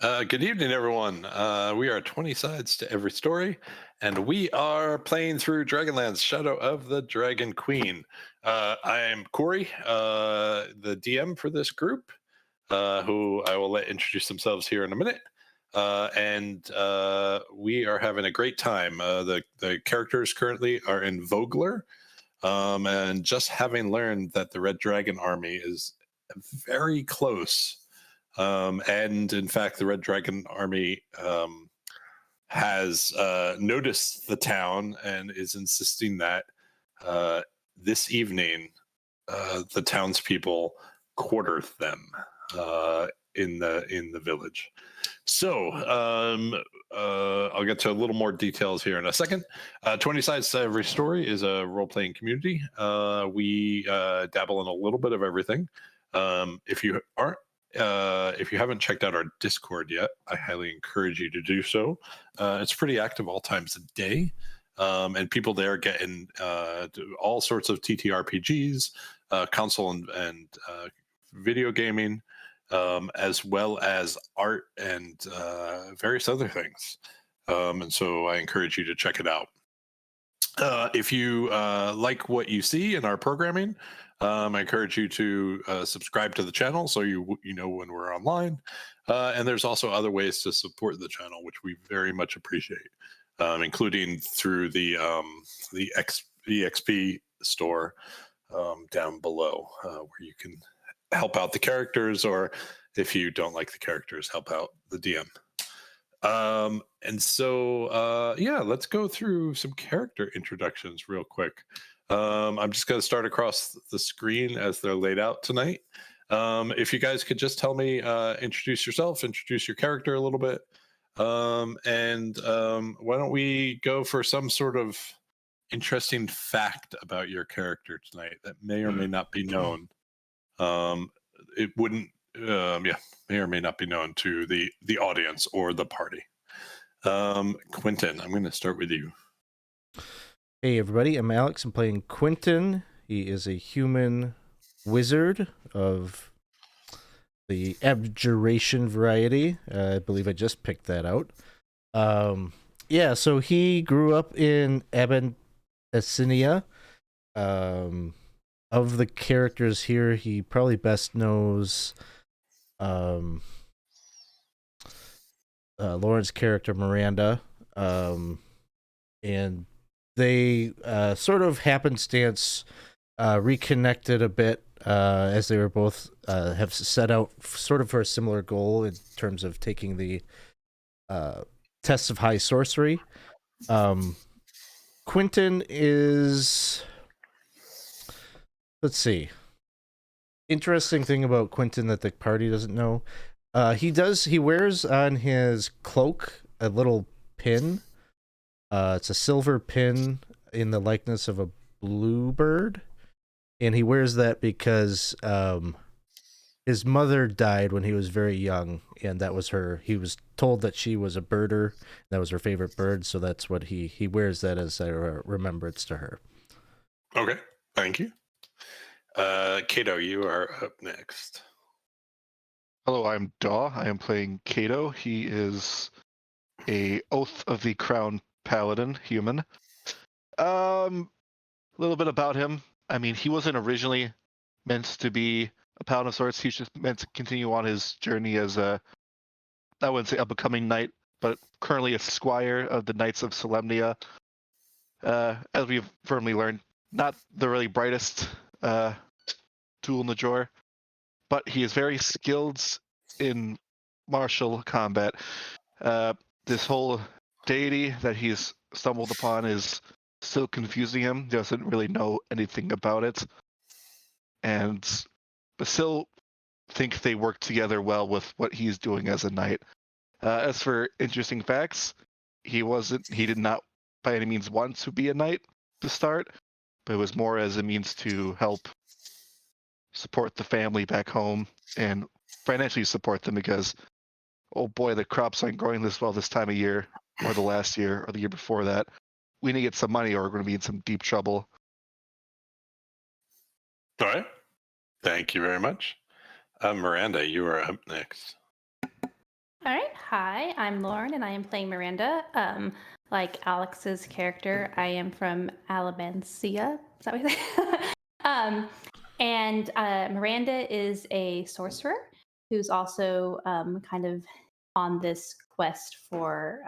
Good evening, everyone. We are 20 sides to every story, and we are playing through Dragonlance Shadow of the Dragon Queen. I am Corey, the DM for this group, who I will let introduce themselves here in a minute. And we are having a great time. The characters currently are in Vogler, and just having learned that the Red Dragon Army is very close. And in fact, the Red Dragon Army has noticed the town and is insisting that uh, this evening the townspeople quarter them in the village. So I'll get to a little more details here in a second. 20 Sides to Every Story is a role-playing community. We dabble in a little bit of everything. If you haven't checked out our Discord yet, I highly encourage you to do so. It's pretty active all times of day, and people there getting all sorts of TTRPGs, console and video gaming, as well as art and various other things. And so I encourage you to check it out. If you like what you see in our programming, I encourage you to subscribe to the channel so you know when we're online. And there's also other ways to support the channel, which we very much appreciate, including through the EXP store down below, where you can help out the characters, or if you don't like the characters, help out the DM. And so let's go through some character introductions real quick. I'm just going to start across the screen as they're laid out tonight. If you guys could just tell me, introduce yourself, introduce your character a little bit. And why don't we go for some sort of interesting fact about your character tonight that may or may not be known. It wouldn't, yeah, may or may not be known to the audience or the party. Quinton, I'm going to start with you. Hey everybody, I'm Alex. I'm playing Quinton. He is a human wizard of the abjuration variety. I believe I just picked that out. So he grew up in Abyssinia. Of the characters here, he probably best knows Lauren's character Miranda, and they sort of happenstance reconnected a bit as they were both have set out sort of for a similar goal in terms of taking the tests of high sorcery. Quinton is, let's see, interesting thing about Quinton that the party doesn't know. He wears on his cloak a little pin. It's a silver pin in the likeness of a bluebird, and he wears that because his mother died when he was very young, and that was he was told that she was a birder, that was her favorite bird, so that's what he wears that as a remembrance to her. Okay, thank you. Kato, you are up next. Hello, I'm Daw. I am playing Kato. He is a Oath of the Crown Paladin human. A little bit about him. I mean, he wasn't originally meant to be a paladin of sorts. He's just meant to continue on his journey as I wouldn't say up-and-coming knight, but currently a squire of the Knights of Solemnia. As we've firmly learned, not the really brightest tool in the drawer, but he is very skilled in martial combat. This whole deity that he's stumbled upon is still confusing him. He doesn't really know anything about it, but still think they work together well with what he's doing as a knight. As for interesting facts, he did not by any means want to be a knight to start, but it was more as a means to help support the family back home and financially support them, because oh boy, the crops aren't growing this well this time of year, or the last year, or the year before that. We need to get some money, or we're going to be in some deep trouble. All right, thank you very much. Miranda, you are up next. All right. Hi, I'm Lauren, and I am playing Miranda. Like Alex's character, I am from Alabancia. Is that what you say? And Miranda is a sorcerer who's also kind of on this quest for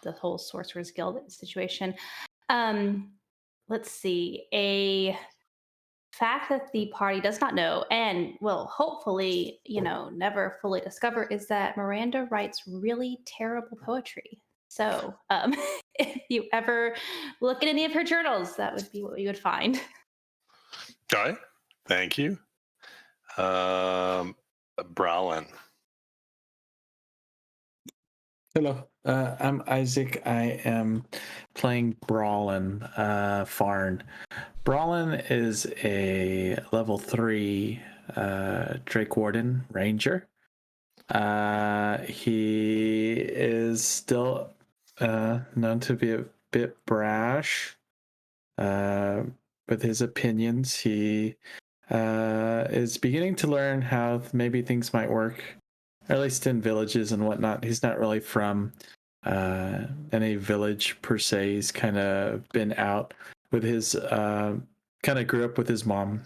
the whole Sorcerer's Guild situation. Um, let's see. A fact that the party does not know and will hopefully, never fully discover is that Miranda writes really terrible poetry. So, if you ever look at any of her journals, that would be what you would find. All right. Thank you. Brallin. Hello, I'm Isaac. I am playing Brallin, Farn. Brallin is a level 3 Drake Warden Ranger. He is still known to be a bit brash with his opinions. He is beginning to learn how maybe things might work, or at least in villages and whatnot. He's not really from any village per se. He's kind of been out with his kind of grew up with his mom,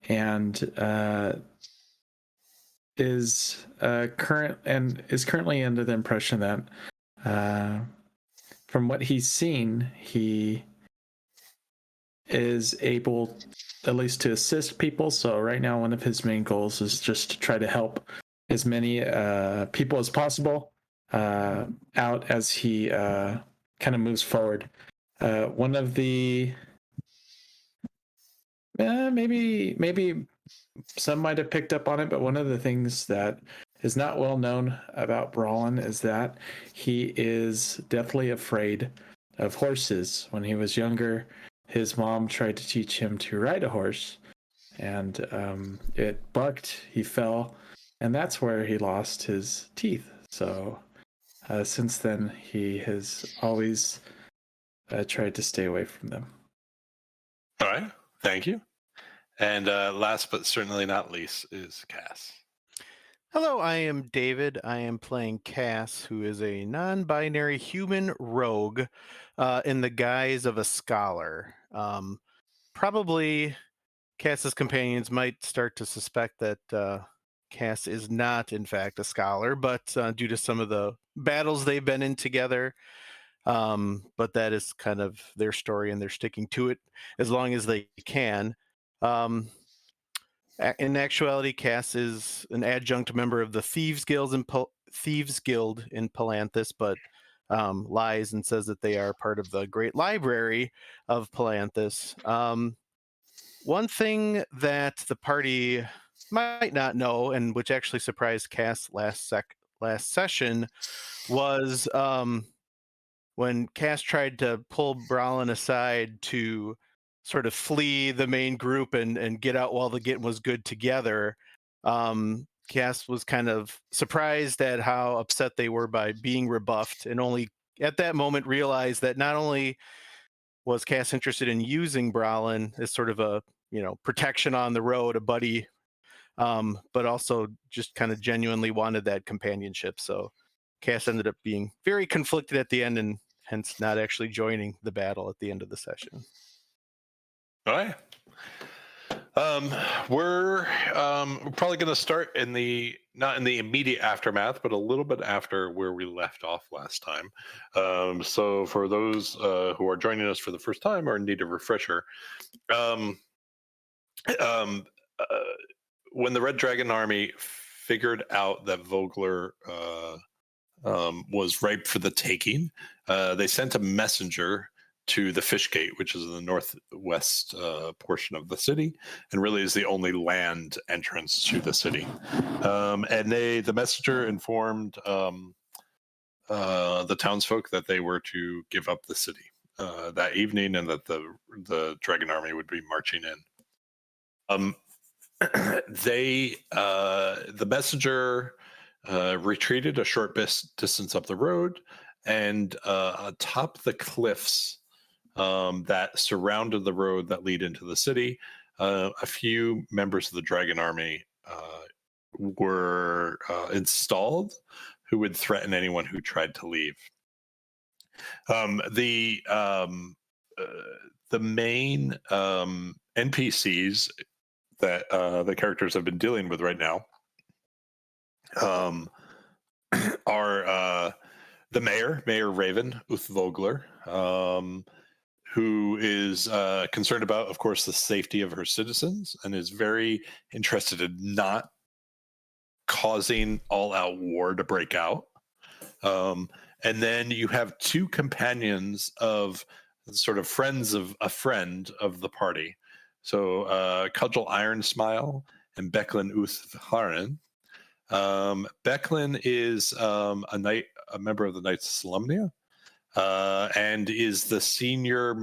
and is currently under the impression that from what he's seen, he is able at least to assist people. So right now, one of his main goals is just to try to help as many people as possible out as he kind of moves forward. One of the maybe some might have picked up on it, but one of the things that is not well known about Brallin is that he is deathly afraid of horses. When he was younger, his mom tried to teach him to ride a horse, and it bucked, he fell, and that's where he lost his teeth. So since then, he has always tried to stay away from them. All right. Thank you. And last but certainly not least is Cass. Hello, I am David. I am playing Cass, who is a non-binary human rogue in the guise of a scholar. Probably Cass's companions might start to suspect that Cass is not, in fact, a scholar, but due to some of the battles they've been in together. But that is kind of their story, and they're sticking to it as long as they can. In actuality, Cass is an adjunct member of the Thieves Guild in Palanthas, but lies and says that they are part of the Great Library of Palanthas. One thing that the party might not know, and which actually surprised Cass last session, was when Cass tried to pull Brallin aside to sort of flee the main group and get out while the getting was good together. Cass was kind of surprised at how upset they were by being rebuffed, and only at that moment realized that not only was Cass interested in using Brallin as sort of a protection on the road, a buddy, but also just kind of genuinely wanted that companionship. So Cass ended up being very conflicted at the end, and hence not actually joining the battle at the end of the session. All right. We're probably going to start not in the immediate aftermath, but a little bit after where we left off last time. So for those who are joining us for the first time or need a refresher, when the Red Dragon Army figured out that Vogler was ripe for the taking, they sent a messenger to the Fish Gate, which is in the northwest portion of the city, and really is the only land entrance to the city. And the messenger informed the townsfolk that they were to give up the city that evening, and that the Dragon Army would be marching in. The messenger retreated a short distance up the road, and atop the cliffs that surrounded the road that lead into the city, a few members of the Dragon Army were installed who would threaten anyone who tried to leave. The main NPCs that the characters have been dealing with right now are the Mayor Raven, Vogler, who is concerned about, of course, the safety of her citizens and is very interested in not causing all-out war to break out. And then you have two companions of sort of friends of a friend of the party. So Cudgel Ironsmile and Becklin Uthharan. Becklin is a member of the Knights of Solemnia, and is the senior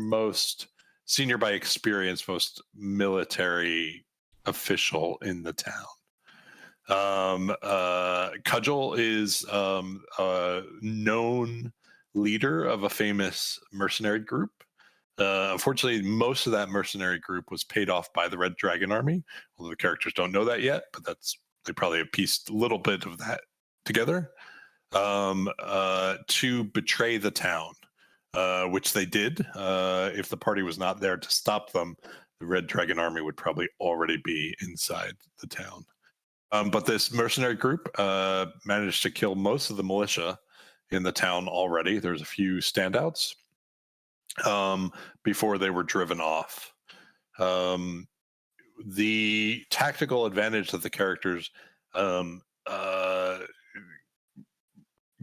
by experience, most military official in the town. Cudgel is a known leader of a famous mercenary group. Unfortunately, most of that mercenary group was paid off by the Red Dragon Army, although the characters don't know that yet, but they probably have pieced a little bit of that together, to betray the town, which they did. If the party was not there to stop them, the Red Dragon Army would probably already be inside the town. But this mercenary group managed to kill most of the militia in the town already. There's a few standouts before they were driven off. The tactical advantage that the characters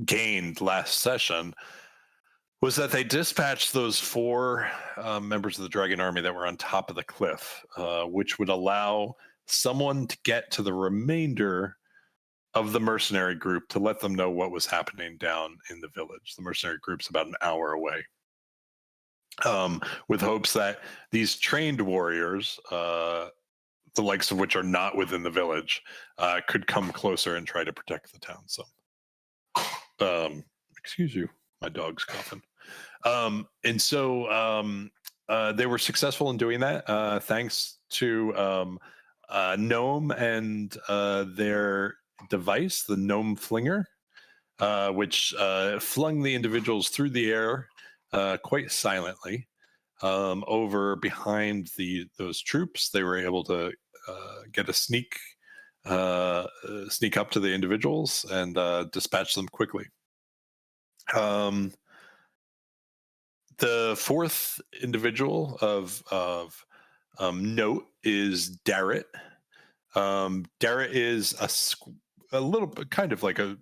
gained last session was that they dispatched those 4 members of the Dragon Army that were on top of the cliff, which would allow someone to get to the remainder of the mercenary group to let them know what was happening down in the village. The mercenary group's about an hour away, with hopes that these trained warriors, the likes of which are not within the village, could come closer and try to protect the town. So, excuse you, my dog's coughing. And so they were successful in doing that, thanks to Gnome and their device, the Gnome Flinger, which flung the individuals through the air quite silently over behind those troops. They were able to get a sneak up to the individuals and dispatch them quickly. The 4th individual of note is Darrett. Darrett is a little bit kind of like a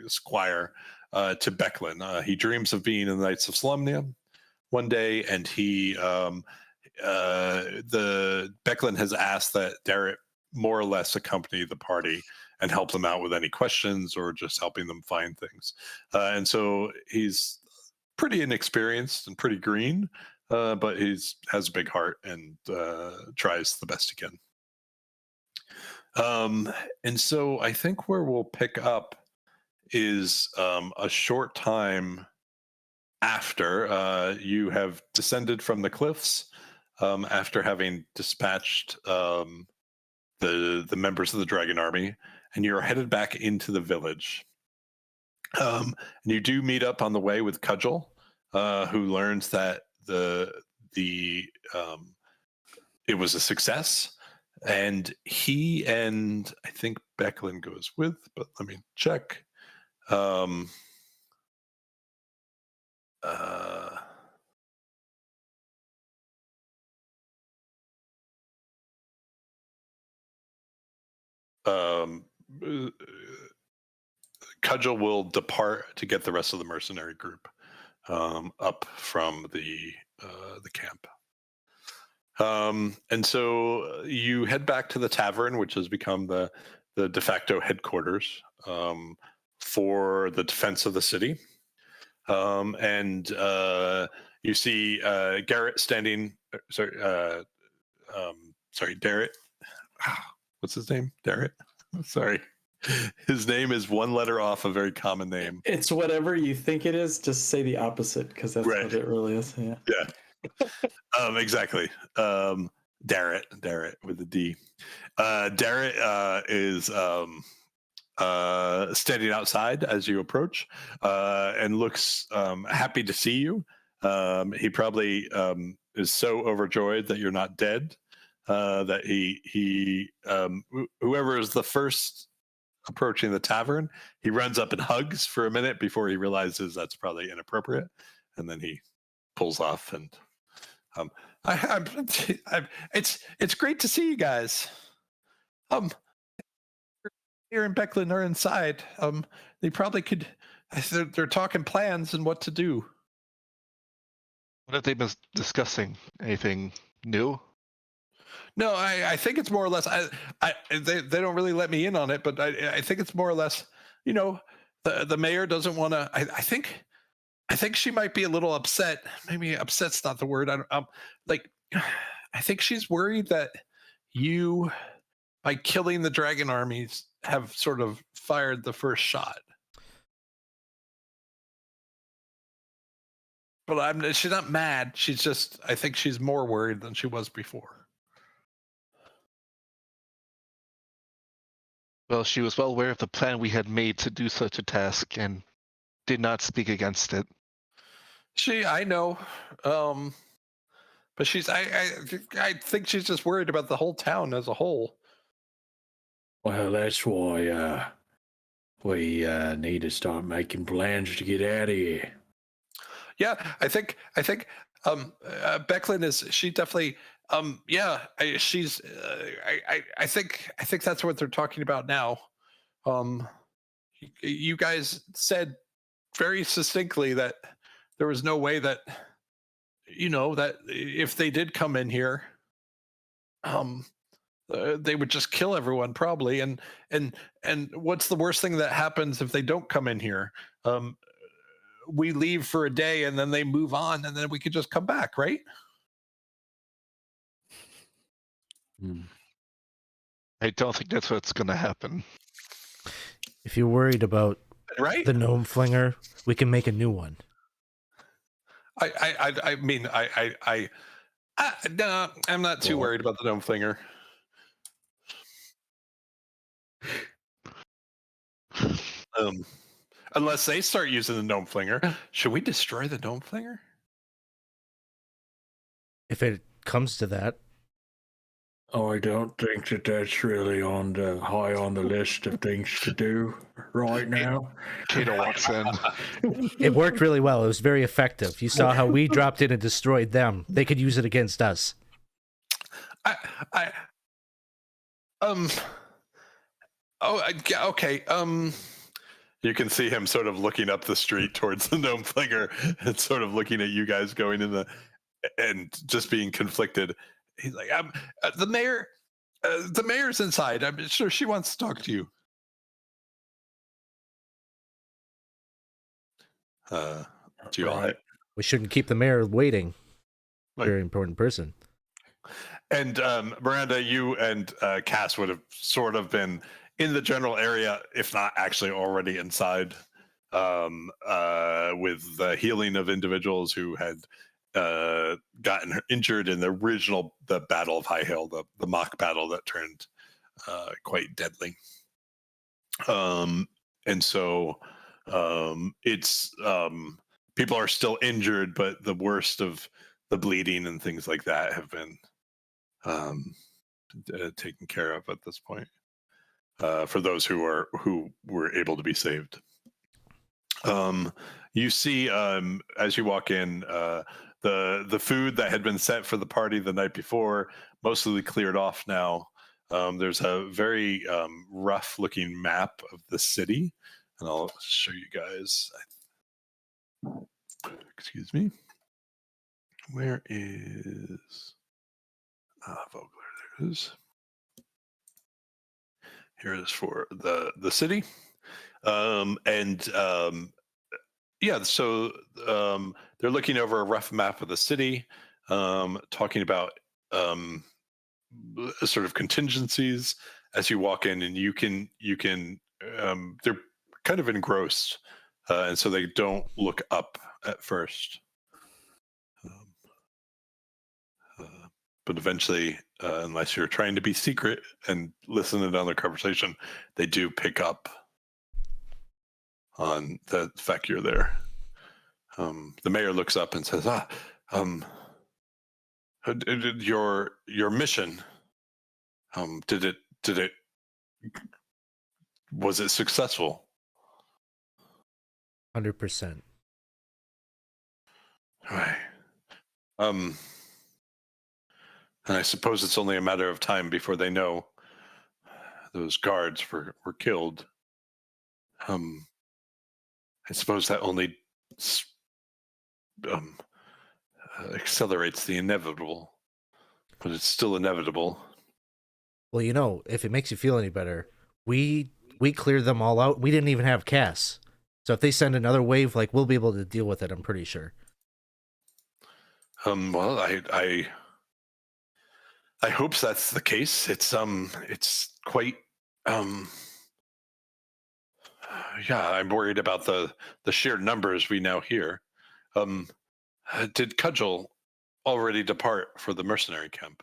squire to Becklin. He dreams of being in the Knights of Solemnia one day, and Becklin has asked that Darrett more or less accompany the party and help them out with any questions or just helping them find things. And so he's pretty inexperienced and pretty green, but has a big heart and tries the best he can. And so I think where we'll pick up is a short time after you have descended from the cliffs, after having dispatched the members of the Dragon Army, and you're headed back into the village. And you do meet up on the way with Cudgel, who learns that it was a success, and he and I think Becklin goes with, but let me check. Cudgel will depart to get the rest of the mercenary group up from the camp. And so you head back to the tavern, which has become the de facto headquarters for the defense of the city. And you see Garrett standing. Darrett. What's his name? Darrett. Sorry. His name is one letter off a very common name. It's whatever you think it is. Just say the opposite, because that's right. what it really is. Yeah. Yeah. Exactly. Darrett with a D. Darrett is standing outside as you approach, and looks happy to see you. He probably is so overjoyed that you're not dead, that he whoever is the first approaching the tavern, he runs up and hugs for a minute before he realizes that's probably inappropriate, and then he pulls off. And it's great to see you guys. Here in Becklin are inside. They probably could. They're talking plans and what to do. What have they been discussing? Anything new? No, I think it's more or less. They don't really let me in on it, but I think it's more or less. The mayor doesn't want to. I think she might be a little upset. Maybe upset's not the word. I think she's worried that you, by killing the dragon armies, have sort of fired the first shot. But she's not mad. She's just, I think she's more worried than she was before. Well, she was well aware of the plan we had made to do such a task and did not speak against it. I know. But I think she's just worried about the whole town as a whole. Well, that's why we need to start making plans to get out of here. Yeah, I think Becklin is. She definitely. She's. I think that's what they're talking about now. You guys said very succinctly that there was no way that, that if they did come in here, they would just kill everyone probably. And what's the worst thing that happens if they don't come in here? We leave for a day and then they move on, and then we could just come back, right? I don't think that's what's going to happen. If you're worried about right? the gnome flinger, we can make a new one. No, I'm not too worried about the gnome flinger. Unless they start using the gnome flinger. Should we destroy the gnome flinger? If it comes to that. Oh, I don't think that's really high on the list of things to do right now. Kato walks in. It worked really well. It was very effective. You saw how we dropped in and destroyed them. They could use it against us. Okay. You can see him sort of looking up the street towards the gnome flinger and sort of looking at you guys going in and just being conflicted. He's like, the mayor's inside. I'm sure she wants to talk to you. Do you all? We shouldn't keep the mayor waiting. Very important person. And Miranda, you and Cass would have sort of been in the general area, if not actually already inside, with the healing of individuals who had gotten injured in the Battle of High Hill, the mock battle that turned quite deadly. And so it's people are still injured, but the worst of the bleeding and things like that have been taken care of at this point, for those who were able to be saved. You see, as you walk in, the food that had been set for the party the night before mostly cleared off now. There's a very rough looking map of the city, and I'll show you guys. Excuse me. Where is Vogler? There it is. Here it is for the city. Yeah, so they're looking over a rough map of the city, talking about sort of contingencies as you walk in, and you can they're kind of engrossed, and so they don't look up at first. but eventually, unless you're trying to be secret and listen in on their conversation, they do pick up on the fact you're there. The mayor looks up and says, your mission, was it successful? 100%. Right. And I suppose it's only a matter of time before they know those guards were killed. I suppose that only accelerates the inevitable, but it's still inevitable. Well, if it makes you feel any better, we cleared them all out. We didn't even have Cass. So if they send another wave, we'll be able to deal with it, I'm pretty sure. Well, I hope that's the case. It's quite yeah, I'm worried about the sheer numbers we now hear. Did Cudgel already depart for the mercenary camp?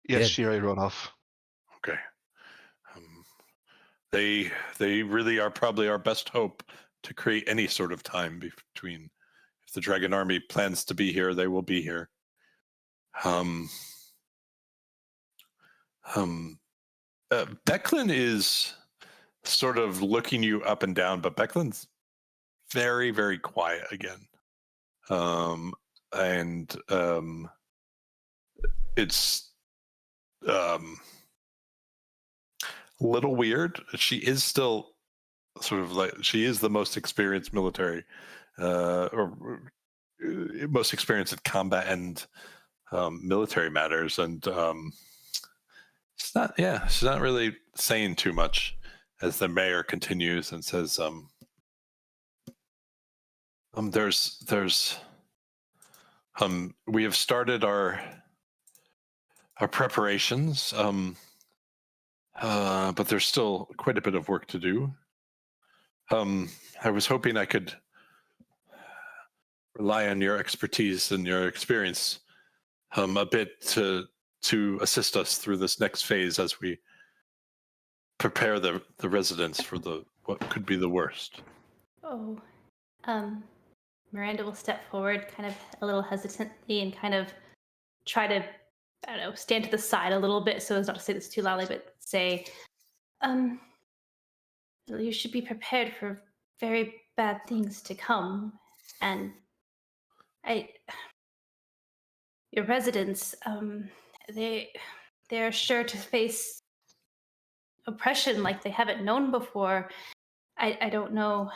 Yes, Yeah. she already rode off. Okay. They really are probably our best hope to create any sort of time between. If the Dragon Army plans to be here, they will be here. Becklin is sort of looking you up and down, but Becklin's very, very quiet again. It's a little weird. She is still sort of she is the most experienced military, or most experienced at combat and military matters, and she's not really saying too much as the mayor continues and says, we have started our preparations, but there's still quite a bit of work to do. I was hoping I could rely on your expertise and your experience a bit to assist us through this next phase as we prepare the residents for what could be the worst. Oh, Miranda will step forward kind of a little hesitantly and kind of try to, I don't know, stand to the side a little bit so as not to say this too loudly, but say, you should be prepared for very bad things to come. And your residents, they're sure to face oppression like they haven't known before. I don't know.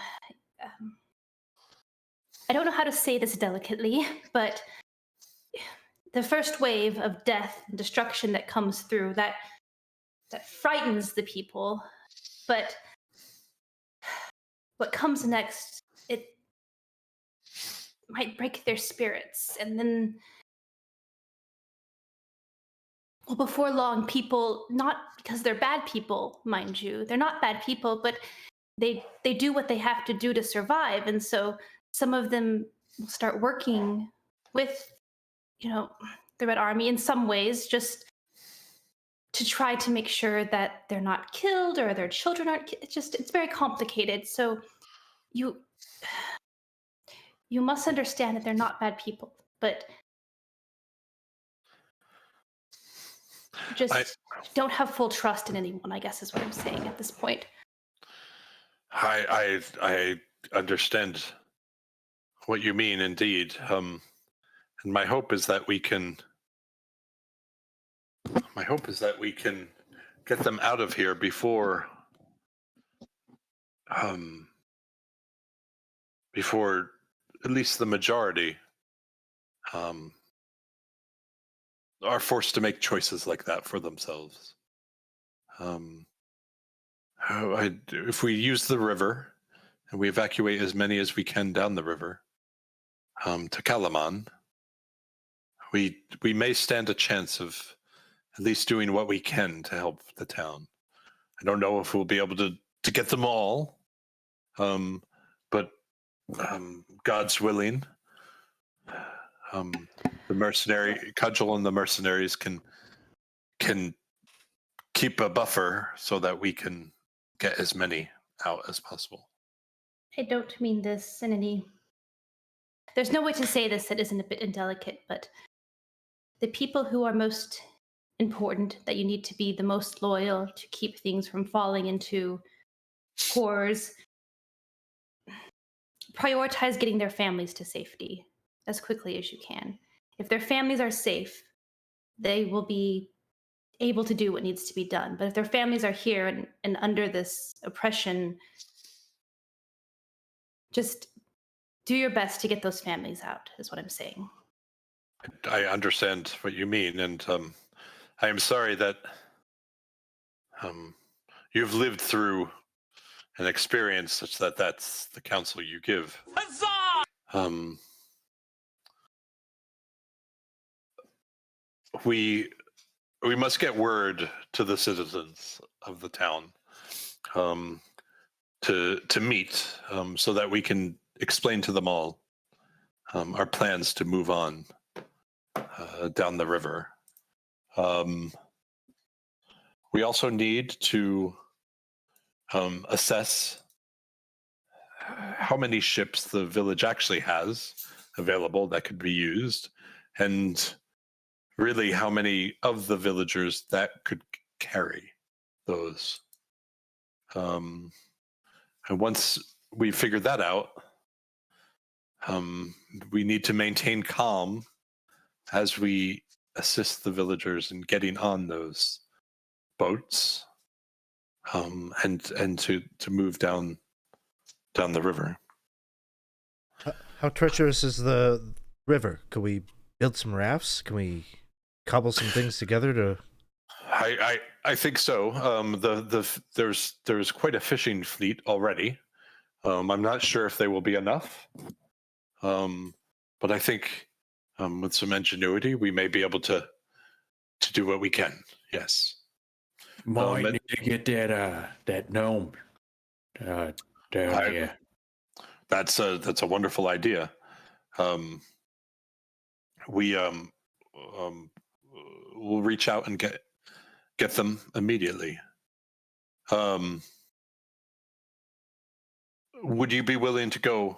I don't know how to say this delicately, but the first wave of death and destruction that comes through, that frightens the people. But what comes next, it might break their spirits. And then, well, before long, people, not because they're bad people, mind you, they're not bad people, but they do what they have to do to survive. And so some of them will start working with, the Red Army in some ways, just to try to make sure that they're not killed or their children aren't. It's very complicated. So you must understand that they're not bad people, but just don't have full trust in anyone, I guess is what I'm saying at this point. I understand what you mean, indeed. And my hope is that we can get them out of here before at least the majority are forced to make choices like that for themselves. If we use the river and we evacuate as many as we can down the river to Kalaman, we may stand a chance of at least doing what we can to help the town. I don't know if we'll be able to get them all, but God's willing, the mercenary Cudgel and the mercenaries can keep a buffer so that we can get as many out as possible. I don't mean this in any. There's no way to say this that isn't a bit indelicate, but the people who are most important, that you need to be the most loyal to keep things from falling into horrors, prioritize getting their families to safety as quickly as you can. If their families are safe, they will be able to do what needs to be done. But if their families are here and under this oppression, just do your best to get those families out, is what I'm saying. I understand what you mean, and I am sorry that you've lived through an experience such that that's the counsel you give. Huzzah! We must get word to the citizens of the town to meet so that we can explain to them all our plans to move on down the river. We also need to assess how many ships the village actually has available that could be used, and really how many of the villagers that could carry those. And once we figure that out, we need to maintain calm as we assist the villagers in getting on those boats, and to move down the river. How treacherous is the river? Can we build some rafts? Can we cobble some things together to? I think so. There's quite a fishing fleet already. I'm not sure if they will be enough, but I think with some ingenuity we may be able to do what we can. Yes. Might need to get that gnome down here. That's a wonderful idea. We'll reach out and get them immediately. Would you be willing to go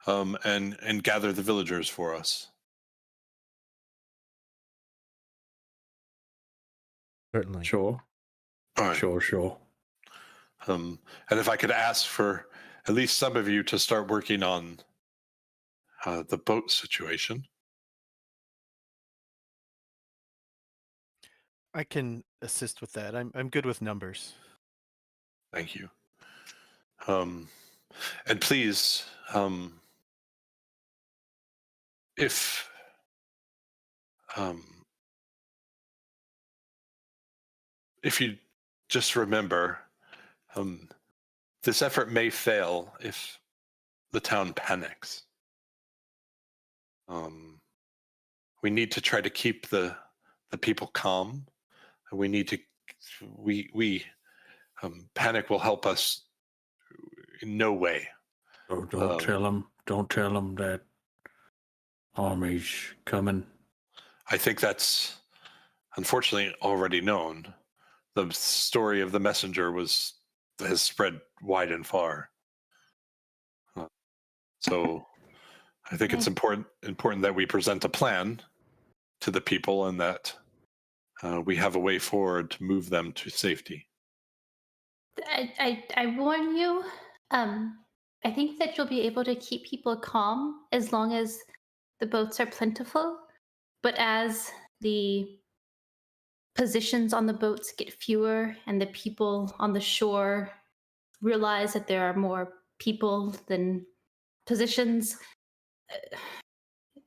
and gather the villagers for us? Certainly. Sure. All right. Sure. And if I could ask for at least some of you to start working on the boat situation. I can assist with that. I'm good with numbers. Thank you. And please, if you just remember, this effort may fail if the town panics. We need to try to keep the people calm, and we need to panic will help us in no way. Oh, don't tell them that army's coming. I think that's unfortunately already known. The story of the messenger has spread wide and far. So I think it's important that we present a plan to the people, and that we have a way forward to move them to safety. I warn you, I think that you'll be able to keep people calm as long as the boats are plentiful. But as the positions on the boats get fewer and the people on the shore realize that there are more people than positions,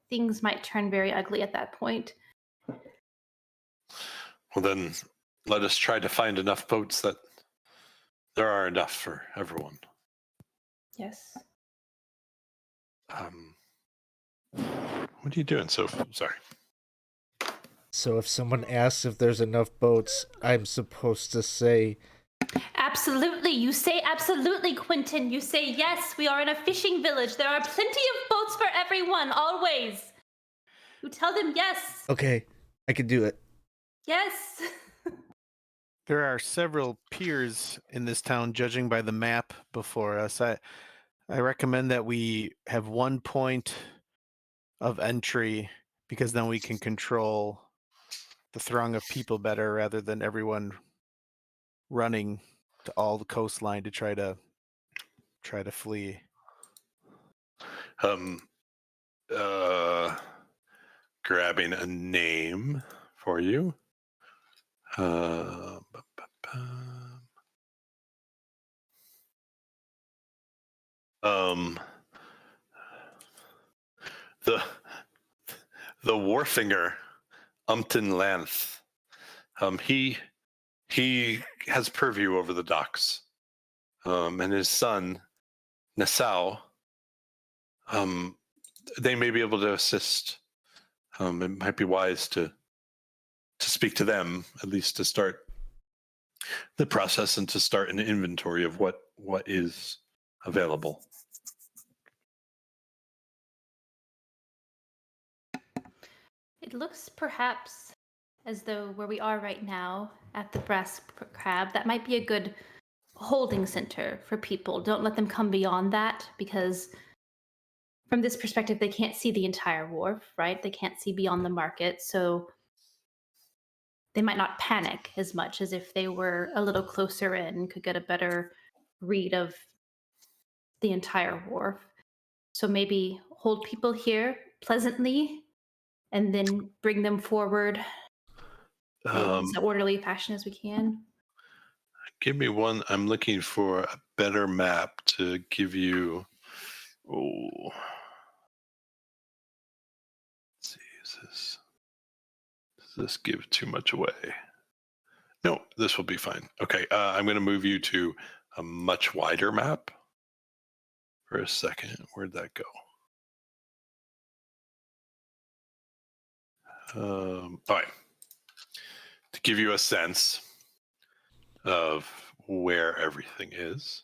things might turn very ugly at that point. Well, then let us try to find enough boats that there are enough for everyone. Yes. What are you doing, Sophie? Sorry. So if someone asks if there's enough boats, I'm supposed to say... Absolutely. You say absolutely, Quinton. You say yes, we are in a fishing village. There are plenty of boats for everyone, always. You tell them yes. Okay, I can do it. Yes. There are several piers in this town, judging by the map before us. I recommend that we have one point of entry because then we can control the throng of people better rather than everyone running to all the coastline to try to flee. Grabbing a name for you. The Warfinger, Umpton Lanth. He has purview over the docks. And his son, Nassau, they may be able to assist. It might be wise to speak to them, at least to start the process and to start an inventory of what is available. It looks perhaps as though where we are right now at the Brass Crab, that might be a good holding center for people. Don't let them come beyond that, because from this perspective, they can't see the entire wharf, right? They can't see beyond the market, so they might not panic as much as if they were a little closer in, could get a better read of the entire wharf. So maybe hold people here pleasantly and then bring them forward in as orderly fashion as we can. Give me one. I'm looking for a better map to give you. Oh, let's see. Does this give too much away? No, this will be fine. Okay, I'm going to move you to a much wider map for a second. Where'd that go? All right. To give you a sense of where everything is.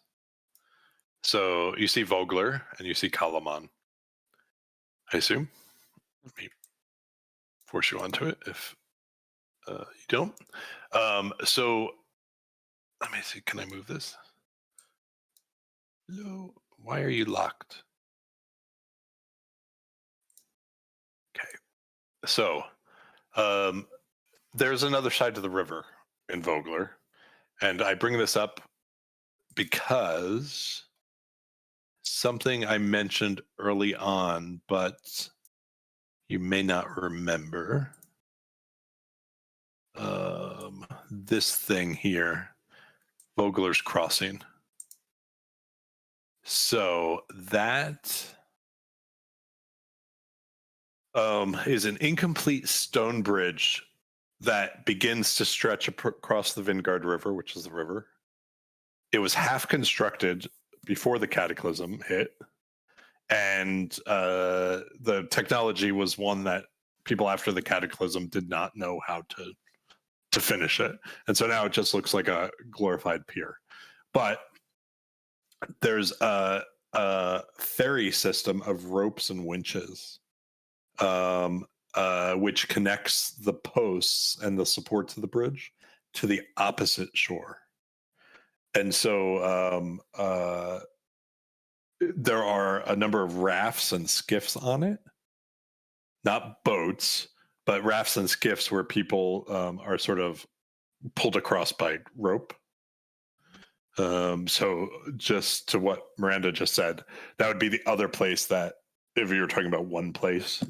So you see Vogler and you see Kalaman, I assume. Let me force you onto it if you don't. So let me see. Can I move this? No. Why are you locked? Okay. So there's another side to the river in Vogler. And I bring this up because something I mentioned early on, but you may not remember. This thing here, Vogler's Crossing. So that is an incomplete stone bridge that begins to stretch across the Vingard River, which is the river. It was half constructed before the cataclysm hit, and the technology was one that people after the cataclysm did not know how to finish it, and so now it just looks like a glorified pier. But there's a ferry system of ropes and winches, which connects the posts and the supports of the bridge to the opposite shore. And so there are a number of rafts and skiffs on it, not boats, but rafts and skiffs where people are sort of pulled across by rope. So just to what Miranda just said, that would be the other place that, if you were talking about one place,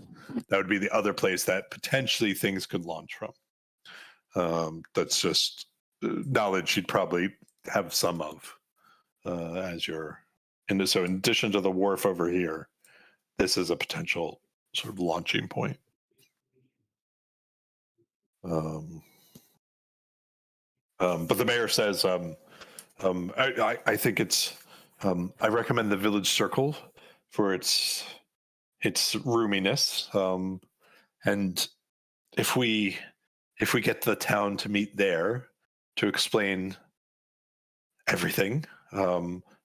that would be the other place that potentially things could launch from. That's just knowledge you'd probably have some of as you're in. So in addition to the wharf over here, this is a potential sort of launching point. But the mayor says, I think it's, I recommend the village circle for its roominess. And if we get the town to meet there to explain everything,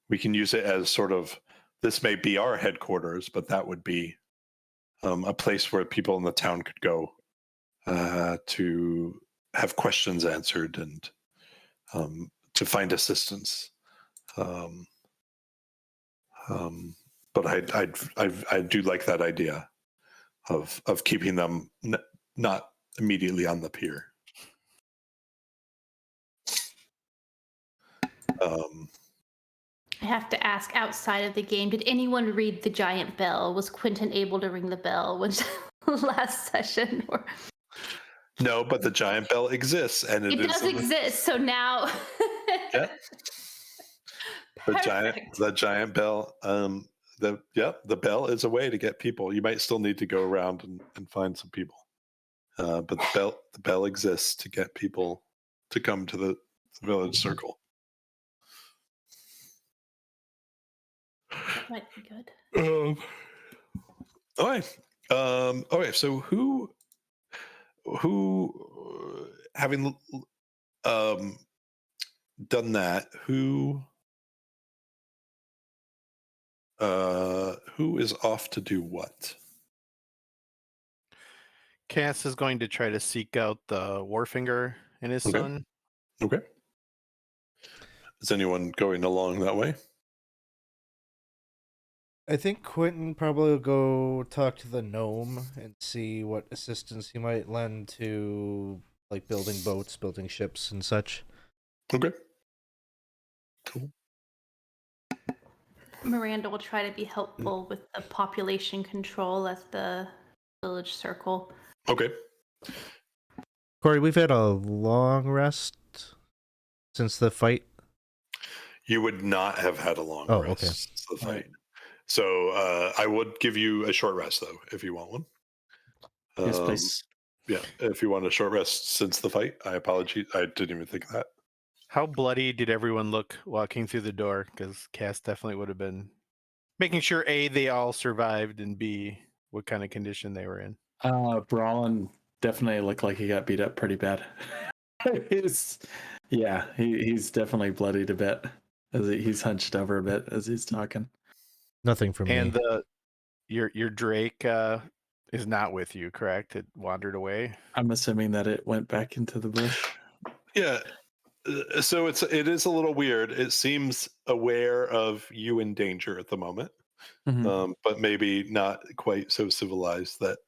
we can use it as sort of, this may be our headquarters, but that would be a place where people in the town could go to have questions answered and to find assistance. But I do like that idea of keeping them not immediately on the pier. I have to ask, outside of the game, did anyone read the giant bell? Was Quinton able to ring the bell when last session? Or... No, but the giant bell exists, and it does exist. So now, yeah, the giant bell. The bell is a way to get people. You might still need to go around and find some people, but the bell exists to get people to come to the village circle. That might be good. Okay. So who having done that, who is off to do what? Cass is going to try to seek out the Warfinger and his son. Okay. Is anyone going along that way? I think Quinton probably will go talk to the gnome and see what assistance he might lend to, like, building boats, building ships, and such. Okay. Cool. Miranda will try to be helpful with the population control at the village circle. Okay. Corey, we've had a long rest since the fight. You would not have had a long rest okay. since the fight. So I would give you a short rest, though, if you want one. Yes, please. Yeah, if you want a short rest since the fight, I apologize. I didn't even think of that. How bloody did everyone look walking through the door? Because Cass definitely would have been making sure, A, they all survived, and B, what kind of condition they were in. Brallin definitely looked like he got beat up pretty bad. he's definitely bloodied a bit. As he's hunched over a bit as he's talking. Nothing from me. And your Drake is not with you, correct? It wandered away. I'm assuming that it went back into the bush. Yeah. So it is a little weird. It seems aware of you in danger at the moment, but maybe not quite so civilized that.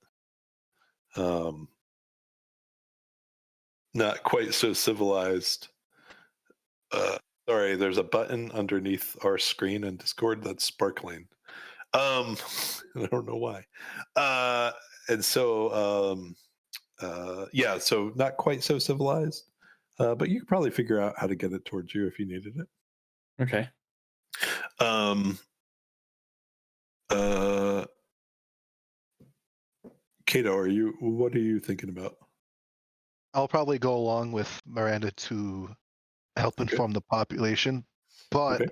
Not quite so civilized. Sorry, there's a button underneath our screen in Discord that's sparkling. I don't know why. And so, so not quite so civilized, but you could probably figure out how to get it towards you if you needed it. Okay. Kato, what are you thinking about? I'll probably go along with Miranda to help inform the population. But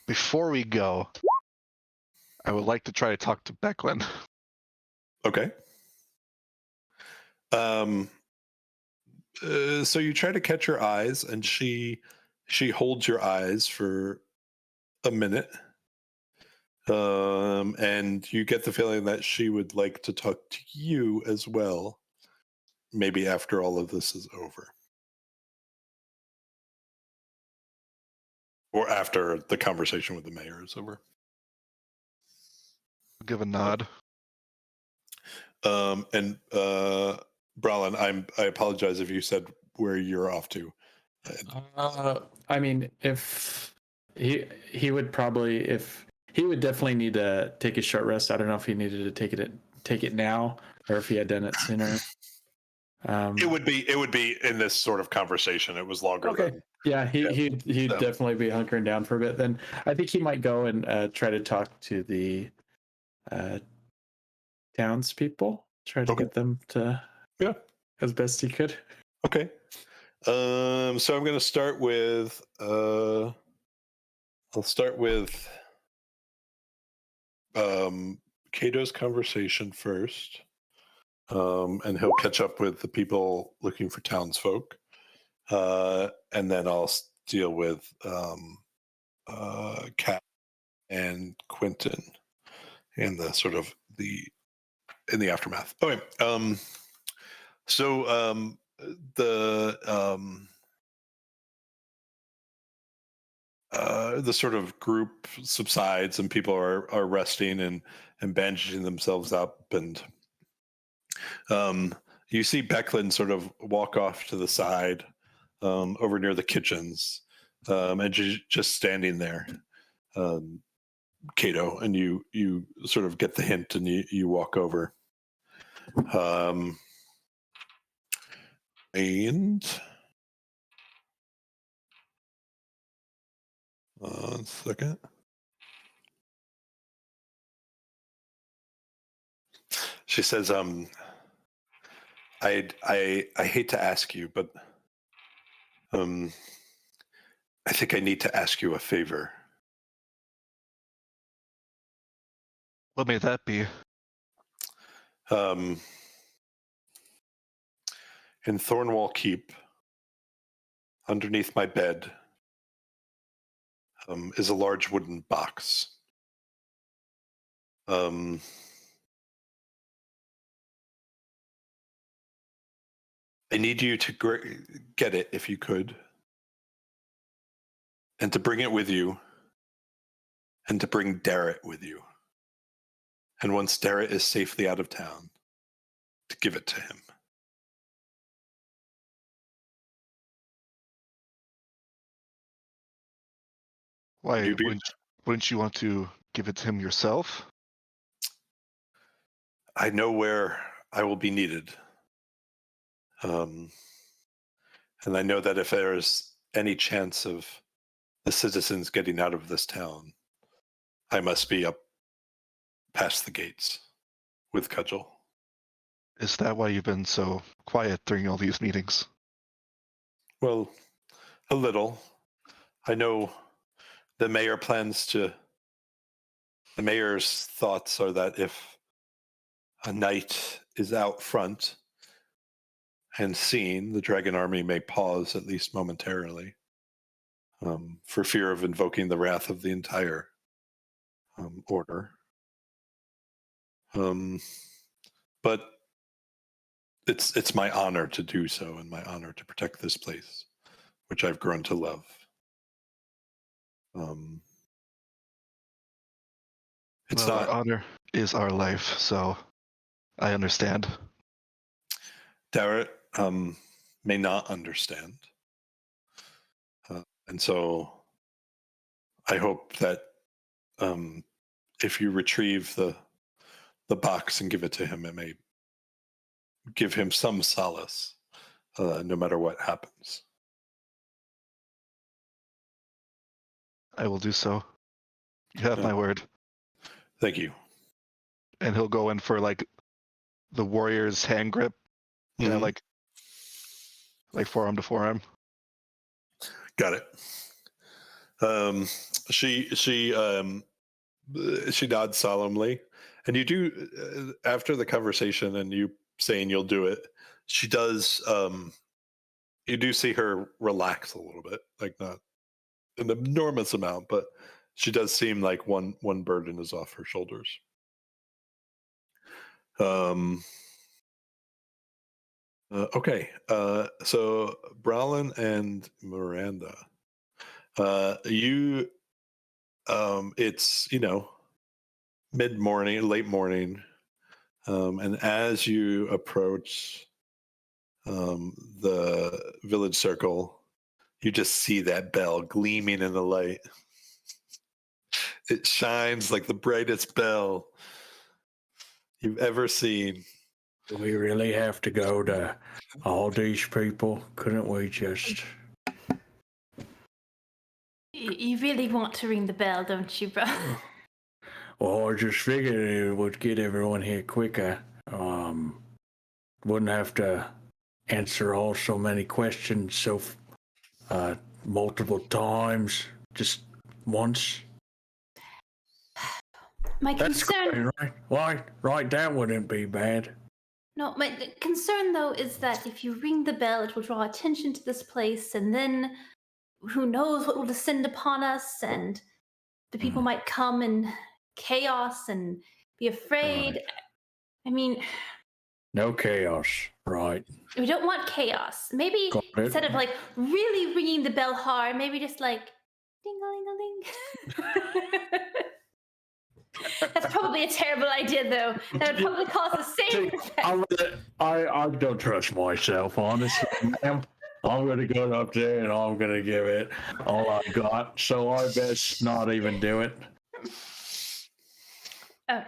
before we go, I would like to try to talk to Becklin. Okay. So you try to catch her eyes, and she holds your eyes for a minute. And you get the feeling that she would like to talk to you as well, maybe after all of this is over. Or after the conversation with the mayor is over. Give a nod. And Brallin, I apologize if you said where you're off to. I mean, if he would probably, if he would definitely need to take a short rest. I don't know if he needed to take it now or if he had done it sooner. It would be in this sort of conversation. It was longer. Okay. He'd definitely be hunkering down for a bit. Then I think he might go and try to talk to the townspeople. Try to get them to as best he could. Okay. So I'm going to start with. I'll start with Kato's conversation first, and he'll catch up with the people looking for townsfolk, and then I'll deal with Kat and Quinton and the sort of the in the aftermath. Okay. So the sort of group subsides and people are resting and bandaging themselves up, and you see Becklin sort of walk off to the side over near the kitchens, and just standing there, Kato, and you sort of get the hint and you walk over. And 1 second. She says, I hate to ask you, but I think I need to ask you a favor. What may that be? In Thornwall Keep, underneath my bed, is a large wooden box. I need you to get it if you could, and to bring it with you, and to bring Darrett with you. And once Darrett is safely out of town, to give it to him. Why wouldn't you want to give it to him yourself? I know where I will be needed. And I know that if there's any chance of the citizens getting out of this town, I must be up past the gates with Cudgel. Is that why you've been so quiet during all these meetings? Well, a little. I know the mayor's thoughts are that if a knight is out front and seen, the dragon army may pause at least momentarily, for fear of invoking the wrath of the entire order. But it's my honor to do so, and my honor to protect this place, which I've grown to love. It's well, not our honor is our life, so I understand. Darrett may not understand, and so I hope that if you retrieve the box and give it to him, it may give him some solace, no matter what happens. I will do so. You have my word. Thank you. And he'll go in for like the warrior's hand grip, Mhm. like forearm to forearm. Got it. She nods solemnly, and you do after the conversation and you saying you'll do it. She does. You do see her relax a little bit, like not an enormous amount, but she does seem like one burden is off her shoulders. Okay. So Brallin and Miranda, you it's mid-morning, late morning, and as you approach the village circle, you just see that bell gleaming in the light. It shines like the brightest bell you've ever seen. Do we really have to go to all these people? Couldn't we just... You really want to ring the bell, don't you, bro? Well, I just figured it would get everyone here quicker. Wouldn't have to answer so many questions multiple times, just once. My That's concern... great, right? Right, that wouldn't be bad. No, my concern, though, is that if you ring the bell, it will draw attention to this place, and then who knows what will descend upon us, and the people might come in chaos and be afraid. I mean, No chaos, right? we don't want chaos. Maybe Got it. instead of like really ringing the bell hard, maybe just like ding-a-ling-a-ling. That's probably a terrible idea, though. That would probably cause the same effect. I don't trust myself, honestly, ma'am. I'm gonna go up there and I'm gonna give it all I got. So I best not even do it. All right.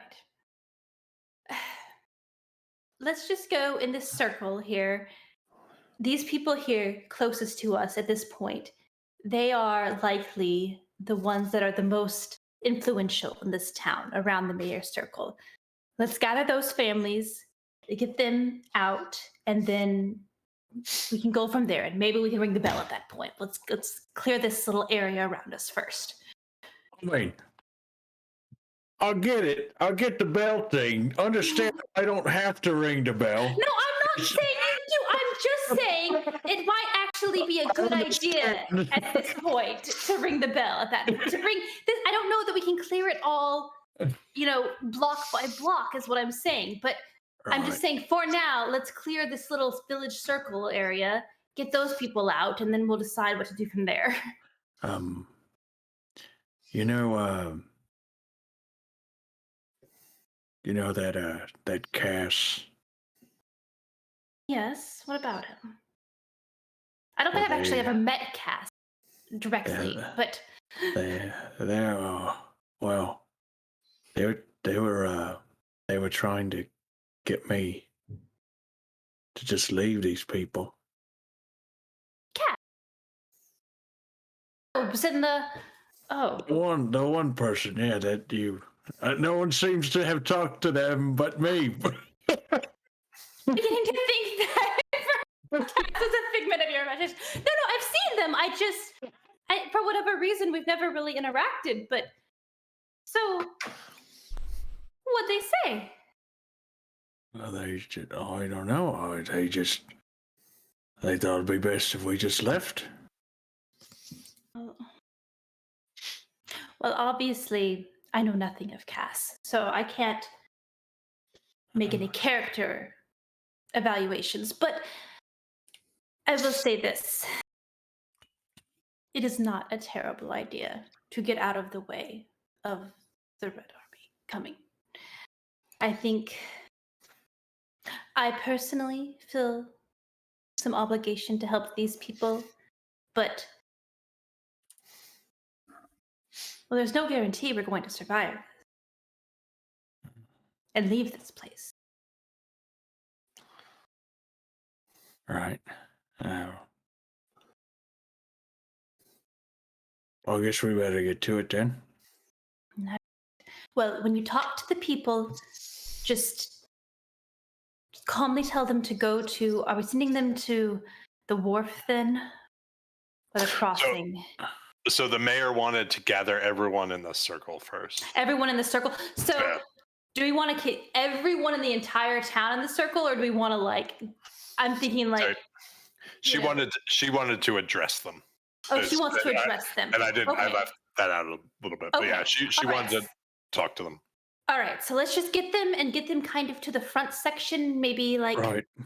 Let's just go in this circle here. These people here closest to us at this point, they are likely the ones that are the most influential in this town around the mayor's circle. Let's gather those families, get them out, and then we can go from there. And maybe we can ring the bell at that point. Let's clear this little area around us first. I mean, I'll get it. I'll get the bell thing. Understand, I don't have to ring the bell. No, I'm not saying you do. I'm just saying it might actually be a good idea at this point to ring the bell at that point. To ring this, I don't know that we can clear it all, block by block is what I'm saying. But I'm just saying for now, let's clear this little village circle area, get those people out, and then we'll decide what to do from there. That Cass. Yes, what about him? I don't think I've actually ever met Cass directly, but They were trying to get me to just leave these people. Cass. Oh, was it in the? Oh, The one person, yeah, that you. No one seems to have talked to them but me. beginning to think that Cass is a figment of your imagination. No, I've seen them. For whatever reason, we've never really interacted. But so, what'd they say? Well, I don't know. They thought it'd be best if we just left. Well, obviously, I know nothing of Cass, so I can't make any character evaluations. But I will say this. It is not a terrible idea to get out of the way of the Red Army coming. I think I personally feel some obligation to help these people, but there's no guarantee we're going to survive and leave this place. Right. I guess we better get to it then. No. Well, when you talk to the people, just calmly tell them to go to. Are we sending them to the wharf then? Or the crossing? So the mayor wanted to gather everyone in the circle first. Everyone in the circle. So Yeah. Do we want to keep everyone in the entire town in the circle, or do we want to I'm thinking Sorry. She wanted to address them. Oh, she wants to address them. And I didn't. Okay. I left that out a little bit. But yeah, she wanted to talk to them. All right, so let's just get them kind of to the front section, maybe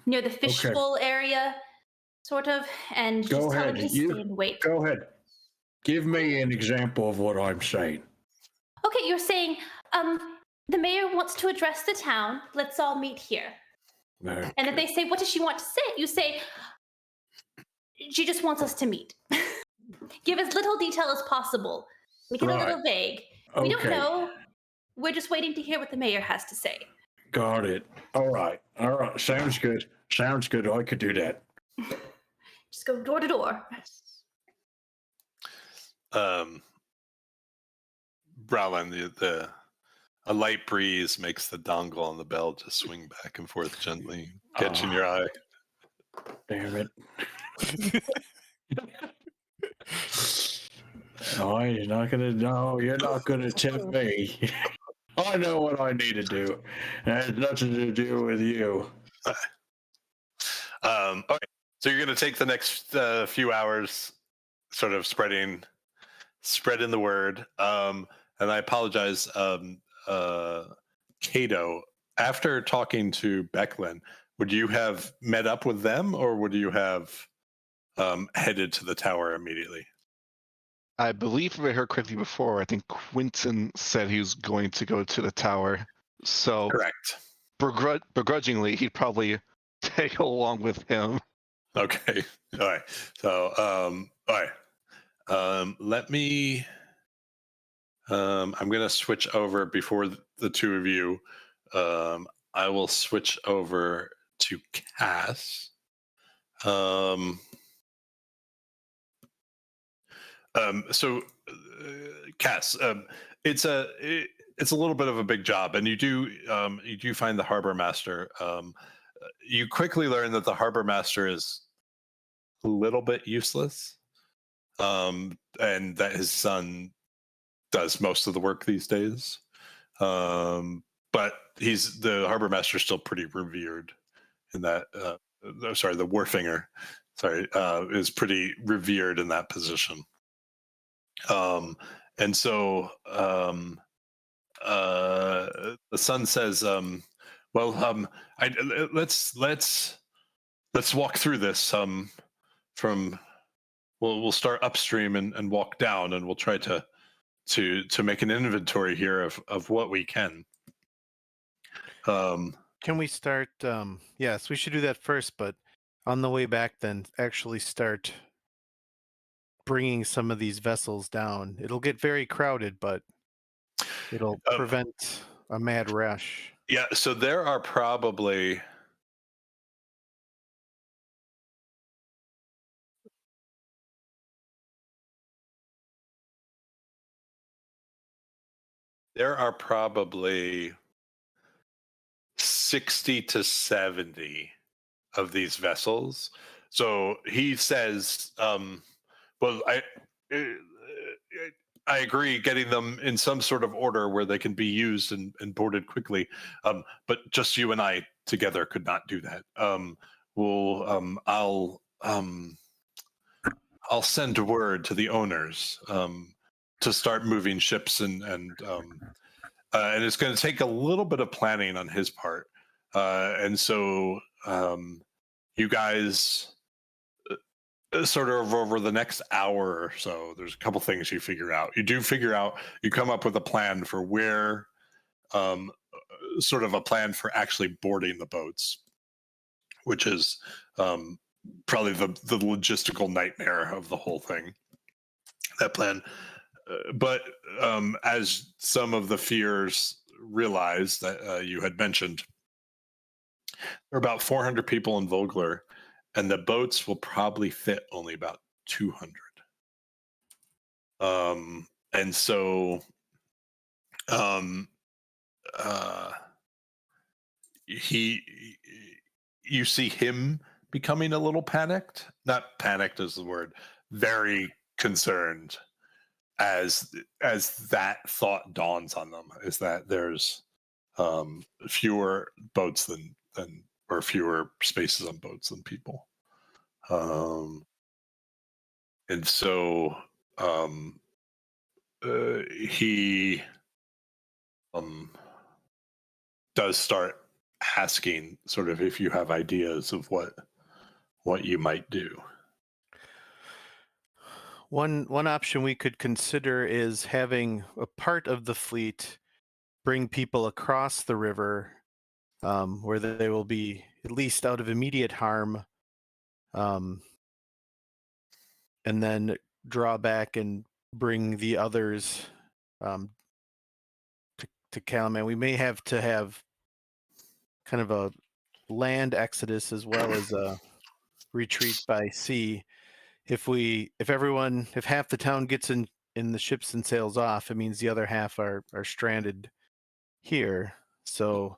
near the fishbowl area, sort of, and Go just tell ahead. them to stay and wait. Go ahead. Give me an example of what I'm saying. Okay, you're saying the mayor wants to address the town. Let's all meet here. Okay. And if they say, what does she want to say? You say, she just wants us to meet. Give as little detail as possible. Make it a little vague. We don't know. We're just waiting to hear what the mayor has to say. Got it. All right. Sounds good. I could do that. Just go door to door. Brallin, a light breeze makes the dongle on the bell just swing back and forth gently, catching your eye. Damn it. No, you're not gonna tempt me. I know what I need to do. It has nothing to do with you. Okay, so you're going to take the next few hours, sort of spreading the word. And I apologize, Kato. after talking to Becklin, would you have met up with them, or would you have headed to the tower immediately? I believe if I heard correctly before, I think Quinton said he was going to go to the tower. So Correct. begrudgingly, he'd probably take along with him. Okay. All right. So, all right. Let me. I'm going to switch over before the two of you. I will switch over to Cass. So, Cass, it's a little bit of a big job, and you do find the harbor master. You quickly learn that the harbor master is a little bit useless, and that his son does most of the work these days. But the harbor master is still pretty revered in that. Sorry, the wharfinger. Sorry, is pretty revered in that position. And so the son says, "Well, let's walk through this. From we'll start upstream and walk down, and we'll try to make an inventory here of what we can." Can we start? Yes, we should do that first, but on the way back, then actually start bringing some of these vessels down. It'll get very crowded, but it'll prevent a mad rush. Yeah, so there are probably there are probably 60 to 70 of these vessels. So he says, well, I agree, getting them in some sort of order where they can be used and boarded quickly. But just you and I together could not do that. I'll send word to the owners to start moving ships, and it's going to take a little bit of planning on his part. And so you guys sort of over the next hour or so, there's a couple things you figure out. You come up with a plan for where, sort of a plan for actually boarding the boats, which is probably the logistical nightmare of the whole thing, that plan. But as some of the fears realize that you had mentioned, there are about 400 people in Vogler, and the boats will probably fit only about 200. And so you see him becoming a little panicked. Not panicked is the word. Very concerned as that thought dawns on them, is that there's fewer boats than or fewer spaces on boats than people. And so he does start asking sort of if you have ideas of what you might do. One option we could consider is having a part of the fleet bring people across the river, where they will be at least out of immediate harm, and then draw back and bring the others to Calumet. We may have to have kind of a land exodus as well as a retreat by sea. If half the town gets in the ships and sails off, it means the other half are stranded here. So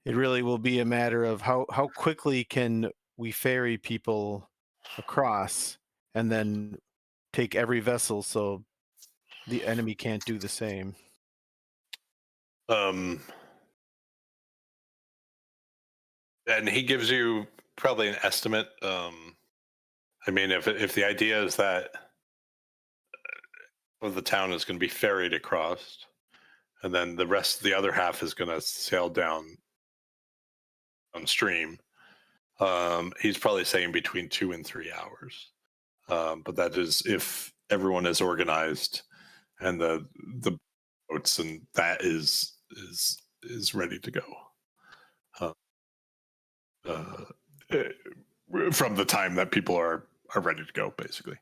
it really will be a matter of how quickly can we ferry people across and then take every vessel so the enemy can't do the same. And he gives you probably an estimate. I mean, if the idea is that the town is going to be ferried across, and then the other half is going to sail downstream. He's probably saying between 2 and 3 hours, but that is if everyone is organized and the boats and that is ready to go. From the time that people are ready to go, basically.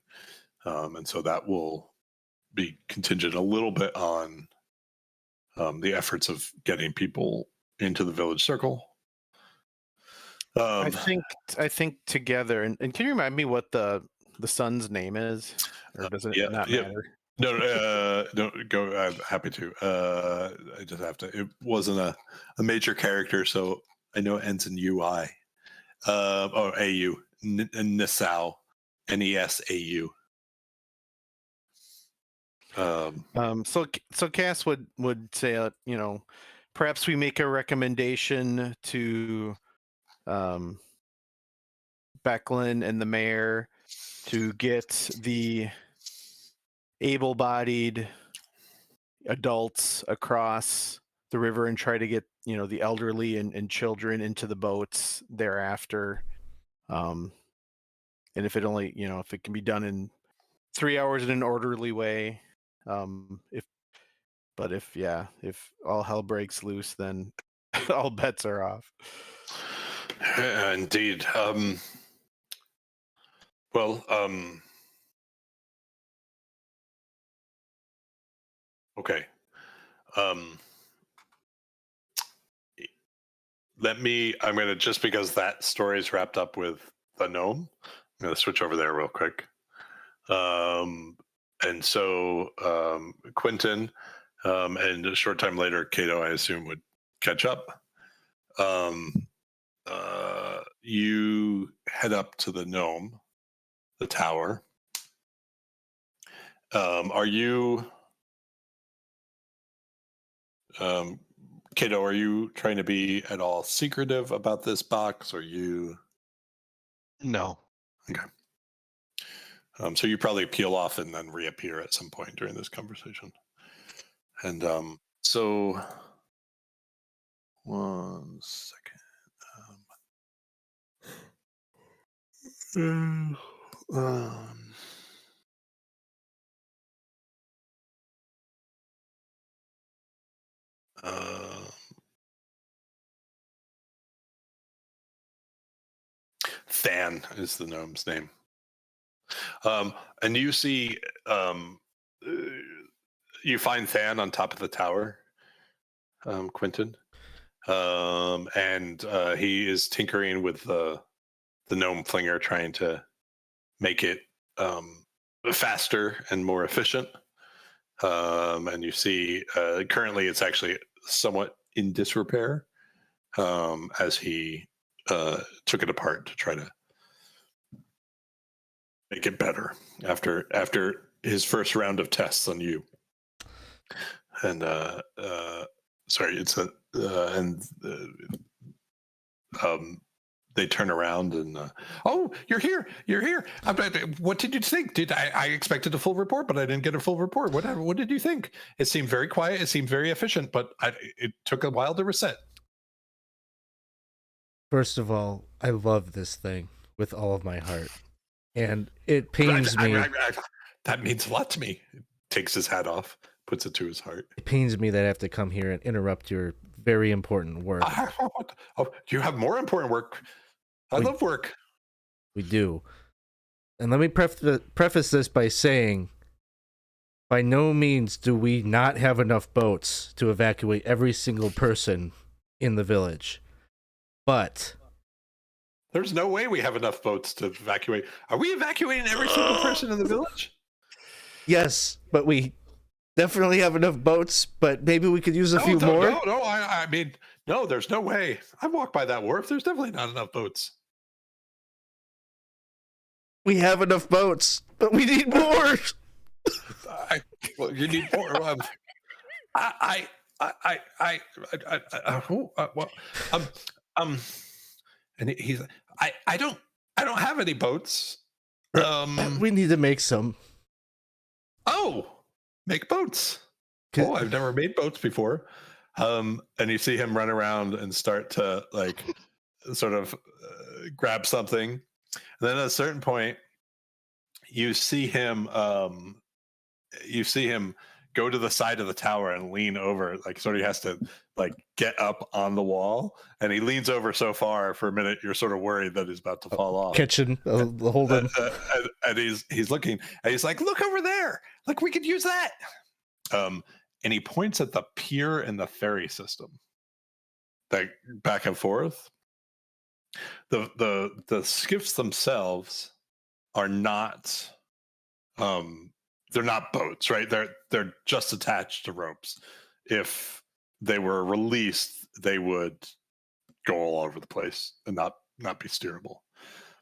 And so that will be contingent a little bit on the efforts of getting people into the village circle. I think together, and can you remind me what the son's name is, or does it not matter? No, go. I'm happy to. I just have to. It wasn't a major character, so I know it ends in UI. AU. Nesau. Nesau. So Cass would say, perhaps we make a recommendation to Becklin and the mayor to get the able-bodied adults across the river and try to get the elderly and children into the boats thereafter. And if it only if it can be done in 3 hours in an orderly way, if all hell breaks loose, then all bets are off. Indeed. Okay. I'm going to, just because that story is wrapped up with the gnome, I'm going to switch over there real quick. And so Quinton, and a short time later, Kato, I assume, would catch up. You head up to the gnome, the tower. Are you... Kato, are you trying to be at all secretive about this box? Or you? No. Okay. So you probably peel off and then reappear at some point during this conversation. And so, one second. Than is the gnome's name. And you see, you find Than on top of the tower, Quinton. And he is tinkering with the gnome flinger, trying to make it faster and more efficient. And you see, currently it's actually somewhat in disrepair, as he took it apart to try to make it better after his first round of tests on you. And sorry, it's a they turn around and oh, you're here. What did you think? I expected a full report, but I didn't get a full report. What did you think? It seemed very quiet. It seemed very efficient, but it took a while to reset. First of all, I love this thing with all of my heart, and it pains me. That means a lot to me. He takes his hat off, puts it to his heart. It pains me that I have to come here and interrupt your very important work. Oh, you have more important work. I love work. We do. And let me preface this by saying, by no means do we not have enough boats to evacuate every single person in the village. But there's no way we have enough boats to evacuate. Are we evacuating every single person in the village? Yes, but we definitely have enough boats, but maybe we could use a few more. No, I mean, no, there's no way. I walked by that wharf. There's definitely not enough boats. We have enough boats, but we need more. Well, you need more. And he's, I don't have any boats. We need to make some. Oh, make boats. oh, I've never made boats before. And you see him run around and start to like sort of grab something. And then at a certain point, you see him go to the side of the tower and lean over, like sort of has to like get up on the wall, and he leans over so far for a minute you're sort of worried that he's about to fall off. Kitchen, hold him. And he's looking, and he's like, look over there, like we could use that. And he points at the pier and the ferry system, like back and forth. The skiffs themselves are not they're not boats, right? They're just attached to ropes. If they were released, they would go all over the place and not be steerable.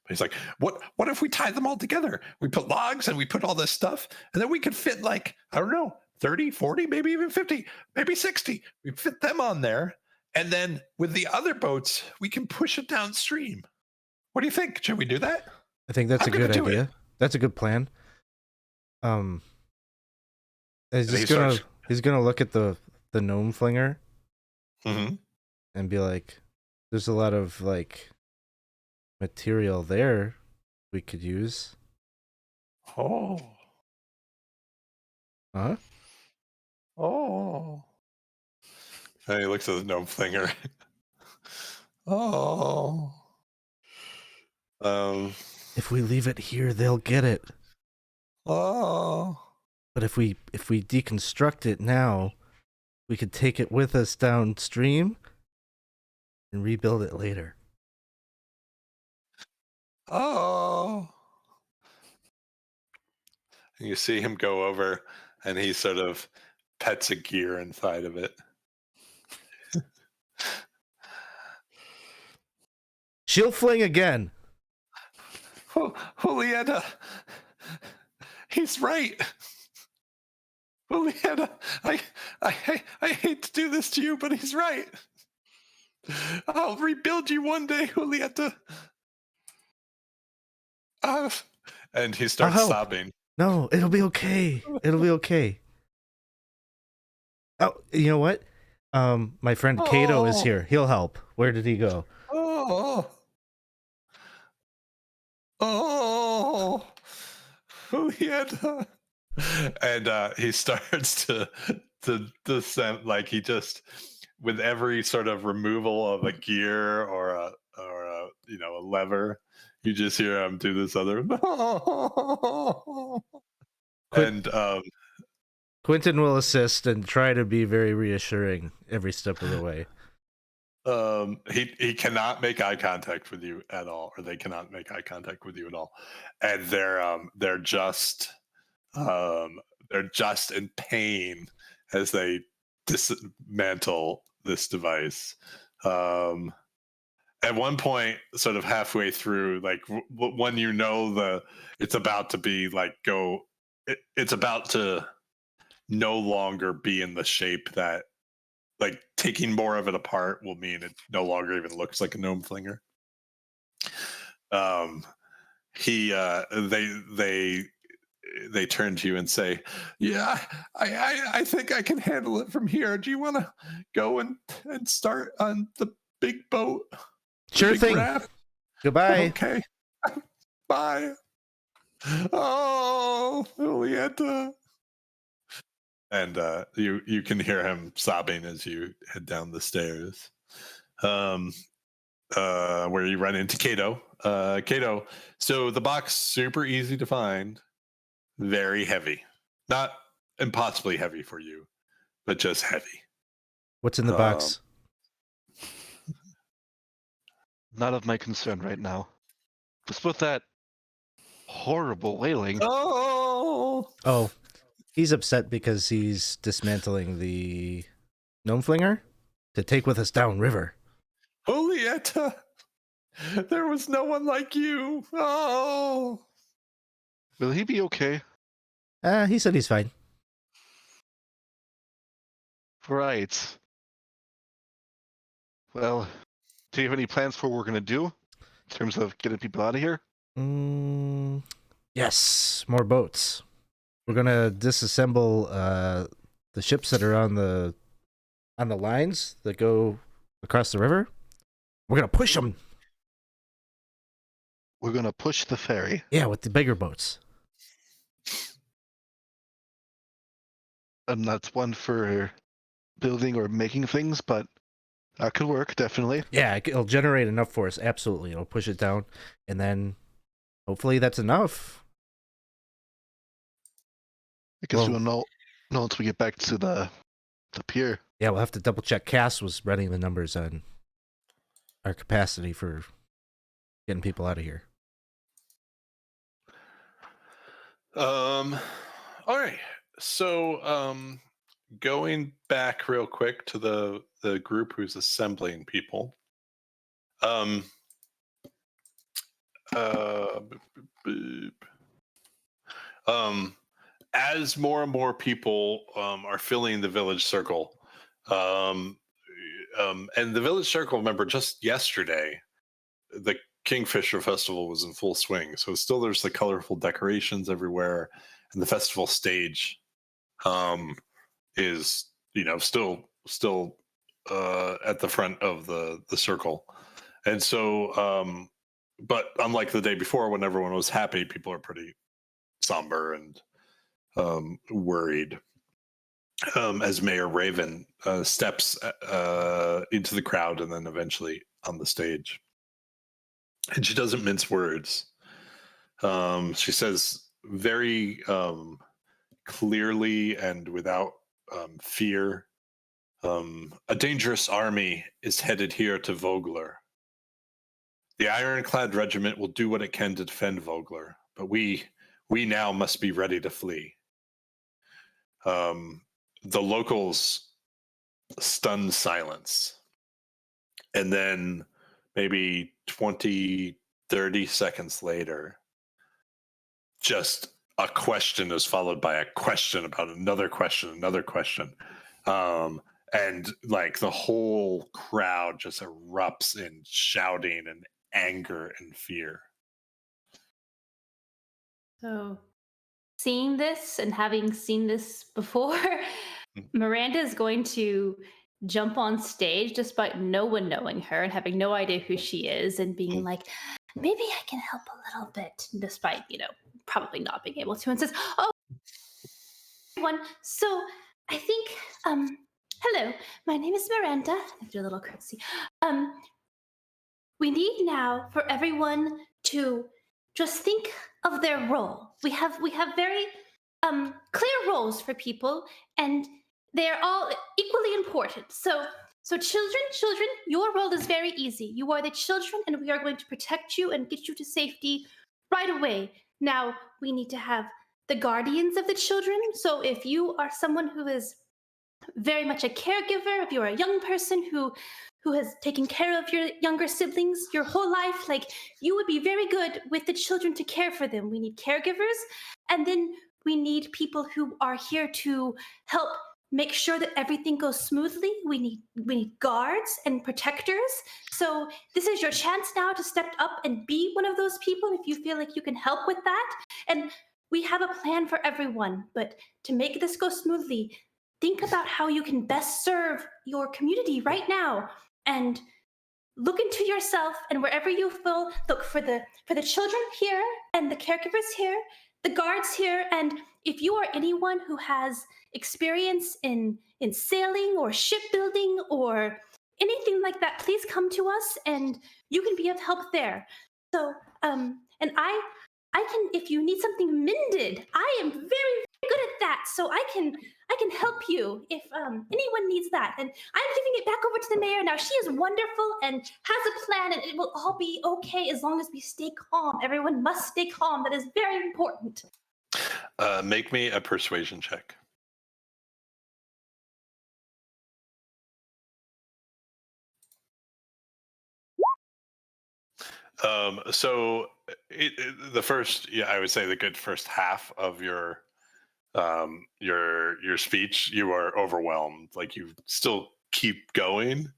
But he's like, what if we tie them all together? We put logs and we put all this stuff, and then we could fit like, I don't know, 30, 40, maybe even 50, maybe 60. We fit them on there, and then with the other boats, we can push it downstream. What do you think? Should we do that? I think that's a good idea. That's a good plan. He's gonna look at the gnome flinger Mm-hmm. and be like, there's a lot of like material there we could use. Oh. Huh? Oh. And he looks at the gnome flinger. Oh. If we leave it here, they'll get it. Oh. But if we deconstruct it now, we could take it with us downstream and rebuild it later. Oh. And you see him go over, and he sort of pets a gear inside of it. She'll fling again. Julieta, he's right. Julieta, I hate to do this to you, but he's right. I'll rebuild you one day, Julieta. And he starts sobbing. No, it'll be okay. It'll be okay. Oh, you know what? My friend Kato is here. He'll help. Where did he go? Oh, Julieta. And he starts to descend, like he just, with every sort of removal of a gear or a lever, you just hear him do this other and Quinton will assist and try to be very reassuring every step of the way. He cannot make eye contact with you at all, or they cannot make eye contact with you at all, and they're just in pain as they dismantle this device. At one point, sort of halfway through, like when it's about to be like it's about to no longer be in the shape that, like, taking more of it apart will mean it no longer even looks like a gnome flinger. They turn to you and say, yeah, I think I can handle it from here. Do you want to go and start on the big boat? Sure thing. Raft? Goodbye. Okay. Bye. Oh, Julieta. And you can hear him sobbing as you head down the stairs, where you run into Kato. Kato, so the box, super easy to find, very heavy. Not impossibly heavy for you, but just heavy. What's in the box? Not of my concern right now. Just with that horrible wailing. Oh, he's upset because he's dismantling the gnome flinger to take with us downriver. Julieta, there was no one like you. Oh. Will he be okay? He said he's fine. Right. Well, do you have any plans for what we're going to do in terms of getting people out of here? Yes, more boats. We're going to disassemble ships that are on the lines that go across the river. We're gonna push them. We're gonna push the ferry. Yeah, with the bigger boats. And that's one for building or making things, but that could work, definitely. Yeah, it'll generate enough force. Absolutely, it'll push it down, and then hopefully that's enough. I guess Well- we'll know once we get back to the pier. Yeah, we'll have to double check. Cass was running the numbers on our capacity for getting people out of here. All right. So, going back real quick to the group who's assembling people. Boop, boop, boop. As more and more people are filling the village circle, and the village circle, remember, just yesterday, the Kingfisher Festival was in full swing. So still there's the colorful decorations everywhere, and the festival stage is, still at the front of the circle. And so, but unlike the day before when everyone was happy, people are pretty somber and worried. As Mayor Raven steps into the crowd and then eventually on the stage. And she doesn't mince words. She says very clearly and without fear, a dangerous army is headed here to Vogler. The Ironclad Regiment will do what it can to defend Vogler, but we now must be ready to flee. The locals stunned silence. And then maybe 20, 30 seconds later, just a question is followed by a question about another question. And like the whole crowd just erupts in shouting and anger and fear. So, seeing this and having seen this before, Miranda is going to jump on stage despite no one knowing her and having no idea who she is and being like, maybe I can help a little bit, despite, probably not being able to, and says, oh, everyone, so I think, hello, my name is Miranda. I do a little curtsy. We need now for everyone to just think of their role. We have very clear roles for people, and they're all equally important. So children, your role is very easy. You are the children, and we are going to protect you and get you to safety right away. Now, we need to have the guardians of the children. So if you are someone who is very much a caregiver, if you're a young person who has taken care of your younger siblings your whole life, like, you would be very good with the children to care for them. We need caregivers, and then we need people who are here to help make sure that everything goes smoothly. We need guards and protectors. So this is your chance now to step up and be one of those people if you feel like you can help with that. And we have a plan for everyone, but to make this go smoothly, think about how you can best serve your community right now, and look into yourself, and wherever you feel, look for the children here and the caregivers here, the guards here, and if you are anyone who has experience in sailing or shipbuilding or anything like that, please come to us and you can be of help there. So and I can, if you need something mended, I am very, very good at that. So I can help you if anyone needs that. And I'm giving it back over to the mayor now. She is wonderful and has a plan, and it will all be okay as long as we stay calm. Everyone must stay calm. That is very important. Make me a persuasion check. So the first, I would say the good first half of your speech, you are overwhelmed. Like, you still keep going,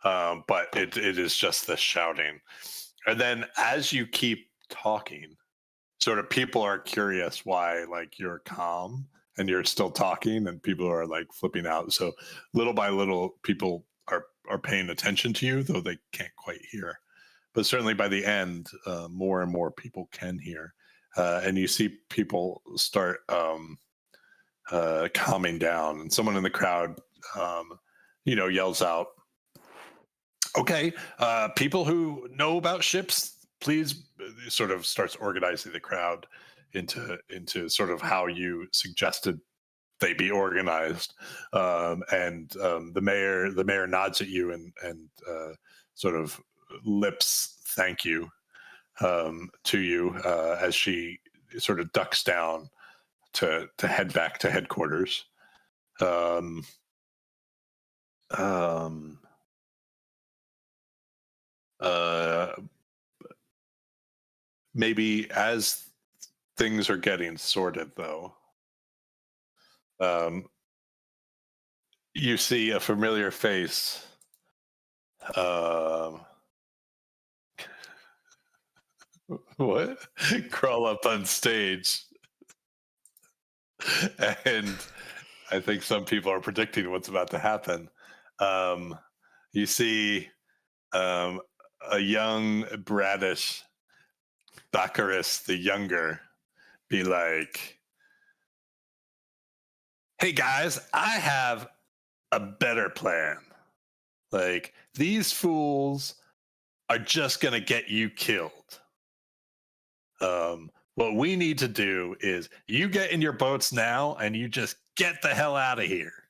but it is just the shouting. And then as you keep talking, sort of people are curious why, like, you're calm and you're still talking, and people are like flipping out. So little by little, people are paying attention to you, though they can't quite hear. But certainly by the end, more and more people can hear, and you see people start calming down, and someone in the crowd, yells out, "Okay, people who know about ships, please," sort of starts organizing the crowd into sort of how you suggested they be organized. The mayor nods at you and sort of lips thank you to you as she sort of ducks down to head back to headquarters. Maybe as things are getting sorted, though, you see a familiar face. What? Crawl up on stage. And I think some people are predicting what's about to happen. You see a young, bratish Baccharis the Younger be like, "Hey guys, I have a better plan. Like, these fools are just gonna get you killed. What we need to do is you get in your boats now and you just get the hell out of here.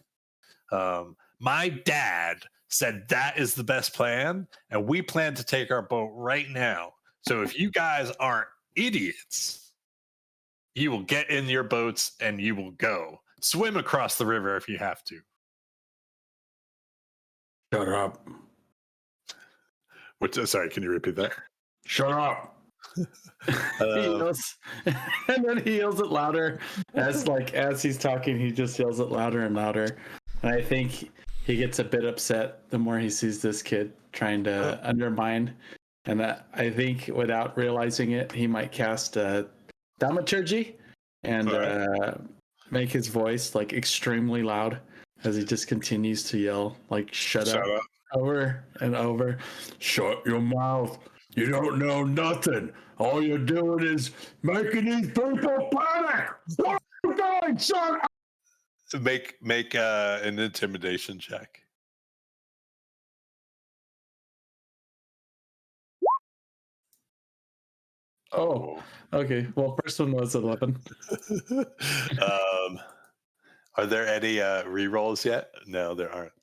My dad said that is the best plan, and we plan to take our boat right now. So if you guys aren't idiots, you will get in your boats and you will go. Swim across the river if you have to." Shut up. Sorry, can you repeat that? Shut up. He yells, and then he yells it louder as he's talking. He just yells it louder and louder, and I think he gets a bit upset the more he sees this kid trying to undermine. And I think without realizing it, he might cast thaumaturgy and make his voice like extremely loud as he just continues to yell like "shut up" over and over. Shut your mouth. You don't know nothing. All you're doing is making these people panic. What are you doing, son? Make an intimidation check. Oh, okay. Well, first one was 11. Are there any re-rolls yet? No, there aren't.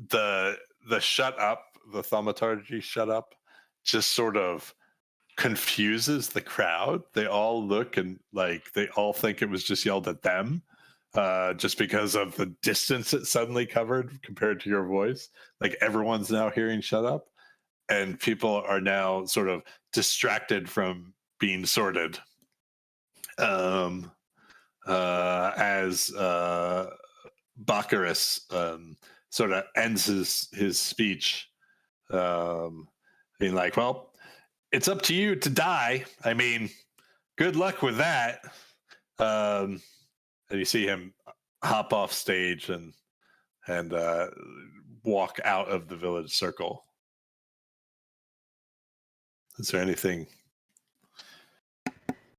The shut up, the thaumaturgy shut up, just sort of confuses the crowd. They all look and like they all think it was just yelled at them, just because of the distance it suddenly covered compared to your voice. Like everyone's now hearing "shut up," and people are now sort of distracted from being sorted. As Baccharis sort of ends his speech, being like, "Well, it's up to you to die. I mean, good luck with that." And you see him hop off stage and walk out of the village circle. Is there anything?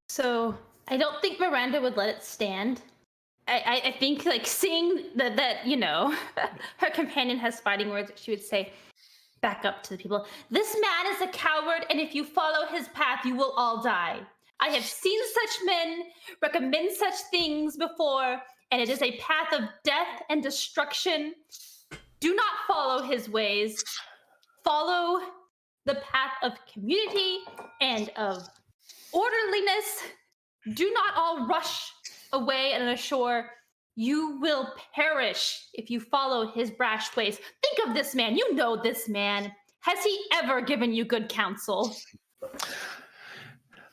So I don't think Miranda would let it stand. I think like seeing that her companion has fighting words, she would say back up to the people, "This man is a coward, and if you follow his path, you will all die. I have seen such men recommend such things before, and it is a path of death and destruction. Do not follow his ways. Follow the path of community and of orderliness. Do not all rush away and ashore. You will perish if you follow his brash ways. Think of this man. You know this man. Has he ever given you good counsel?"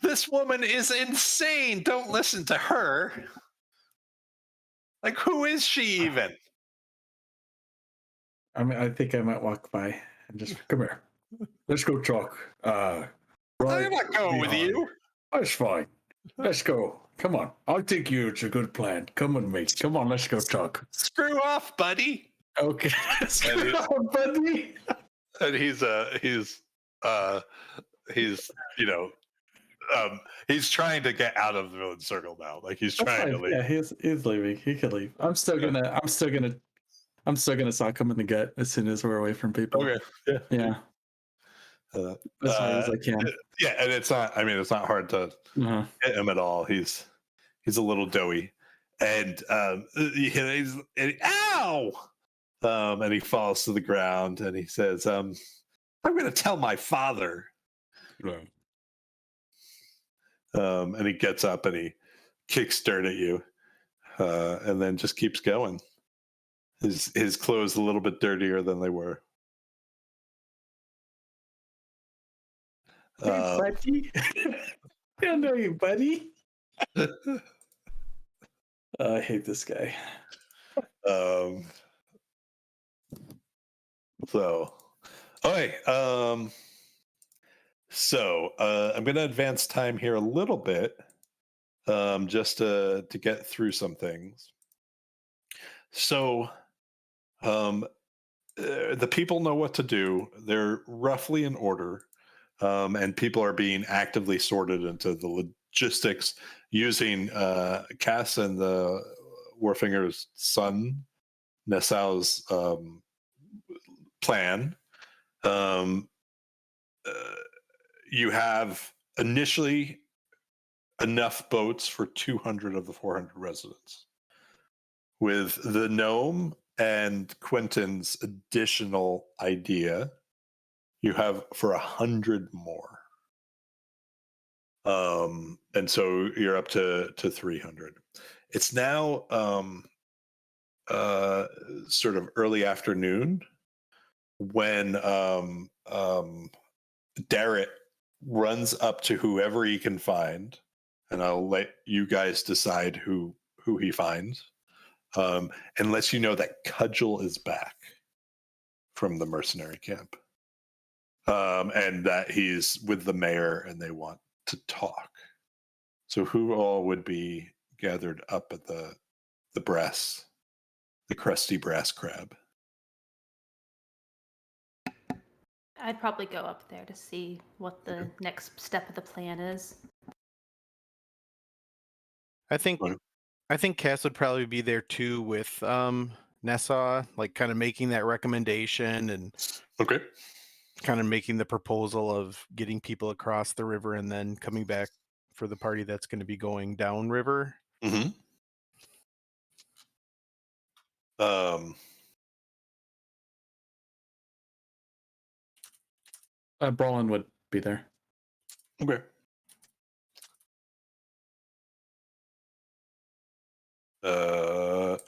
This woman is insane. Don't listen to her. Like, who is she even? I mean, I think I might walk by and just come here. Let's go talk. I'm not going with behind. you. That's fine. Let's go. Come on. I think it's a good plan. Come with me. Come on, let's go talk. Screw off, buddy. Okay. Screw off, buddy. And he's he's trying to get out of the villain circle now. Like he's That's trying to fine. leave. Yeah, he's leaving. He can leave. I'm still gonna sock him in the gut as soon as we're away from people. Okay. Yeah. Yeah. As hard as I can. Yeah, and it's not hard to Uh-huh. hit him at all. He's a little doughy. And ow! And he falls to the ground and he says, I'm gonna tell my father. Right. And he gets up and he kicks dirt at you, and then just keeps going. His clothes a little bit dirtier than they were. Hey, buddy. I don't know you, buddy. I hate this guy. So, okay. So I'm going to advance time here a little bit, just to get through some things. So, the people know what to do. They're roughly in order, and people are being actively sorted into the logistics using Cass and the Warfinger's son, Nassau's plan. You have initially enough boats for 200 of the 400 residents. With the gnome and Quinton's additional idea, you have for 100 more. And so you're up to 300. It's now sort of early afternoon when Darrett runs up to whoever he can find, and I'll let you guys decide who he finds, and lets you know that Cudgel is back from the mercenary camp, and that he's with the mayor and they want to talk. So who all would be gathered up at the crusty brass crab? I'd probably go up there to see what the next step of the plan is. I think Cass would probably be there too with Nassau, like kind of making that recommendation and Okay. kind of making the proposal of getting people across the river and then coming back for the party that's going to be going downriver. Mm-hmm. Brallin would be there. Okay.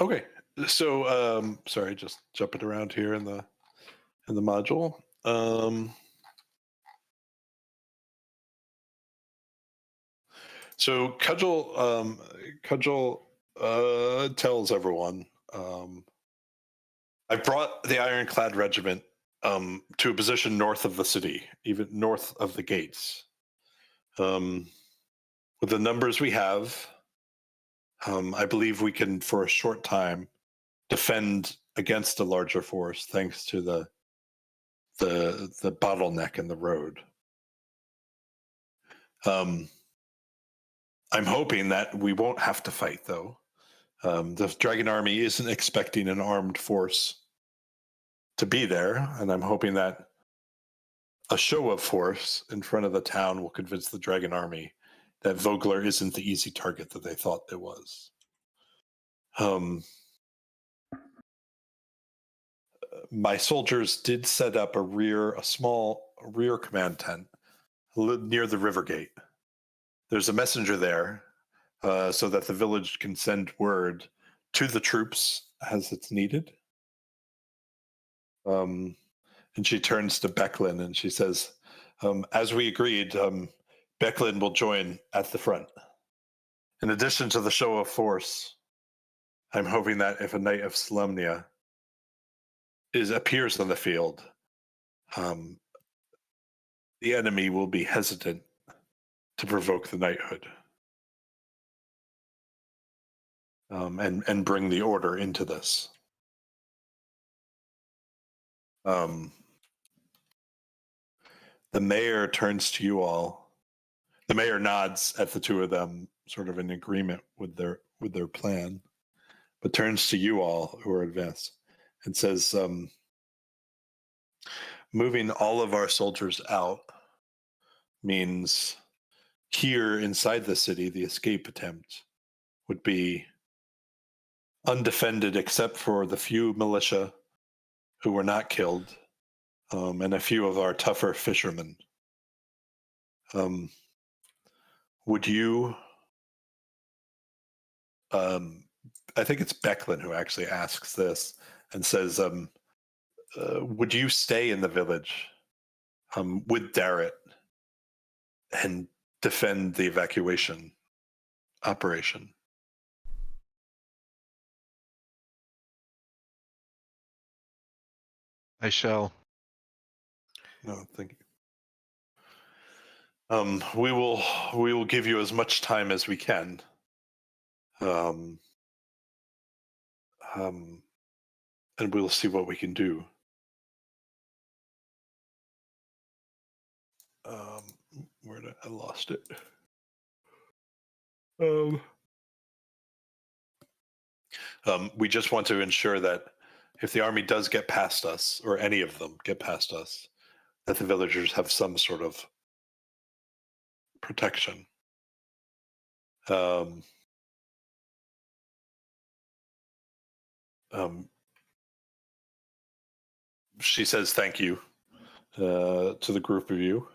Okay. So, sorry, just jumping around here in the module. So Cudgel tells everyone, I brought the Ironclad Regiment to a position north of the city, even north of the gates. With the numbers we have, I believe we can, for a short time, defend against a larger force, thanks to the bottleneck in the road. I'm hoping that we won't have to fight, though. The Dragon Army isn't expecting an armed force to be there, and I'm hoping that a show of force in front of the town will convince the Dragon Army that Vogler isn't the easy target that they thought it was. My soldiers did set up a small rear command tent near the river gate. There's a messenger there, so that the village can send word to the troops as it's needed. And she turns to Becklin and she says, as we agreed, Becklin will join at the front. In addition to the show of force, I'm hoping that if a Knight of Solemnia appears on the field, the enemy will be hesitant to provoke the knighthood. And bring the order into this. The mayor turns to you all. The mayor nods at the two of them, sort of in agreement with their plan, but turns to you all who are advanced and says, moving all of our soldiers out means here inside the city, the escape attempt would be undefended except for the few militia who were not killed, and a few of our tougher fishermen. Would you, I think it's Becklin who actually asks this and says, would you stay in the village with Darrett and defend the evacuation operation? I shall. No, thank you. We will give you as much time as we can. And we'll see what we can do. Where did I lost it? We just want to ensure that if the army does get past us, or any of them get past us, that the villagers have some sort of protection. She says thank you to the group of you,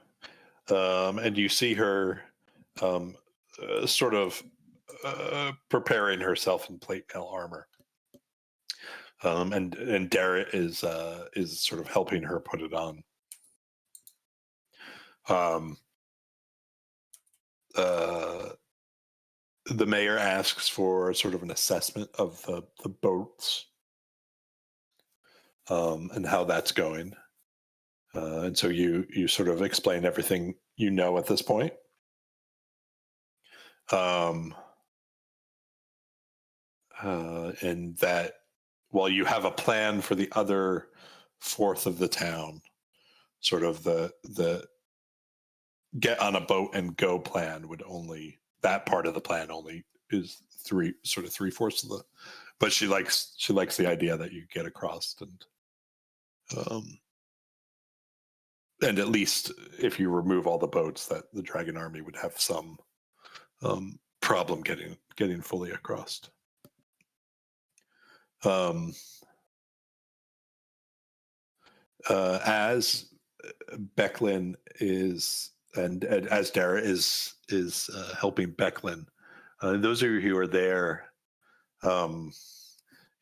and you see her sort of preparing herself in plate mail armor, and Darrett is sort of helping her put it on. The mayor asks for sort of an assessment of the boats and how that's going. And so you sort of explain everything you know at this point. And that while you have a plan for the other fourth of the town, sort of the get on a boat and go plan would only, that part of the plan only is three-fourths of the, but she likes the idea that you get across and at least if you remove all the boats, that the dragon army would have some problem getting fully across. As Becklin is, and as Dara is helping Becklin, those of you who are there,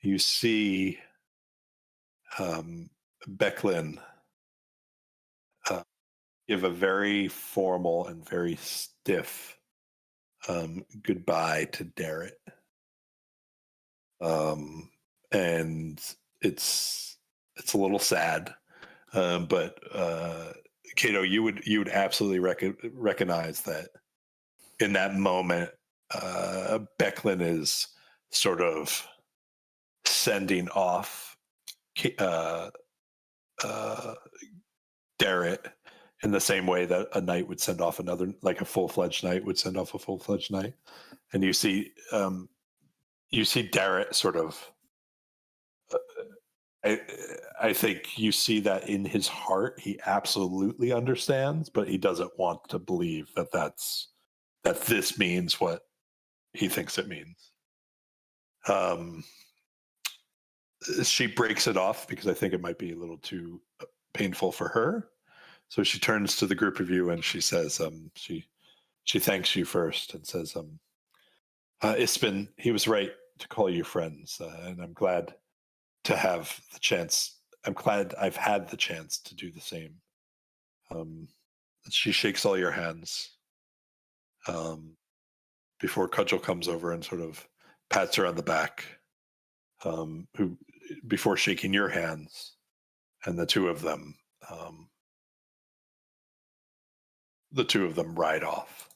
you see Becklin give a very formal and very stiff goodbye to Darrett. And it's a little sad, but Kato, you would absolutely recognize that in that moment, Becklin is sort of sending off Darrett in the same way that a knight would send off another, like a full-fledged knight would send off a full-fledged knight. And you see Darrett sort of, I think you see that in his heart, he absolutely understands, but he doesn't want to believe that this means what he thinks it means. She breaks it off because I think it might be a little too painful for her. So she turns to the group of you and she says, she thanks you first and says, Ispin, he was right to call you friends, and I'm glad to have the chance. I'm glad I've had the chance to do the same. She shakes all your hands before Cudgel comes over and sort of pats her on the back, before shaking your hands, and the two of them the two of them ride off.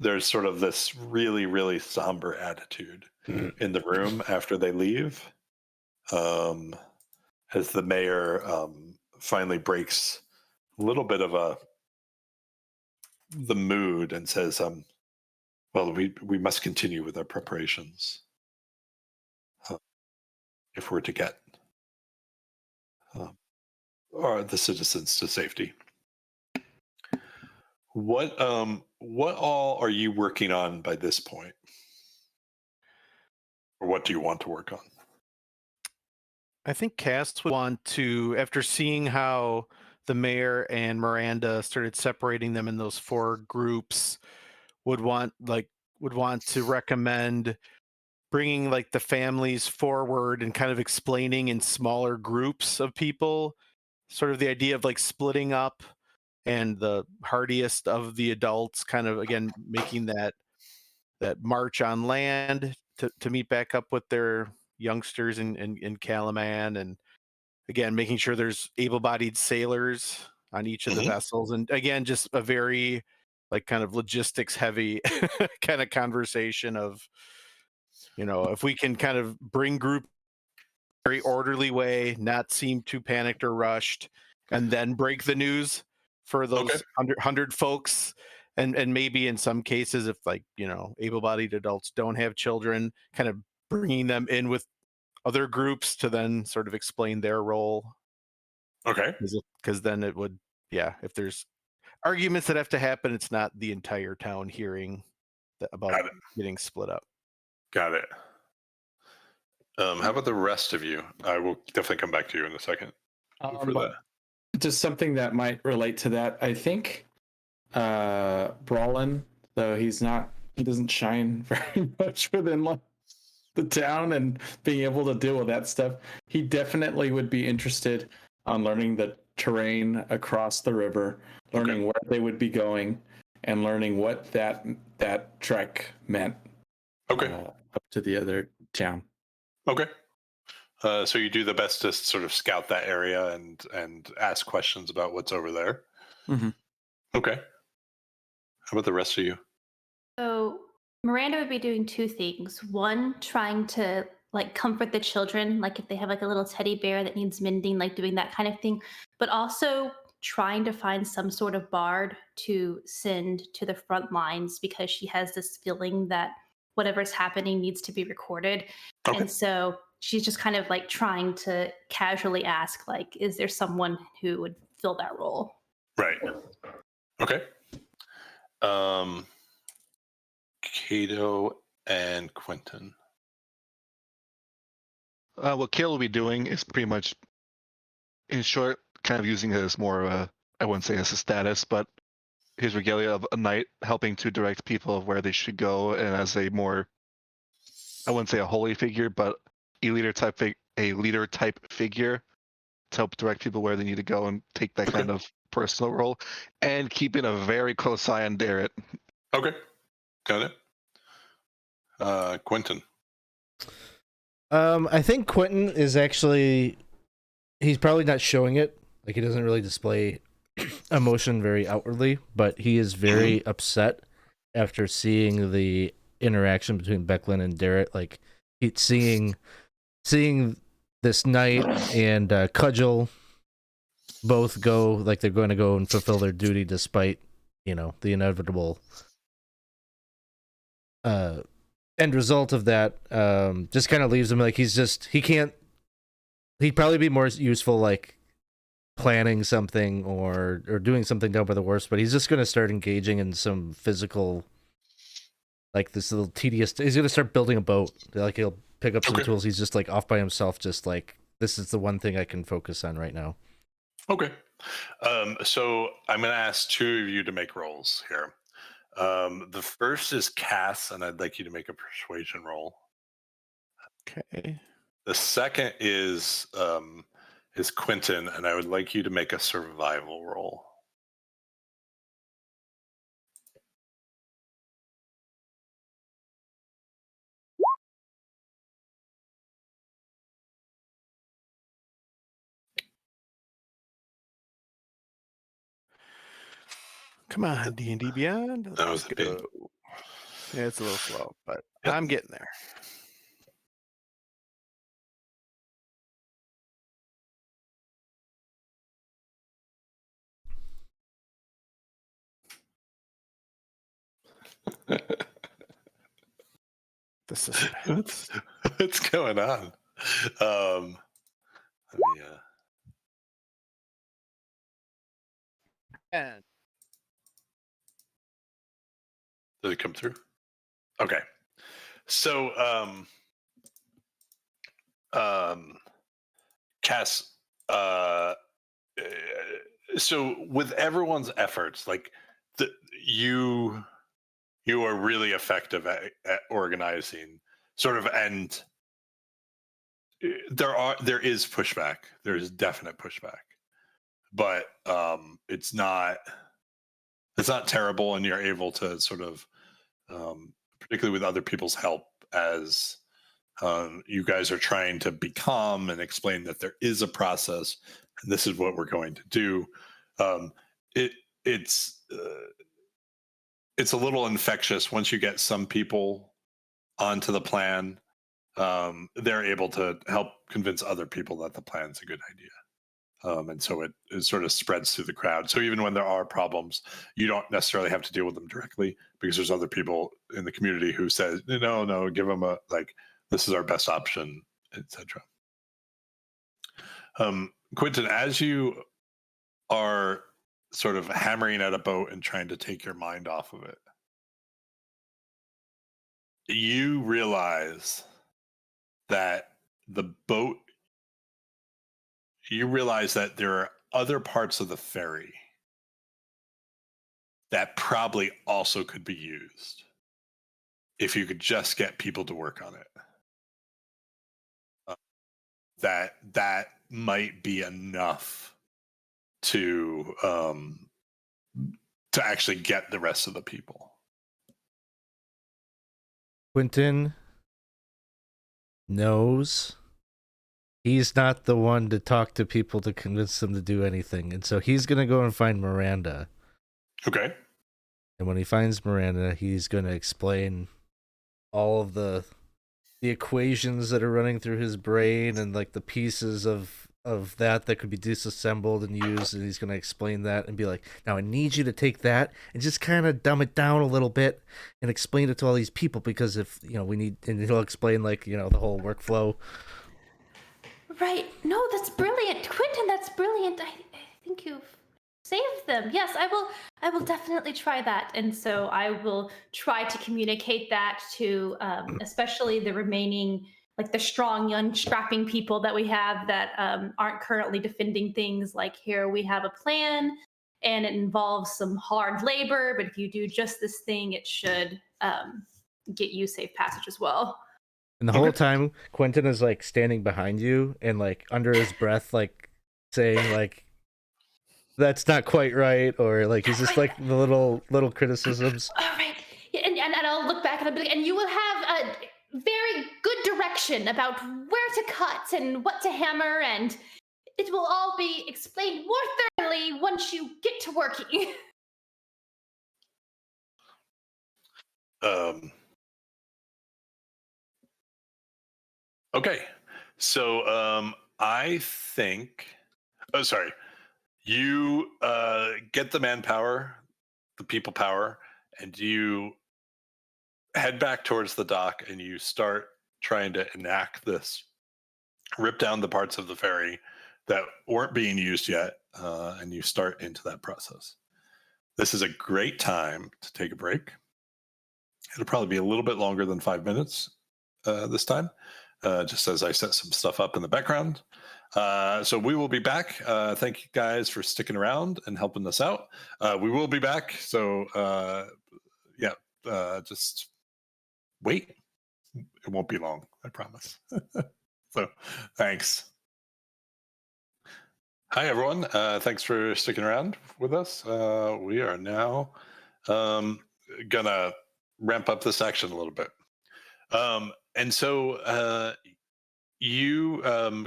There's sort of this really, really somber attitude in the room after they leave. As the mayor finally breaks a little bit of the mood and says, well, we must continue with our preparations if we're to get the citizens to safety. What all are you working on by this point? Or what do you want to work on? I think Cass would want to, after seeing how the mayor and Miranda started separating them in those 4 groups, would want to recommend bringing like the families forward and kind of explaining in smaller groups of people, sort of the idea of like splitting up, and the hardiest of the adults kind of again making that march on land to meet back up with their youngsters in Calaman, and again making sure there's able-bodied sailors on each of the vessels, and again just a very like kind of logistics heavy kind of conversation of, you know, if we can kind of bring group very orderly way, not seem too panicked or rushed, and then break the news for those 100 folks. And maybe in some cases, if like, you know, able-bodied adults don't have children, kind of bringing them in with other groups to then sort of explain their role. Okay. Because then it would, yeah, if there's arguments that have to happen, it's not the entire town hearing about getting split up. Got it. How about the rest of you? I will definitely come back to you in a second for that. Just something that might relate to that. I think Brallin, though he doesn't shine very much within the town and being able to deal with that stuff. He definitely would be interested on learning the terrain across the river, learning where they would be going, and learning what that trek meant. Up to the other town. Okay. So you do the best to sort of scout that area and ask questions about what's over there. Mm-hmm. Okay. How about the rest of you? So Miranda would be doing 2 things. One, trying to like comfort the children, like if they have like a little teddy bear that needs mending, like doing that kind of thing. But also trying to find some sort of bard to send to the front lines, because she has this feeling that whatever's happening needs to be recorded. And so she's just kind of like trying to casually ask, like, is there someone who would fill that role? Right. Okay. Kato and Quinton. What Kale will be doing is pretty much, in short, kind of using it as more of a, I wouldn't say as a status, but his regalia of a knight, helping to direct people of where they should go, and as a more, I wouldn't say a holy figure, but a leader type figure to help direct people where they need to go and take that kind of personal role, and keeping a very close eye on Darrett. Okay, got it. Quinton. I think Quinton is actually, he's probably not showing it. Like, he doesn't really display emotion very outwardly, but he is very upset after seeing the interaction between Becklin and Darrett. Like, seeing this knight and Cudgel both go, like they're going to go and fulfill their duty despite, you know, the inevitable end result of that. Just kind of leaves him like he'd probably be more useful like planning something or doing something down by the wharfs, but he's just going to start engaging in some physical, like this little tedious, he's going to start building a boat. Like, he'll pick up some tools. He's just like off by himself, just like, this is the one thing I can focus on right now. Okay. So I'm going to ask 2 of you to make rolls here. The first is Cass, and I'd like you to make a persuasion roll. Okay. The second is Quinton, and I would like you to make a survival roll. Come on, D&D Beyond. That was Let's a big. go. Yeah, it's a little slow, but Yep. I'm getting there. The suspense. What's going on? Let me. And Did it come through? Okay. So, Cass, so with everyone's efforts, like you are really effective at organizing, sort of, and there is pushback. There is definite pushback, but it's not terrible, and you're able to sort of, particularly with other people's help, as you guys are trying to be calm and explain that there is a process and this is what we're going to do. It's a little infectious once you get some people onto the plan. They're able to help convince other people that the plan's a good idea. And so it sort of spreads through the crowd. So even when there are problems, you don't necessarily have to deal with them directly, because there's other people in the community who say, no, give them this is our best option, etc. Quinton, as you are sort of hammering at a boat and trying to take your mind off of it, you realize that there are other parts of the ferry that probably also could be used if you could just get people to work on it. That might be enough to actually get the rest of the people. Quinton knows he's not the one to talk to people to convince them to do anything, and so he's gonna go and find Miranda. Okay. And when he finds Miranda, he's gonna explain all of the equations that are running through his brain, and like the pieces of that could be disassembled and used, and he's going to explain that and be like, now I need you to take that and just kind of dumb it down a little bit and explain it to all these people, because if we need, and he'll explain the whole workflow. Right. No, that's brilliant. Quinton, that's brilliant. I think you've saved them. Yes, I will definitely try that. And so I will try to communicate that to especially the remaining, like the strong, young, strapping people that we have that aren't currently defending things. Like, here we have a plan and it involves some hard labor, but if you do just this thing, it should get you safe passage as well. And the whole time, Quinton is like standing behind you and like under his breath, like saying like, that's not quite right, or like he's just like the little criticisms. All right. Yeah, and I'll look back and I'll be like, and you will have a very good direction about where to cut and what to hammer, and it will all be explained more thoroughly once you get to working. Okay. So I think. Oh, sorry. You get the manpower, the people power, and you head back towards the dock, and you start trying to enact this, rip down the parts of the ferry that weren't being used yet, and you start into that process. This is a great time to take a break. It'll probably be a little bit longer than 5 minutes this time, just as I set some stuff up in the background. So we will be back. Thank you guys for sticking around and helping us out. We will be back. So just wait. It won't be long, I promise. So thanks. Hi, everyone. Thanks for sticking around with us. We are now gonna ramp up this action a little bit. And so you,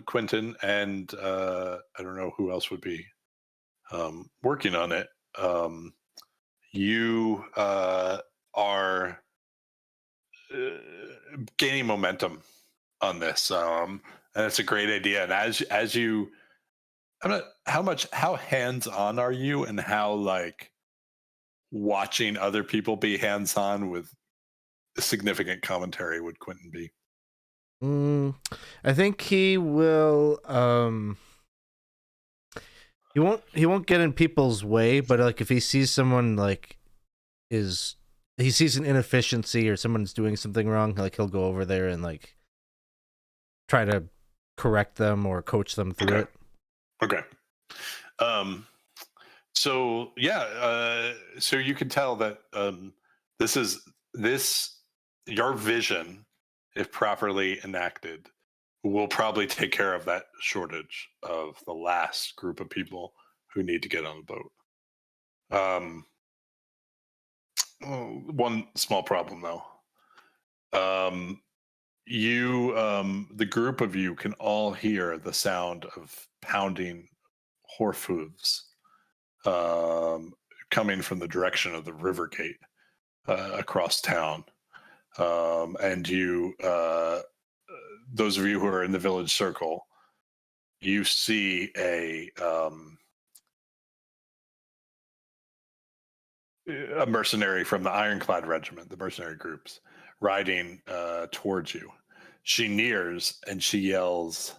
Quinton, and I don't know who else would be working on it. you are gaining momentum on this, and it's a great idea. And as you, how hands on are you, and how like watching other people be hands on with significant commentary would Quinton be? I think he will. He won't get in people's way, but like if he sees someone like he sees an inefficiency or someone's doing something wrong, like he'll go over there and like try to correct them or coach them through it. Okay. So yeah, so you can tell that your vision, if properly enacted, will probably take care of that shortage of the last group of people who need to get on the boat. One small problem though. The group of you can all hear the sound of pounding horse hooves coming from the direction of the river gate across town. And you, those of you who are in the village circle, you see a mercenary from the Ironclad Regiment, the mercenary groups, riding towards you. She nears and she yells,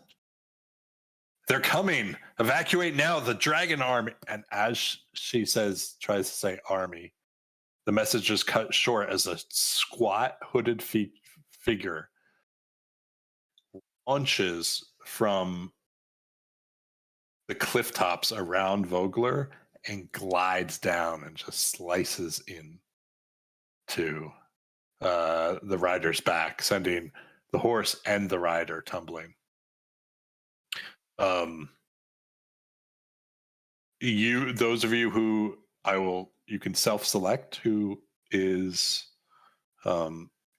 "They're coming! Evacuate now! The dragon army!" And as she tries to say army, the message is cut short as a squat, hooded figure launches from the cliff tops around Vogler and glides down and just slices in to the rider's back, sending the horse and the rider tumbling. Those of you who you can self-select who is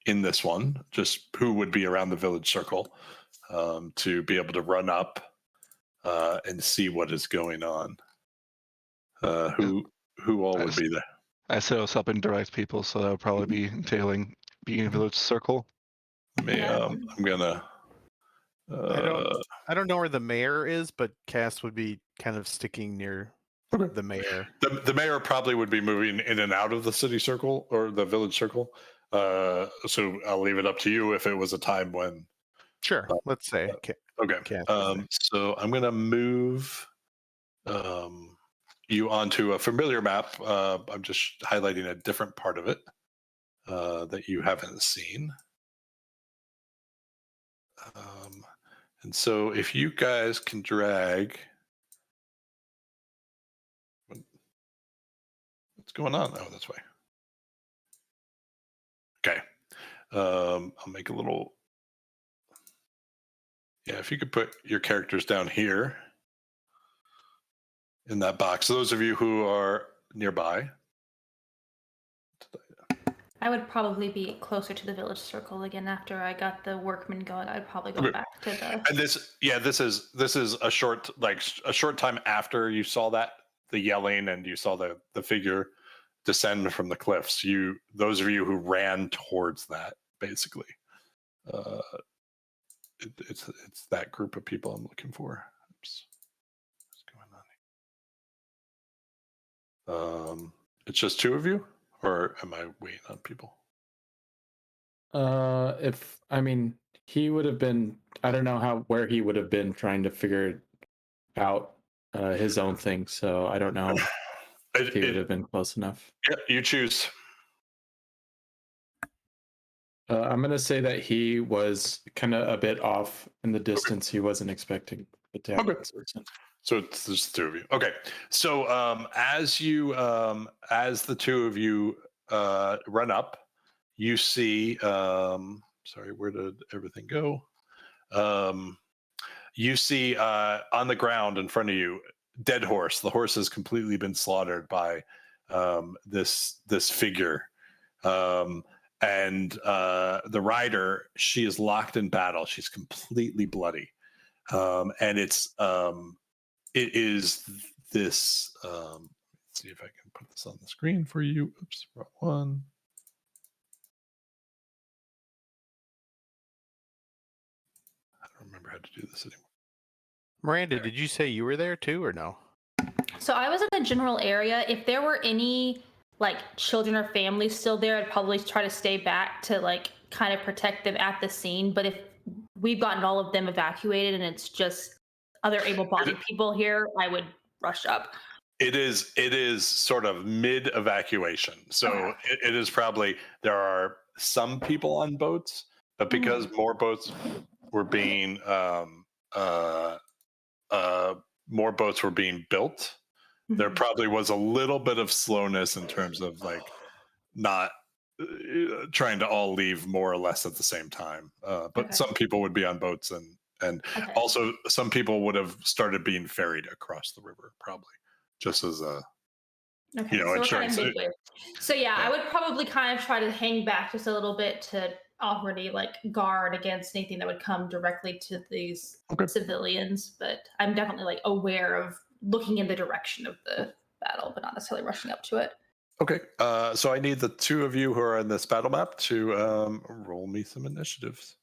in this one, just who would be around the village circle, to be able to run up and see what is going on. Who all would be there? I set us up and direct people, so that would probably be entailing being in a village circle. I'm gonna. I don't know where the mayor is, but Cass would be kind of sticking near the mayor. The mayor probably would be moving in and out of the city circle or the village circle. So I'll leave it up to you if it was a time when. Sure, let's say. Okay. So I'm gonna move you onto a familiar map. I'm just highlighting a different part of it that you haven't seen. And so if you guys can drag. What's going on? Oh, this way. Okay. I'll make a little. Yeah, if you could put your characters down here in that box. Those of you who are nearby. I would probably be closer to the village circle again after I got the workmen going. I'd probably go back to the. And this is a short time after you saw the yelling and you saw the figure descend from the cliffs. Those of you who ran towards that, basically, it's that group of people I'm looking for. Oops. What's going on? It's just two of you, or am I waiting on people? He would have been. I don't know where he would have been trying to figure out his own thing. So I don't know if he would have been close enough. Yeah, you choose. I'm gonna say that he was kind of a bit off in the distance. Okay. He wasn't expecting it to happen. Okay. So it's just two of you. Okay. So as the two of you run up, you see. Sorry, where did everything go? You see on the ground in front of you, dead horse. The horse has completely been slaughtered by this figure. And the rider, she is locked in battle. She's completely bloody. And it is this Let's see if I can put this on the screen for you. Oops, wrong one. I don't remember how to do this anymore. Miranda, did you say you were there too, or no? So I was in the general area. If there were any like children or families still there, I'd probably try to stay back to like kind of protect them at the scene. But if we've gotten all of them evacuated and it's just other able-bodied people here, I would rush up. It is sort of mid evacuation, so it is probably, there are some people on boats, but because more boats were being built, there probably was a little bit of slowness in terms of like not trying to all leave more or less at the same time. But some people would be on boats, and also some people would have started being ferried across the river, probably just as a insurance. Kind of midway. So yeah, I would probably kind of try to hang back just a little bit to already like guard against anything that would come directly to these civilians. But I'm definitely like aware of looking in the direction of the battle, but not necessarily rushing up to it. Okay, so I need the two of you who are in this battle map to roll me some initiatives.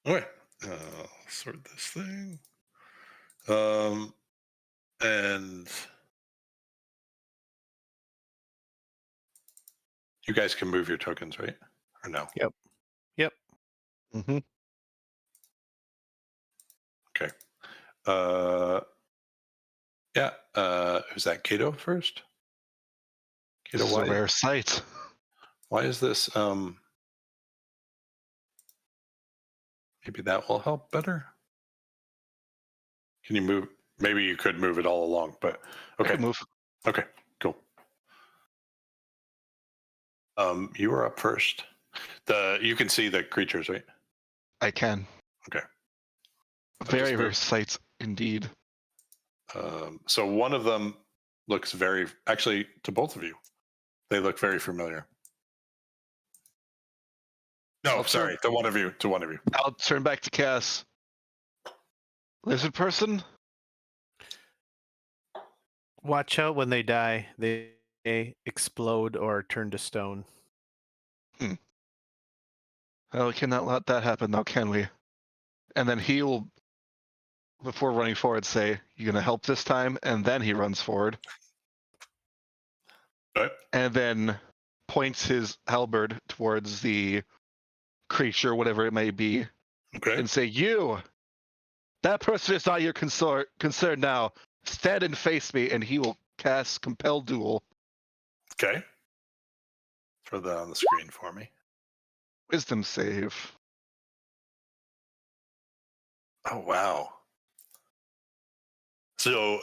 Okay, sort this thing. And you guys can move your tokens, right? Or no? Yep. Mm-hmm. Okay. Yeah. Who's that? Kato first? Kato, This is a rare sight. Why is this? Maybe that will help better. Can you move? Maybe you could move it all along, but okay. Move. Okay, cool. You are up first. You can see the creatures, right? I can. Okay. Very rare sights indeed. So one of them looks actually, to both of you, they look very familiar. No, sorry, to one of you. I'll turn back to Cass. Lizard person? Watch out when they die. They explode or turn to stone. Well, we cannot let that happen now, can we? And then he will, before running forward, say, "You gonna help this time?" And then he runs forward. Right. And then points his halberd towards the creature, whatever it may be, and say, "You, that person is not your concern now. Stand and face me," and he will cast Compel Duel. Okay. Throw that on the screen for me. Wisdom save. Oh, wow. So,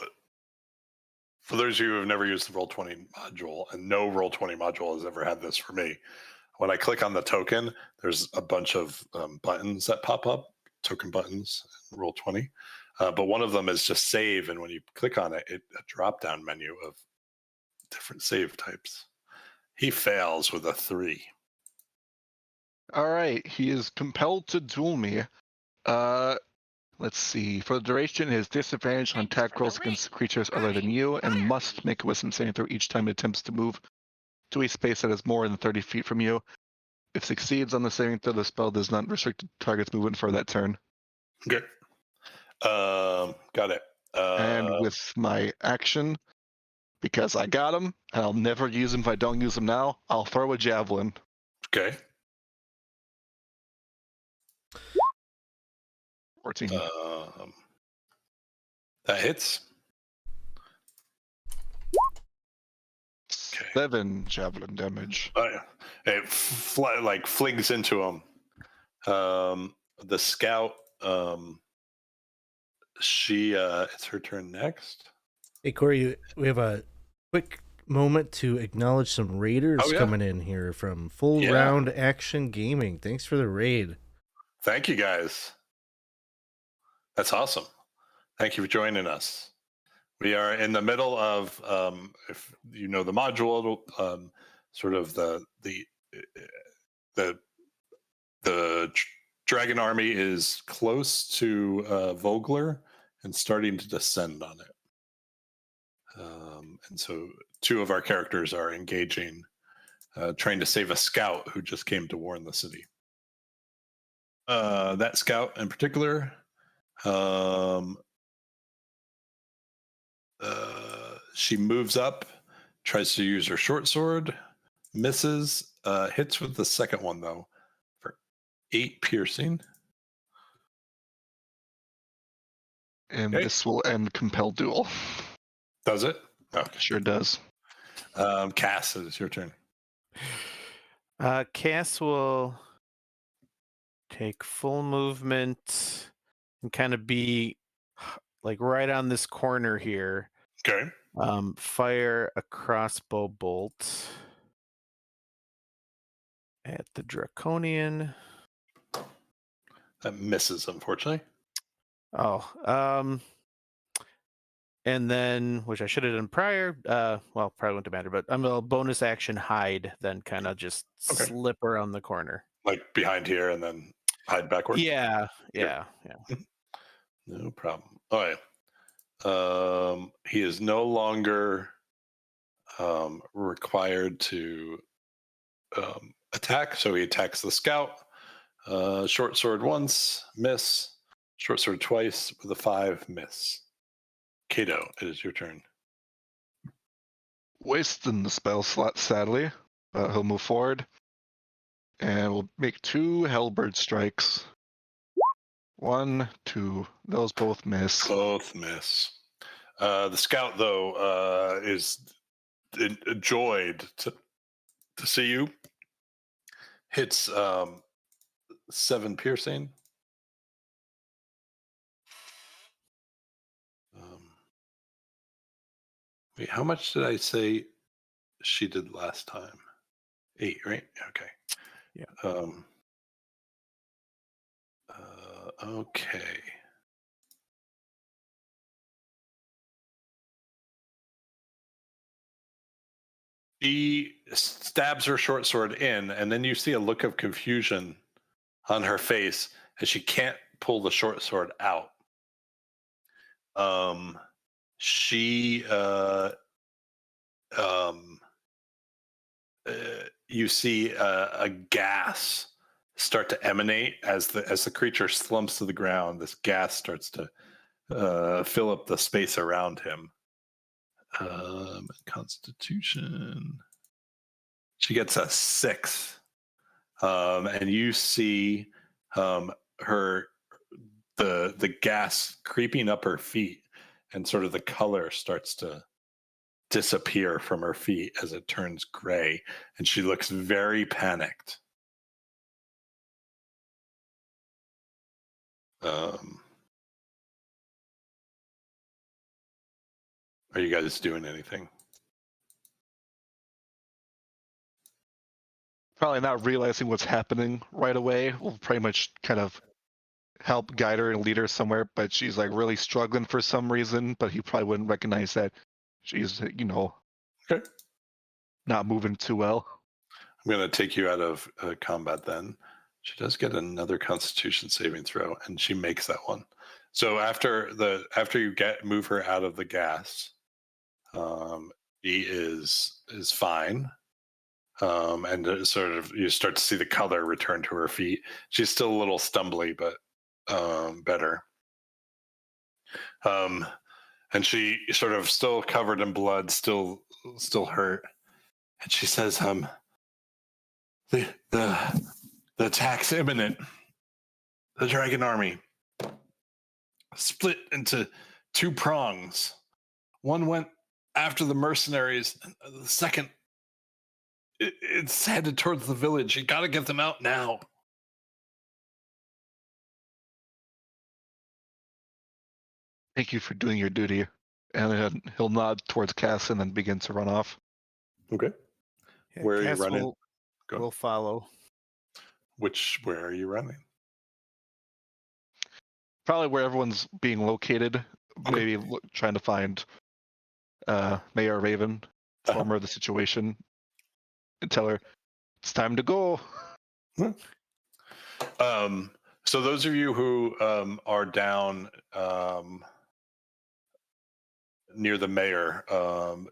for those of you who have never used the Roll20 module, and no Roll20 module has ever had this for me, when I click on the token, there's a bunch of buttons that pop up, token buttons in Roll20. But one of them is just save, and when you click on it, a drop-down menu of different save types. He fails with a 3. All right, he is compelled to duel me. Let's see. For the duration, his disadvantage on attack rolls against creatures other than you, and must make a wisdom saving throw each time it attempts to move to a space that is more than 30 feet from you. If succeeds on the saving throw, the spell does not restrict the target's movement for that turn. Okay. Got it. And with my action, because I got him, and I'll never use him if I don't use him now, I'll throw a javelin. Okay. 14. That hits. 7 javelin damage. It flings into him. The scout, it's her turn next. Hey, Corey, we have a quick moment to acknowledge some raiders coming in here from Full Round Action Gaming. Thanks for the raid. Thank you, guys. That's awesome. Thank you for joining us. We are in the middle of, if you know the module, sort of the dragon army is close to Vogler and starting to descend on it. And so 2 of our characters are engaging, trying to save a scout who just came to warn the city. That scout in particular, she moves up, tries to use her short sword, misses, hits with the second one though for 8 piercing. And Okay. this will end compel duel. Does it? Okay. Sure does. Cass, it's your turn. Cass will take full movement and kind of be like right on this corner here. Okay. Fire a crossbow bolt at the Draconian. That misses, unfortunately. And then, which I should have done prior, well, probably wouldn't matter, but I'm a bonus action hide, then kind of just slip around the corner. Like behind here and then hide backwards? Yeah. No problem. All right. He is no longer required to attack, so he attacks the scout. Short sword once, miss. Short sword twice with a 5, miss. Kato, it is your turn. Wasting the spell slot, sadly. But he'll move forward. And we'll make 2 Hellbird strikes. 1, 2. Those both miss. Both miss. The scout, though, is joyed to see you. Hits 7 piercing. Wait, how much did I say she did last time? 8, right? Okay. Yeah. Okay. She stabs her short sword in, and then you see a look of confusion on her face as she can't pull the short sword out. You see a gas start to emanate as the creature slumps to the ground. This gas starts to fill up the space around him. Constitution. She gets a 6, and you see her the gas creeping up her feet, and sort of the color starts to disappear from her feet as it turns gray, and she looks very panicked. Are you guys doing anything? Probably not realizing what's happening right away. We'll pretty much kind of help guide her and lead her somewhere, but she's like really struggling for some reason, but he probably wouldn't recognize that she's, Okay. not moving too well. I'm going to take you out of combat then. She does get another Constitution saving throw, and she makes that one. So after you move her out of the gas, she is fine. And sort of you start to see the color return to her feet. She's still a little stumbly, but better. And she sort of still covered in blood, still hurt. And she says, the attack's imminent. The dragon army split into 2 prongs. One went after the mercenaries. The second, it's headed towards the village. You got to get them out now. Thank you for doing your duty. And then he'll nod towards Cass and then begin to run off. Okay. Yeah, Where are you Cass running? Will follow. Where are you running? Probably where everyone's being located. Okay. Maybe trying to find Mayor Raven, inform her of the situation, and tell her it's time to go. So those of you who are down near the mayor,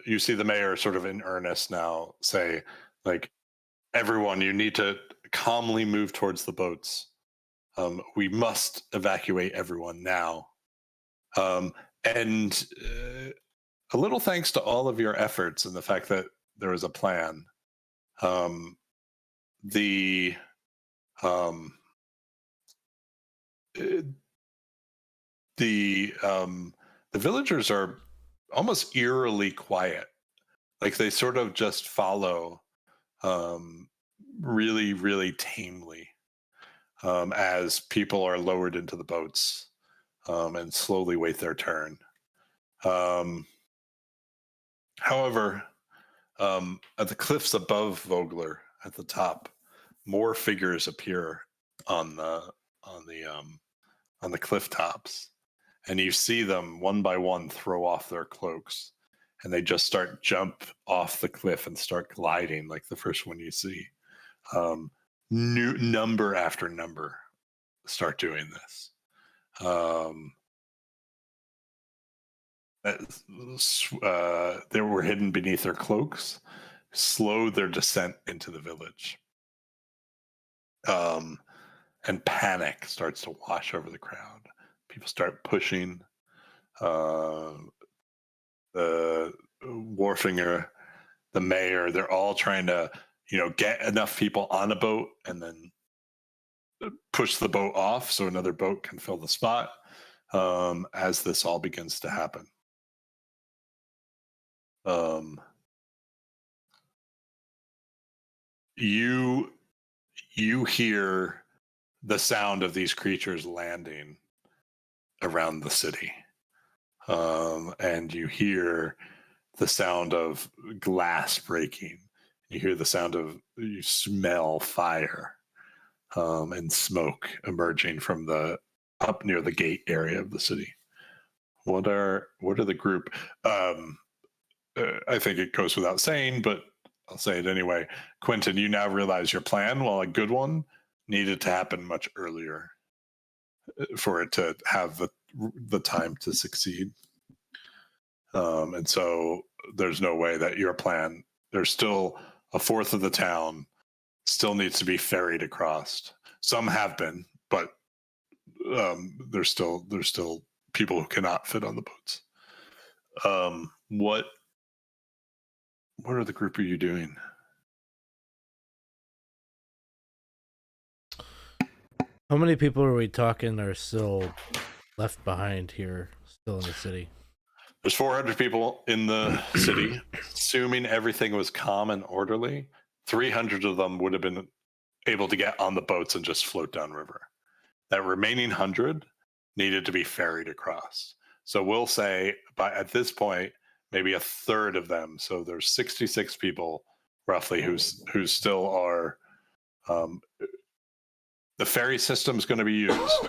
you see the mayor sort of in earnest now say, like, everyone, you need to calmly move towards the boats. We must evacuate everyone now. And a little thanks to all of your efforts and the fact that there is a plan. The villagers are almost eerily quiet. Like they sort of just follow really, really tamely as people are lowered into the boats and slowly wait their turn. However, at the cliffs above Vogler, at the top, more figures appear on the cliff tops, and you see them one by one throw off their cloaks, and they just jump off the cliff and start gliding like the first one you see. New number after number start doing this. They were hidden beneath their cloaks, slowed their descent into the village. And panic starts to wash over the crowd. People start pushing. The Warfinger, the mayor, they're all trying to, get enough people on a boat and then push the boat off so another boat can fill the spot as this all begins to happen. You hear the sound of these creatures landing around the city. And you hear the sound of glass breaking. You smell fire and smoke emerging from up near the gate area of the city. What are the group? I think it goes without saying, but I'll say it anyway. Quinton, you now realize your plan, while a good one, needed to happen much earlier for it to have the time to succeed. And so there's no way that your plan, there's still a fourth of the town still needs to be ferried across. Some have been, but there's still people who cannot fit on the boats. What are the group are you doing? How many people are we talking are still left behind here, still in the city? There's 400 people in the city. Assuming everything was calm and orderly, 300 of them would have been able to get on the boats and just float downriver. That remaining 100 needed to be ferried across. So we'll say, at this point, maybe a third of them. So there's 66 people roughly who still are. The ferry system is going to be used.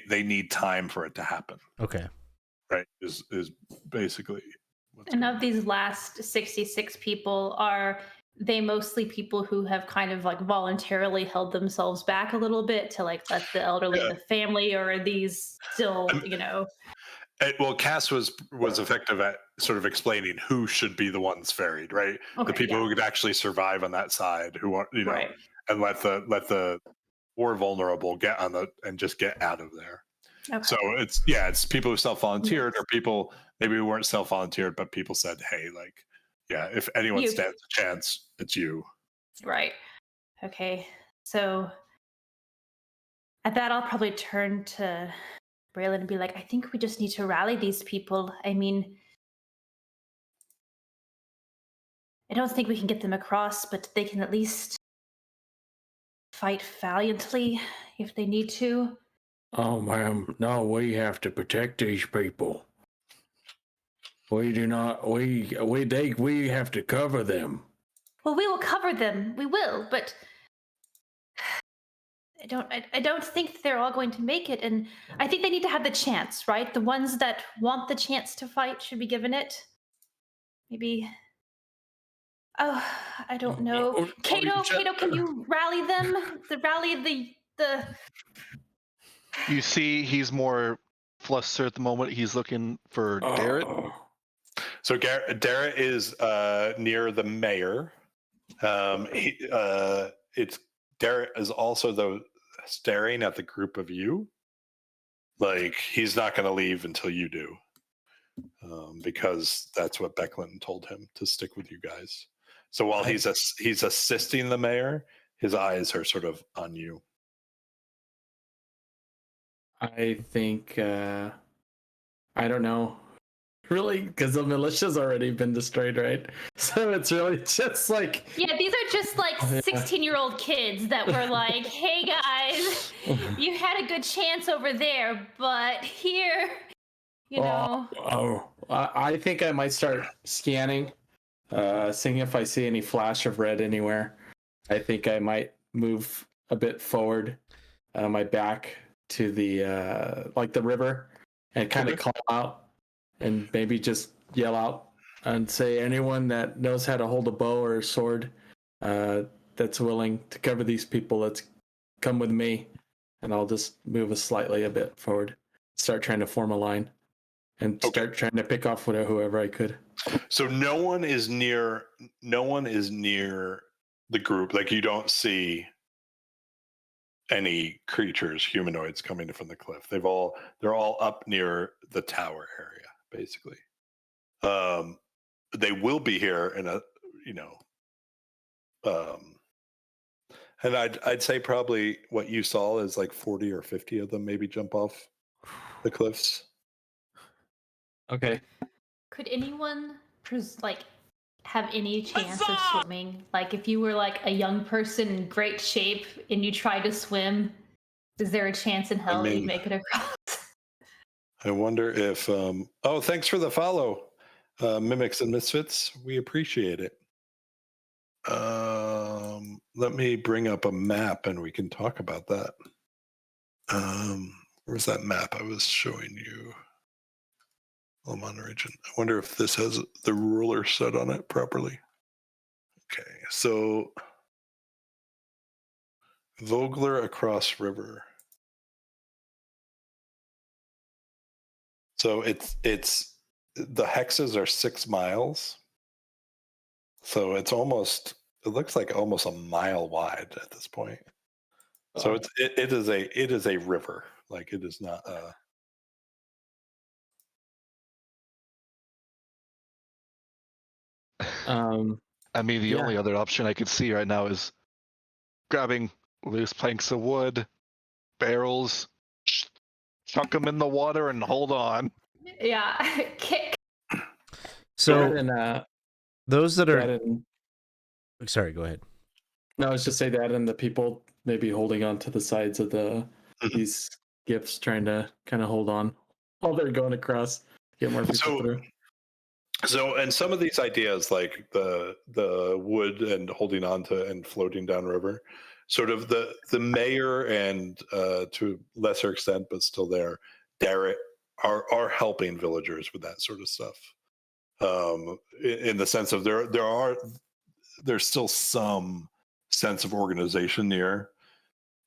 They need time for it to happen. Okay. Right, is basically. And of these last 66 people, are they mostly people who have kind of like voluntarily held themselves back a little bit to like let the elderly and the family, or are these still, Well, Cass was effective at sort of explaining who should be the ones ferried, right? Okay, the people who could actually survive on that side, who are, right. and let the more vulnerable get on and just get out of there. Okay. So it's people who self-volunteered, or people maybe who weren't self-volunteered, but people said, hey, if anyone stands a chance, it's you. Right. Okay. So at that, I'll probably turn to Brallin and be like, I think we just need to rally these people. I mean, I don't think we can get them across, but they can at least fight valiantly if they need to. Oh, ma'am, no, we have to protect these people. We do not, we have to cover them. Well, we will cover them. We will, but I don't think they're all going to make it, and I think they need to have the chance, right? The ones that want the chance to fight should be given it. maybe. Oh, I don't know. Kato, can you rally them? Rally the. You see, he's more flustered at the moment. He's looking for Darrett. So Darrett is near the mayor. It's Darrett is also though staring at the group of you. Like he's not going to leave until you do, because that's what Becklin told him, to stick with you guys. So while he's assisting the mayor, his eyes are sort of on you. I think I don't know. Really, because the militia's already been destroyed, right? So it's really just like, Yeah, these are just like 16-year-old kids that were like, "Hey guys, you had a good chance over there, but here, you know." I think I might start scanning, seeing if I see any flash of red anywhere. I think I might move a bit forward, my back to the like the river, and kind of call out, and maybe just yell out and say, anyone that knows how to hold a bow or a sword, that's willing to cover these people, let's come with me. And I'll just move us slightly a bit forward, start trying to form a line, and start trying to pick off whoever I could. So no one is near the group. Like you don't see any creatures, humanoids coming from the cliff. They're all up near the tower area, basically. They will be here in a, and I'd say probably what you saw is like 40 or 50 of them maybe jump off the cliffs. Okay. Could anyone have any chance of swimming? Like if you were like a young person in great shape and you tried to swim, is there a chance in hell that you'd make it across? I wonder if thanks for the follow, Mimics and Misfits. We appreciate it. Let me bring up a map and we can talk about that. Where's that map I was showing you? Lomon region. I wonder if this has the ruler set on it properly. Okay, so Vogler across river. So it's the hexes are 6 miles. So it looks like almost a mile wide at this point. So it is a river. Like it is not a. I mean, the only other option I could see right now is grabbing loose planks of wood, barrels, chuck them in the water, and hold on. Yeah, kick. So those that are. Sorry, go ahead. No, I was just say that, and the people maybe holding on to the sides of these gifts, trying to kind of hold on while they're going across, get more people through. So, and some of these ideas, like the wood and holding on to and floating downriver, sort of the mayor and to a lesser extent, but still there, Darrett are helping villagers with that sort of stuff. In the sense of there's still some sense of organization near.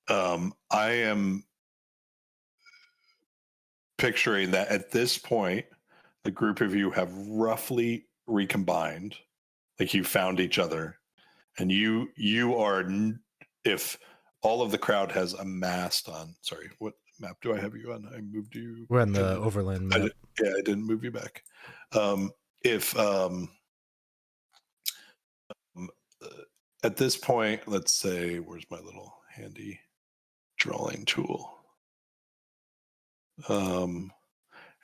I am picturing that at this point, the group of you have roughly recombined, like you found each other, and you are, if all of the crowd has amassed on, sorry, what map do I have you on? I moved you. We're on the overland map. I didn't move you back. If at this point, let's say, where's my little handy drawing tool?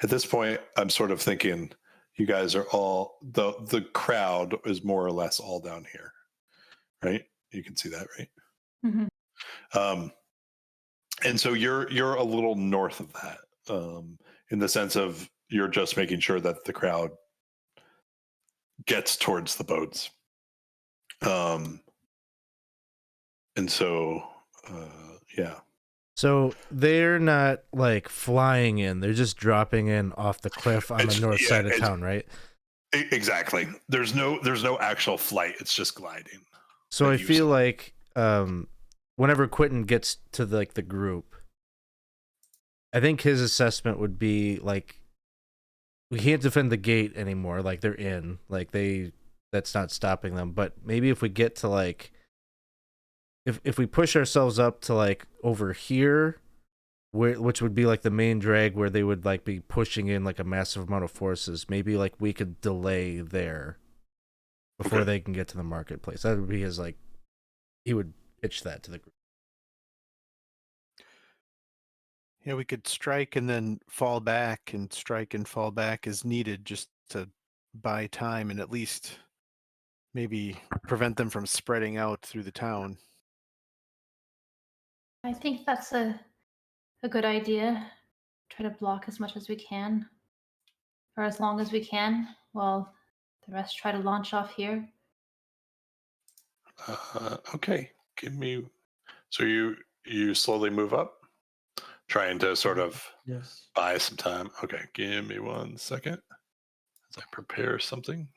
At this point, I'm sort of thinking you guys are all, the crowd is more or less all down here, right? You can see that, right? Mm-hmm. And so you're a little north of that, in the sense of you're just making sure that the crowd gets towards the boats. And so, yeah. So they're not like flying in; they're just dropping in off the cliff on the north side of town, right? Exactly. There's no actual flight. It's just gliding. So that I you feel saw. like whenever Quinton gets to the group, I think his assessment would be like, we can't defend the gate anymore. Like they're in. Like that's not stopping them. But maybe if we get to like, if we push ourselves up to like over here, which would be like the main drag where they would like be pushing in like a massive amount of forces, maybe like we could delay there before Okay. they can get to the marketplace. That would be his like, he would pitch that to the group. Yeah, we could strike and then fall back and strike and fall back as needed just to buy time and at least maybe prevent them from spreading out through the town. I think that's a good idea. Try to block as much as we can, for as long as we can, while the rest try to launch off here. Okay. Give me. So you slowly move up, trying to sort of Yes. buy some time. Okay. Give me 1 second as I prepare something.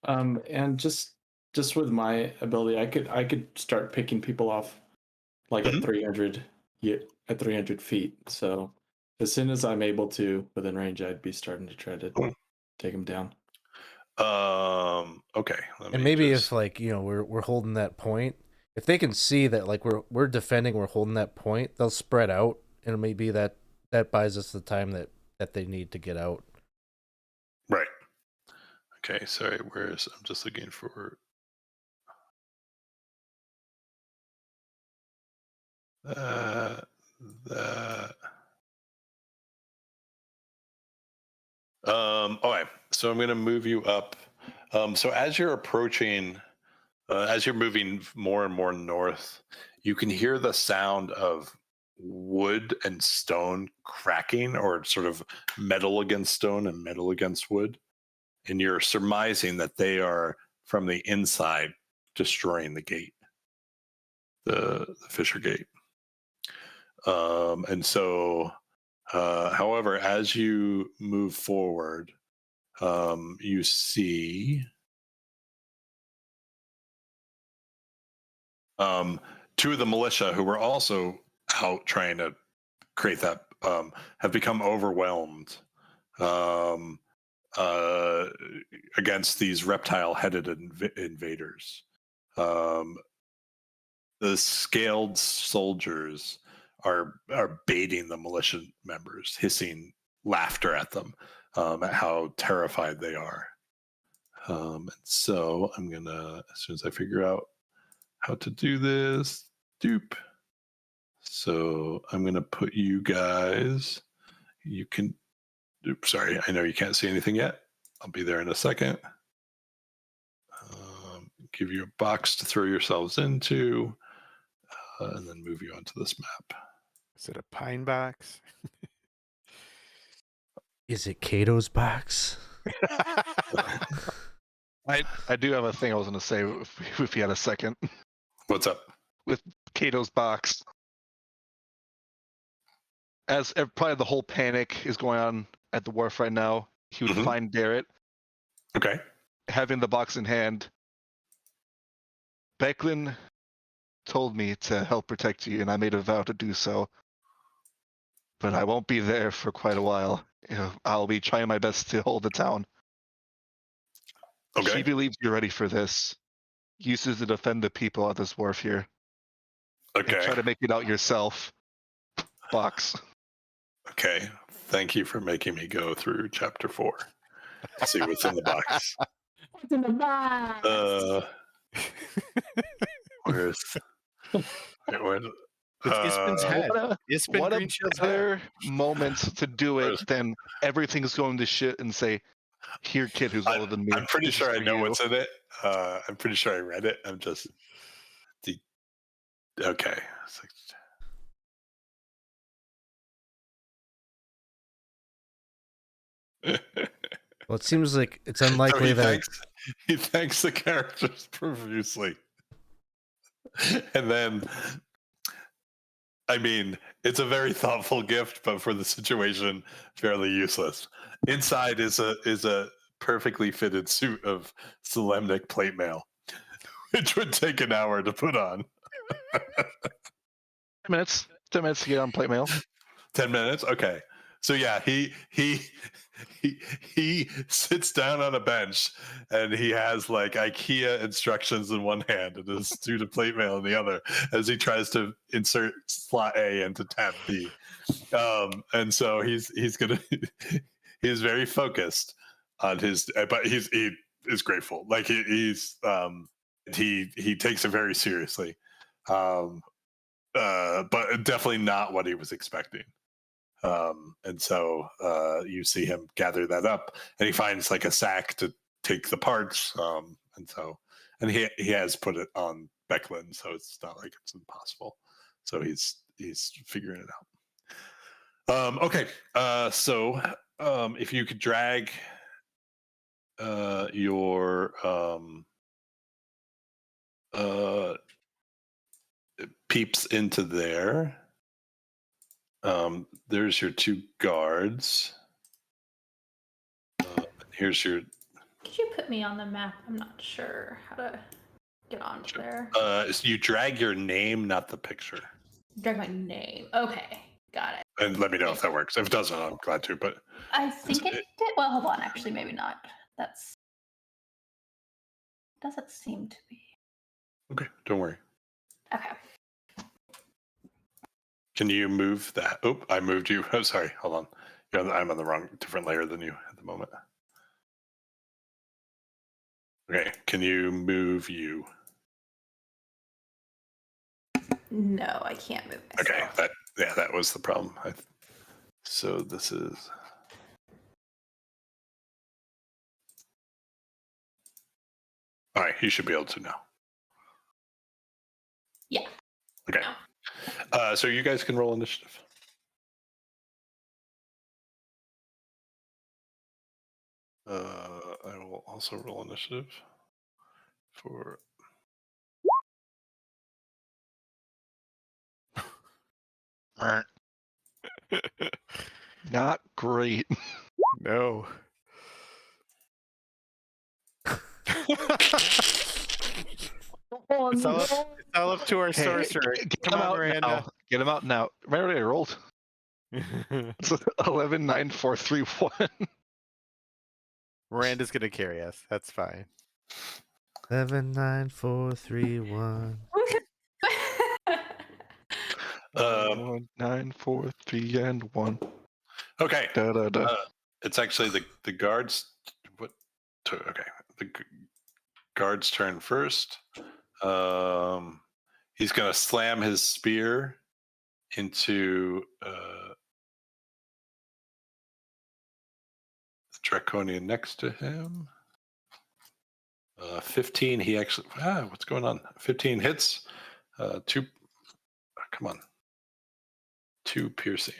And just with my ability, I could start picking people off like Mhm. at 300 at 300 feet. So as soon as I'm able to within range, I'd be starting to try to Cool. take them down. Okay. And maybe if like, you know, we're holding that point, if they can see that like we're defending, we're holding that point, they'll spread out, and maybe that buys us the time that they need to get out. Right. Okay. Sorry. I'm just looking for. That. Okay. So I'm going to move you up. So as you're approaching, as you're moving more and more north, you can hear the sound of wood and stone cracking, or sort of metal against stone and metal against wood. And you're surmising that they are from the inside destroying the gate, the Fisher Gate. And so, however, as you move forward, you see two of the militia who were also out trying to create that, have become overwhelmed um, against these reptile-headed invaders. The scaled soldiers are baiting the militia members, hissing laughter at them, at how terrified they are. And so I'm gonna, as soon as I figure out how to do this, dupe. So I'm gonna put you guys. You can. Oops, sorry, I know you can't see anything yet. I'll be there in a second. Give you a box to throw yourselves into, and then move you onto this map. Is it a pine box? Is it Kato's box? I do have a thing I was going to say if you had a second. What's up? With Kato's box. As probably the whole panic is going on at the wharf right now, he would find Garrett. Okay. Having the box in hand. Becklin told me to help protect you, and I made a vow to do so. But I won't be there for quite a while. I'll be trying my best to hold the town. Okay. He believes you're ready for this. Use it to defend the people at this wharf here. Okay. And try to make it out yourself. Box. Okay. Thank you for making me go through chapter 4. See what's in the box. What's in the box? Where's? Where, Ispen's head. What a better moment to do it than everything's going to shit and say, "Here, kid who's older than me." I'm pretty this sure is I for know you." what's in it. I'm pretty sure I read it. I'm just okay. It's like... Well, it seems like it's unlikely that he thanks the characters profusely, and then, I mean, it's a very thoughtful gift, but for the situation, fairly useless. Inside is a perfectly fitted suit of Solemnic plate mail, which would take an hour to put on. 10 minutes. 10 minutes to get on plate mail. 10 minutes? Okay. So yeah, he sits down on a bench and he has like IKEA instructions in one hand and a suit of plate mail in the other as he tries to insert slot A into tab B. And so he's very focused on his, but he is grateful. Like he takes it very seriously. But definitely not what he was expecting. And so you see him gather that up, and he finds like a sack to take the parts. And he has put it on Becklin, so it's not like it's impossible. So he's figuring it out. Okay, so if you could drag your peeps into there. There's your two guards. Here's your. Could you put me on the map? I'm not sure how to get onto there. So you drag your name, not the picture. Drag my name. Okay, got it. And let me know if that works. If it doesn't, I'm glad to. But I think it did. Well, hold on. Actually, maybe not. Doesn't seem to be. Okay, don't worry. Okay. Can you move that? Oh, I moved you. Oh, sorry. Hold on. I'm on the different layer than you at the moment. Okay, can you move you? No, I can't move myself. Okay, that was the problem. So this is. All right, you should be able to now. Yeah. Okay. So you guys can roll initiative. I will also roll initiative for. Not great. No. Oh, It's all up to our Hey, sorcerer. Get Come him on, out Miranda. now. Get him out now. Remember I rolled. It's 11, 9, 4, 3, 1. Miranda's gonna carry us. That's fine. 7, 9, 4, 3, 1. 1, 9, 4, 3, and 1. Okay. Da, da, da. It's actually the guards. Okay. The guards turn first. He's going to slam his spear into the Draconian next to him. 15. He actually. What's going on? 15 hits. 2. Come on. 2 piercing.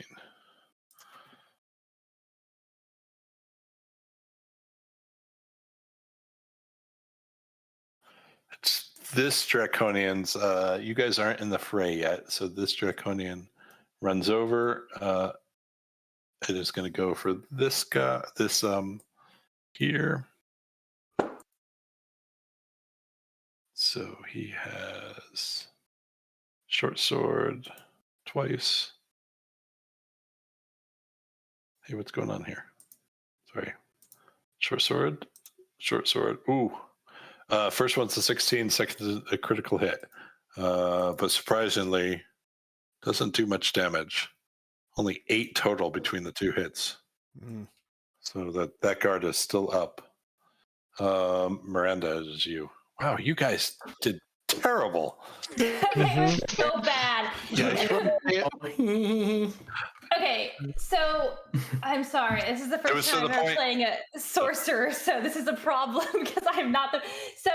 It's this Draconian's. You guys aren't in the fray yet, so this Draconian runs over. It is going to go for this guy. This here. So he has short sword twice. Hey, what's going on here? Sorry. Short sword. Ooh. First one's a 16, second is a critical hit. But surprisingly, doesn't do much damage. Only 8 total between the 2 hits. So that guard is still up. Miranda, is you. Wow, you guys did terrible. So bad. Okay, so I'm sorry. This is the first time I'm playing a sorcerer, so this is a problem because I'm not the. So,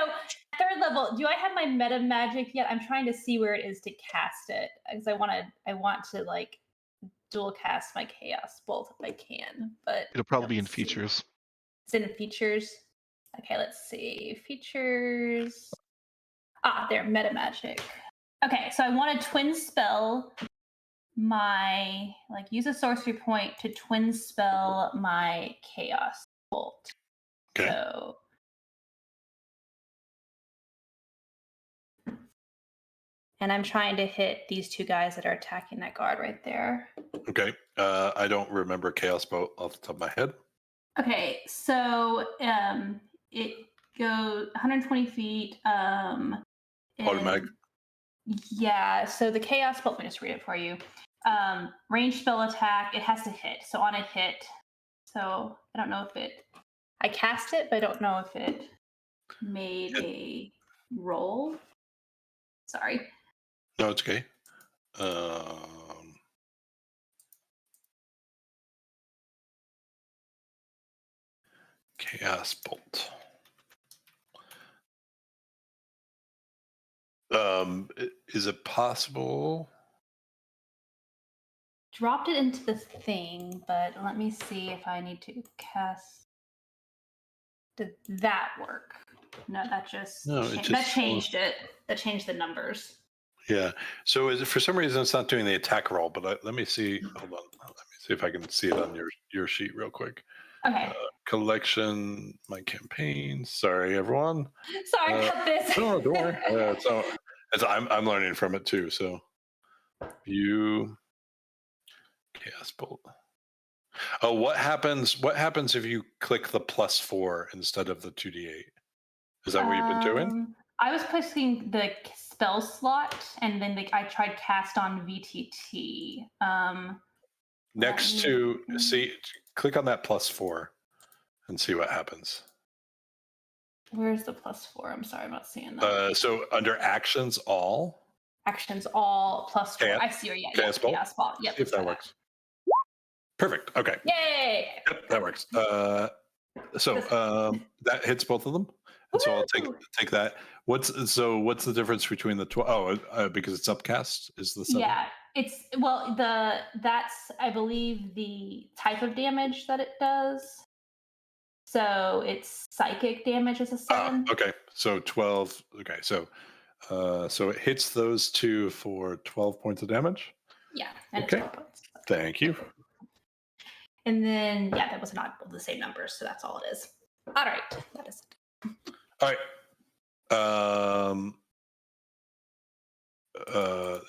3rd level, do I have my meta magic yet? I'm trying to see where it is to cast it because I want to like dual cast my chaos bolt if I can, but It'll probably be in features. It's in features. Okay, let's see features. There, meta magic. Okay, so I want to twin spell use a sorcery point to twin spell my chaos bolt. Okay. So. And I'm trying to hit these two guys that are attacking that guard right there. Okay. I don't remember Chaos Bolt off the top of my head. Okay, so it goes 120 feet. Automatic. Yeah, so the Chaos Bolt, let me just read it for you. Range spell attack, it has to hit. So on a hit, so I don't know if I cast it, but I don't know if it made a roll. Sorry. No, it's okay. Chaos Bolt. Is it possible? Dropped it into the thing, but let me see if I need to cast. Did that work? No, that just that changed it. That changed the numbers. Yeah. So is it, for some reason it's not doing the attack roll, but let me see. Hold on. Let me see if I can see it on your sheet real quick. Okay. Collection, my campaign. Sorry, everyone. Sorry about this. No, don't worry. I'm learning from it too. So view Chaos Bolt. Oh, what happens? What happens if you click the +4 instead of the 2d8? Is that what you've been doing? I was pushing the spell slot, and then I tried cast on VTT. Next to click on that +4 and see what happens. Where's the +4? I'm sorry, I'm not seeing that. So under actions, all. Actions, all +4. I see her. Yeah, Chaos Bolt. Chaos Bolt. Yep. See if that works. Perfect. Okay. Yay! Yep, that works. So that hits both of them, and so I'll take that. What's the difference between the 12? Oh, because it's upcast is the 7? Yeah, it's that's I believe the type of damage that it does. So it's psychic damage as a 7. Okay, so 12. Okay, so it hits those two for 12 points of damage. Yeah. And okay. It's 12 points. Thank you. And then that was not the same numbers, so that's all it is. All right, that is it. All right.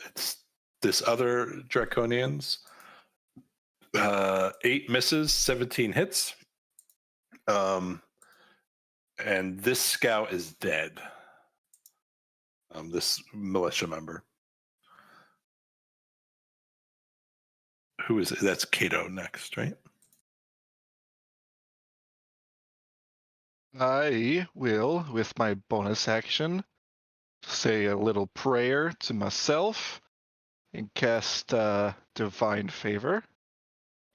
It's this other Draconians. 8 misses, 17 hits. And this scout is dead. This militia member. Who is it? That's Kato next, right? I will, with my bonus action, say a little prayer to myself and cast Divine Favor.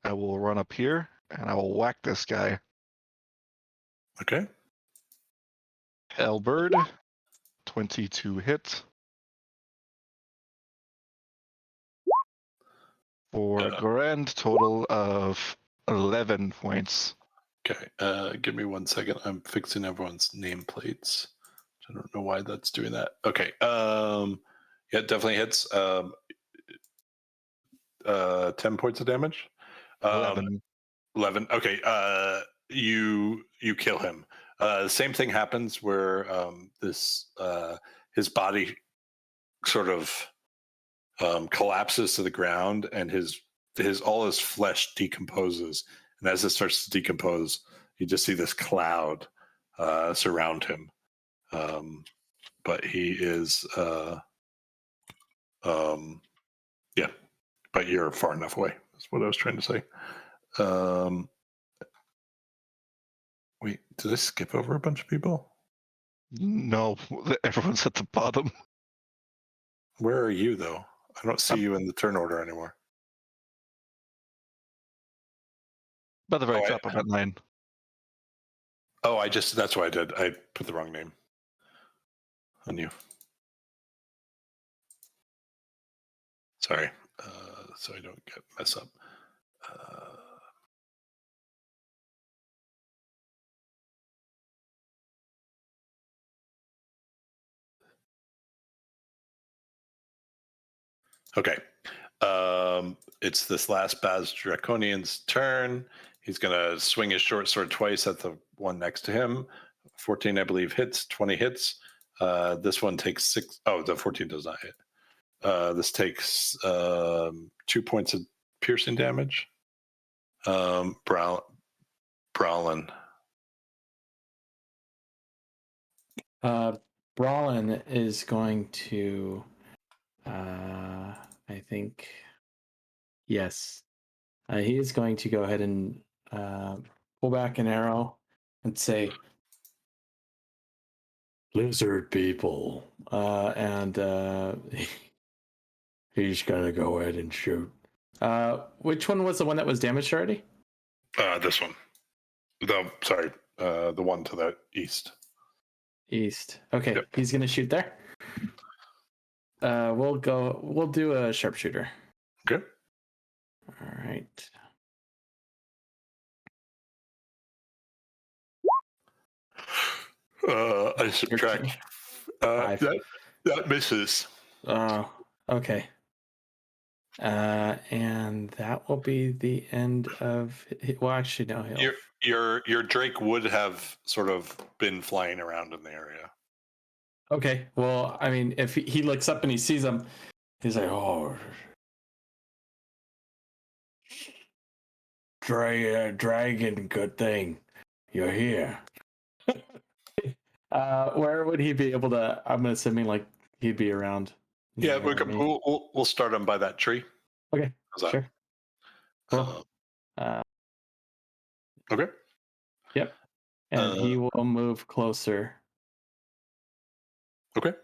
I will run up here and I will whack this guy. Okay. Hellbird, 22 hit. For a grand total of 11 points. Okay. Give me 1 second. I'm fixing everyone's nameplates. I don't know why that's doing that. Okay. Yeah, definitely hits. 10 points of damage. 11. 11. Okay. You kill him. The same thing happens where his body sort of collapses to the ground, and his all his flesh decomposes. And as it starts to decompose, you just see this cloud surround him. But he is, yeah. But you're far enough away. That's what I was trying to say. Wait, did I skip over a bunch of people? No, everyone's at the bottom. Where are you, though? I don't see you in the turn order anymore. By the very top, I'm at 9. Oh, that's what I did. I put the wrong name on you. Sorry. So I don't mess up. Okay. It's this last Baz Draconian's turn. He's going to swing his short sword twice at the one next to him. 14, I believe, hits. 20 hits. This one takes 6. Oh, the 14 does not hit. This takes 2 points of piercing damage. Brallin. Brallin is going to, I think, yes, he is going to go ahead and pull back an arrow and say, "Lizard people," and he's gonna go ahead and shoot. Which one was the one that was damaged already? This one. The one to the east. East. Okay, Yep. He's gonna shoot there. We'll do a sharpshooter. Okay. All right. I subtract. That misses. Okay. And that will be the end of. Well, actually, no. Your Drake would have sort of been flying around in the area. Okay. Well, I mean, if he looks up and he sees him, he's like, "Oh, dragon, good thing you're here." Where would he be able to? I'm assuming like he'd be around. Yeah, we'll start him by that tree. Okay. Sure. Cool. Okay. Yep. And he will move closer. Okay.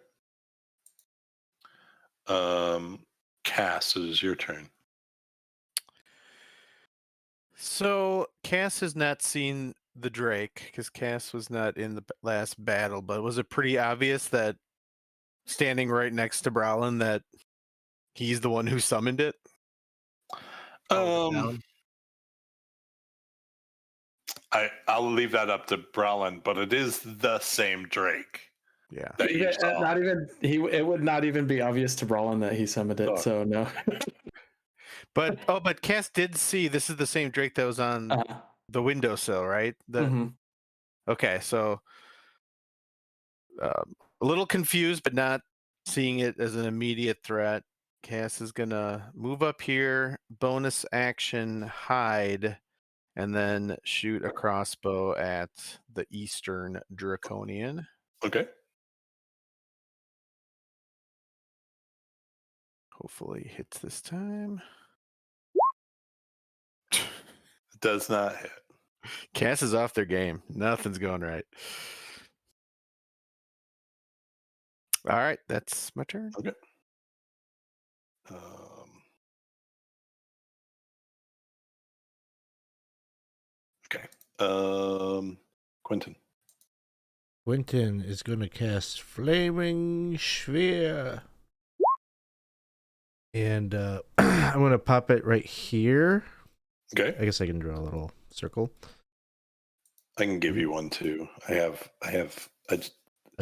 Cass, it is your turn. So Cass has not seen the Drake because Cass was not in the last battle, but was it pretty obvious that standing right next to Brallin that he's the one who summoned it? I'll leave that up to Brallin, but it is the same Drake. Yeah. It would not even be obvious to Brallin that he summoned it. So no. But Cass did see this is the same Drake that was on the windowsill, right? Okay, so a little confused, but not seeing it as an immediate threat. Cass is gonna move up here, bonus action, hide, and then shoot a crossbow at the Eastern Draconian. Okay. Hopefully hits this time. It does not hit. Cass is off their game. Nothing's going right. All right, that's my turn. Okay. Quinton. Quinton is going to cast Flaming Sphere. And I'm going to pop it right here. Okay. I guess I can draw a little circle. I can give you one too. I have a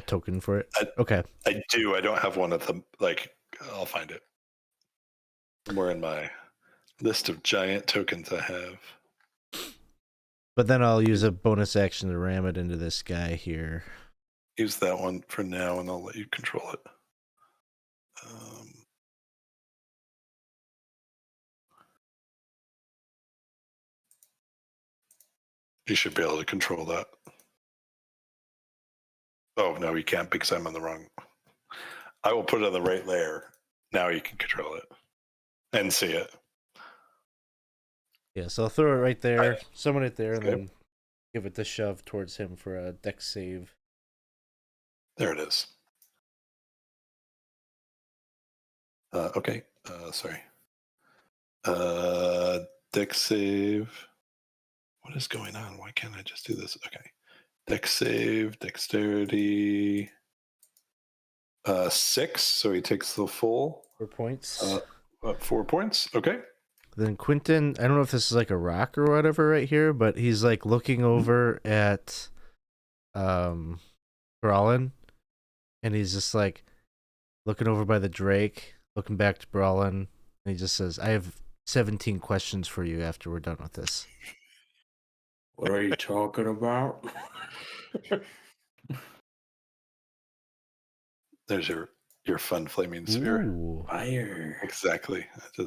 token for it. Okay. I do. I don't have one of them. I'll find it. Somewhere in my list of giant tokens I have. But then I'll use a bonus action to ram it into this guy here. Use that one for now, and I'll let you control it. You should be able to control that. Oh, no, you can't because I'm on the wrong. I will put it on the right layer. Now you can control it and see it. Yeah, so I'll throw it right there, summon it there, and then give it the shove towards him for a dex save. There it is. Okay. Sorry. Dex save. What is going on? Why can't I just do this? Okay. Dex save, dexterity. 6, so he takes the full 4 points. 4 points. Okay. Then Quinton, I don't know if this is like a rock or whatever right here, but he's like looking over at Brallin, and he's just like looking over by the Drake, looking back to Brallin, and he just says, "I have 17 questions for you after we're done with this." What are you talking about? There's your fun flaming sphere. Ooh. Fire. Exactly. I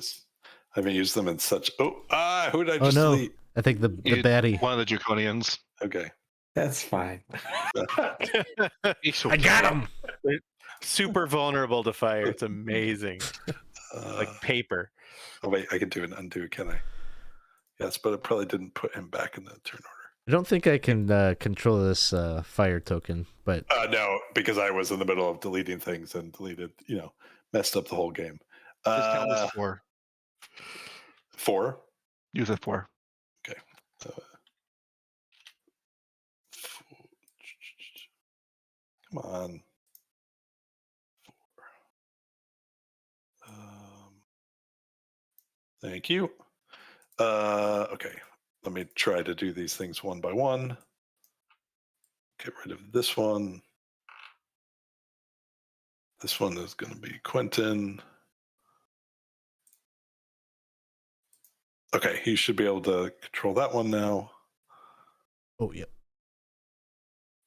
haven't used them in such. Who did I Oh just no! delete? I think the baddie. One of the Draconians. Okay. That's fine. I got him. Super vulnerable to fire. It's amazing. Like paper. Oh wait, I can do an undo, can I? Yes, but it probably didn't put him back in the turn order. I don't think I can control this fire token, but No, because I was in the middle of deleting things and messed up the whole game. Just count as 4. 4? Use it 4. Okay. Come on. 4. Thank you. Okay. Let me try to do these things one by one. Get rid of this one. This one is going to be Quinton. Okay, he should be able to control that one now. oh yeah.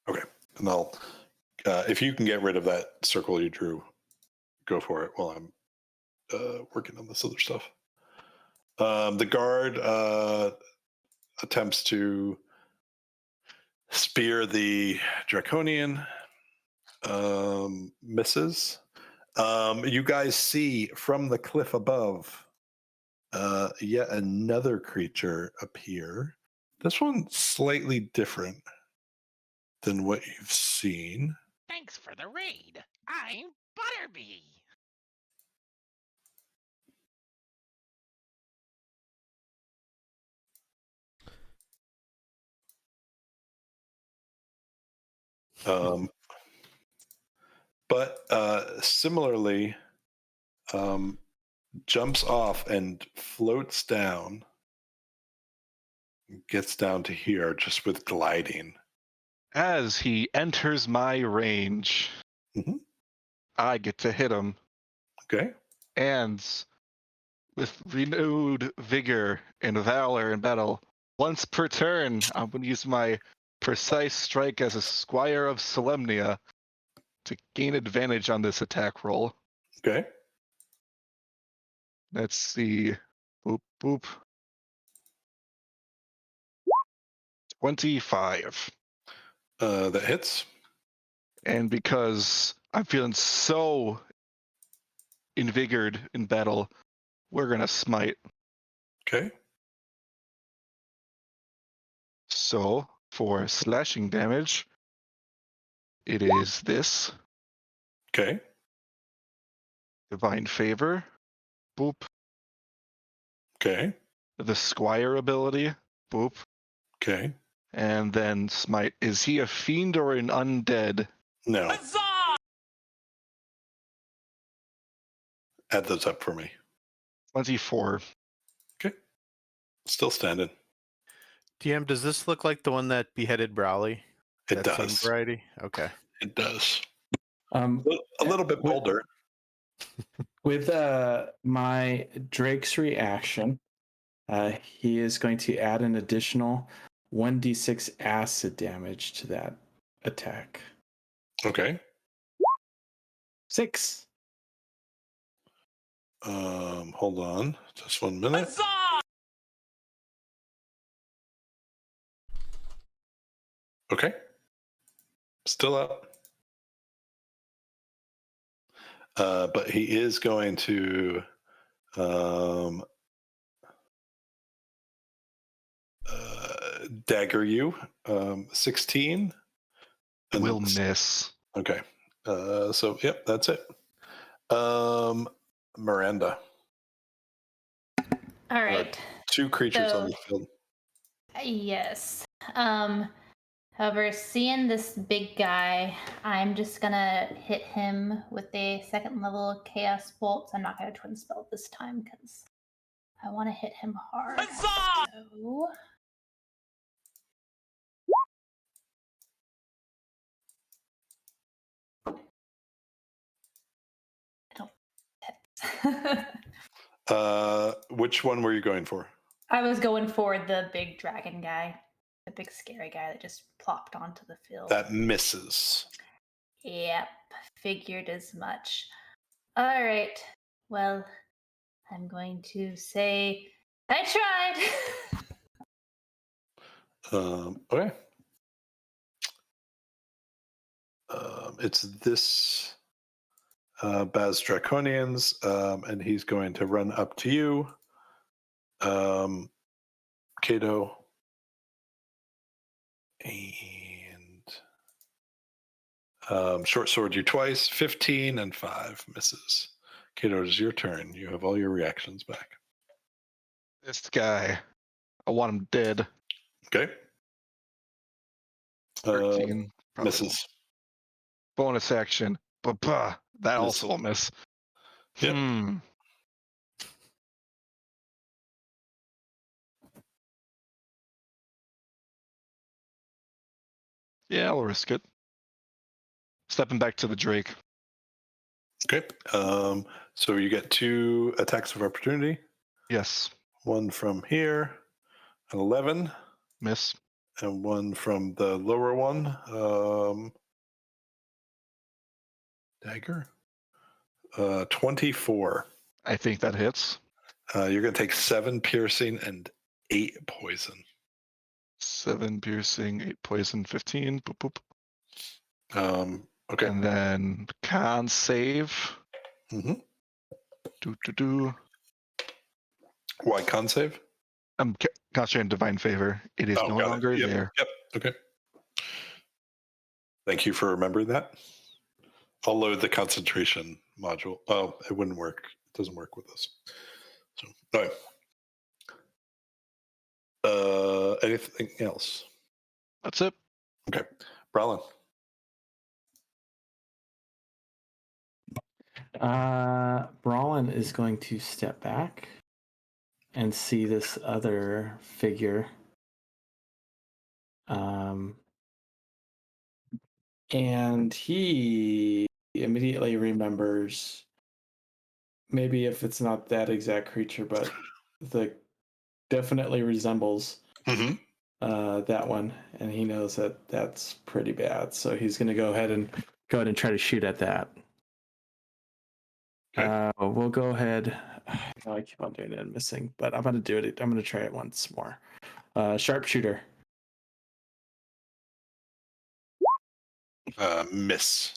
Okay, and I'll, if you can get rid of that circle you drew, go for it while I'm working on this other stuff. The guard attempts to spear the Draconian, misses. You guys see from the cliff above yet another creature appear. This one's slightly different than what you've seen. Thanks for the raid. I'm Butterbee. But similarly, jumps off and floats down, gets down to here just with gliding. As he enters my range, I get to hit him. Okay. And with renewed vigor and valor in battle, once per turn, I'm going to use my precise strike as a Squire of Solemnia to gain advantage on this attack roll. Okay. Let's see. Boop, boop. 25. That hits. And because I'm feeling so invigorated in battle, we're going to smite. Okay. So, for slashing damage, it is this. Okay. Divine Favor. Boop. Okay. The Squire ability. Boop. Okay. And then smite. Is he a fiend or an undead? No. Huzzah! Add those up for me. 24. Okay. Still standing. DM, does this look like the one that beheaded Brallin? It That same does. variety? Okay. It does. A A little bit bolder. With my Drake's reaction, he is going to add an additional 1d6 acid damage to that attack. Okay. 6. Hold on. Just 1 minute. Huzzah! Okay. Still up. But he is going to dagger you. 16. And Will miss. Okay. So yep, that's it. Miranda. All right. 2 creatures on So- the field. Yes. However, seeing this big guy, I'm just gonna hit him with a 2nd level Chaos Bolt. I'm not gonna twin spell this time because I want to hit him hard. Huzzah! So... Which one were you going for? I was going for the big dragon guy. The big scary guy that just plopped onto the field. That misses. Yep, figured as much. All right. Well, I'm going to say I tried. Okay. It's this Baz Draconians, and he's going to run up to you, Kato, and short sword you twice. 15 and 5 misses. Kato, it is your turn. You have all your reactions back. This guy, I want him dead. Okay. 13 probably Misses. bonus action. That Miss. also will miss. Yep. Yeah, I'll risk it. Stepping back to the Drake. Okay. So you get 2 attacks of opportunity. Yes. One from here, an 11, Miss. and one from the lower one. Dagger. 24. I think that hits. You're going to take 7 piercing and 8 poison. 7 piercing, 8 poison, 15. Boop, boop. Okay. And then con save. Mm-hmm. Do. Why con save? I'm concentrating divine favor. It is no longer there. Yep. Okay. Thank you for remembering that. I'll load the concentration module. Oh, it wouldn't work. It doesn't work with this. So, all right. Anything else? That's it. Okay. Brallin. Brallin is going to step back and see this other figure. And he immediately remembers, maybe if it's not that exact creature, but definitely resembles that one, and he knows that that's pretty bad. So he's going to go ahead and try to shoot at that. Okay. We'll go ahead. I keep on doing it and missing, but I'm going to do it. I'm going to try it once more. Sharpshooter. Miss.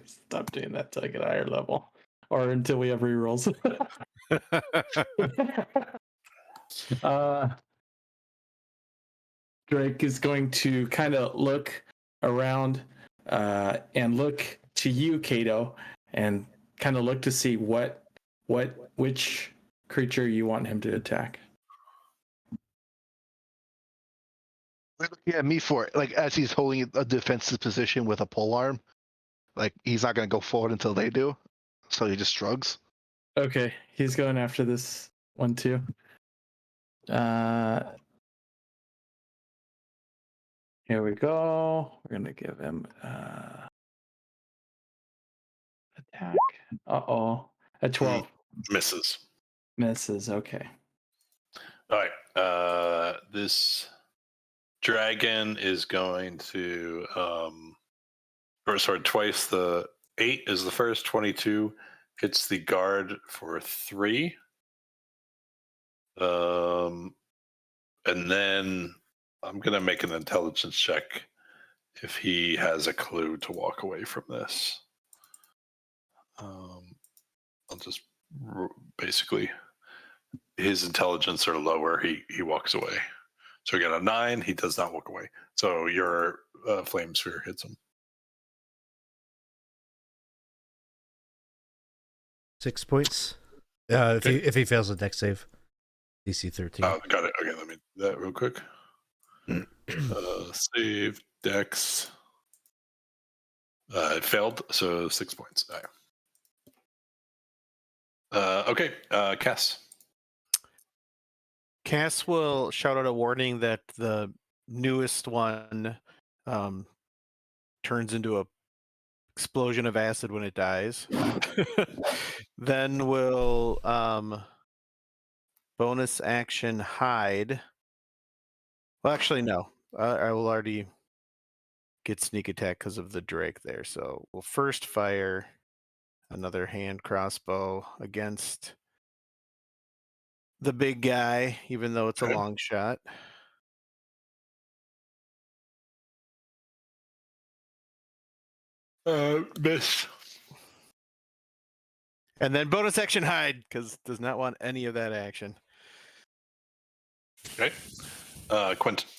Stop doing that till I get a higher level, or until we have rerolls. Drake is going to kind of look around and look to you, Kato, and kind of look to see which creature you want him to attack. Yeah, me for it. Like as he's holding a defensive position with a pole arm, like he's not going to go forward until they do. So he just shrugs. Okay, he's going after this one too. Here we go. We're gonna give him attack. A 12 Misses. misses. Okay. All right. This dragon is going to twice. The 8 is the first. 22 hits the guard for 3. And then I'm gonna make an intelligence check if he has a clue to walk away from this. I'll just basically, his intelligence are lower. He walks away. So we got a 9. He does not walk away. So your flame sphere hits him. 6 points. If he fails a dex save, DC 13. Oh, got it. Okay, let me do that real quick. Save dex. It failed, so 6 points. All right. Okay, Cass. Cass will shout out a warning that the newest one turns into a explosion of acid when it dies. Then we'll bonus action hide Well, actually, no. I will already get sneak attack because of the Drake there. So we'll first fire another hand crossbow against the big guy, even though it's a Okay. long shot. Miss. And then bonus action hide, because does not want any of that action. Okay. Quinton.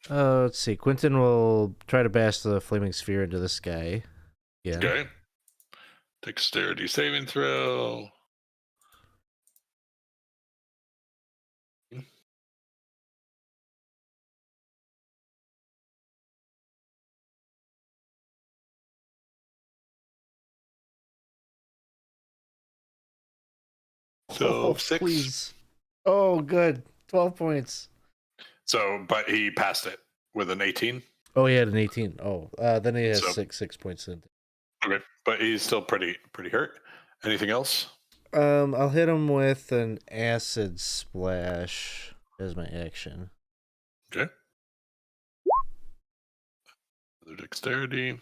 Let's see. Quinton will try to bash the flaming sphere into this guy. Yeah. Okay. Dexterity saving throw. So 6. Please. Oh, good. 12 points. So, but he passed it with an 18. Oh, he had an 18. Oh, then he has So- 6 points in. Okay, but he's still pretty hurt. Anything else? I'll hit him with an acid splash as my action. Okay. Another dexterity.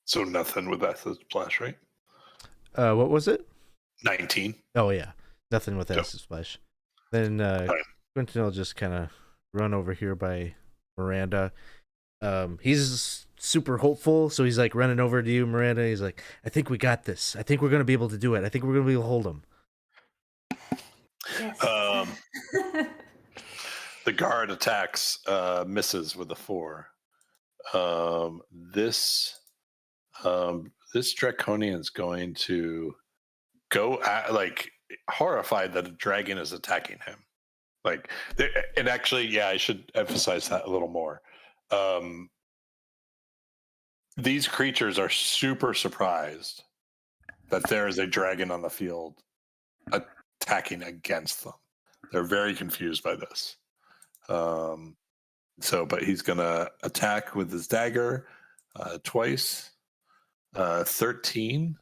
So nothing with acid splash, right? What was it? 19. Oh yeah, nothing with Yep. acid splash. Then Alright. Quinton will just kind of run over here by Miranda. He's super hopeful, so he's like running over to you, Miranda. He's like, "I think we got this. I think we're gonna be able to do it. I think we're gonna be able to hold him." Yes. The guard attacks, misses with a 4. This Draconian's going to go at, like, horrified that a dragon is attacking him. Like, and actually, yeah, I should emphasize that a little more. These creatures are super surprised that there is a dragon on the field attacking against them. They're very confused by this. But he's gonna attack with his dagger twice. 13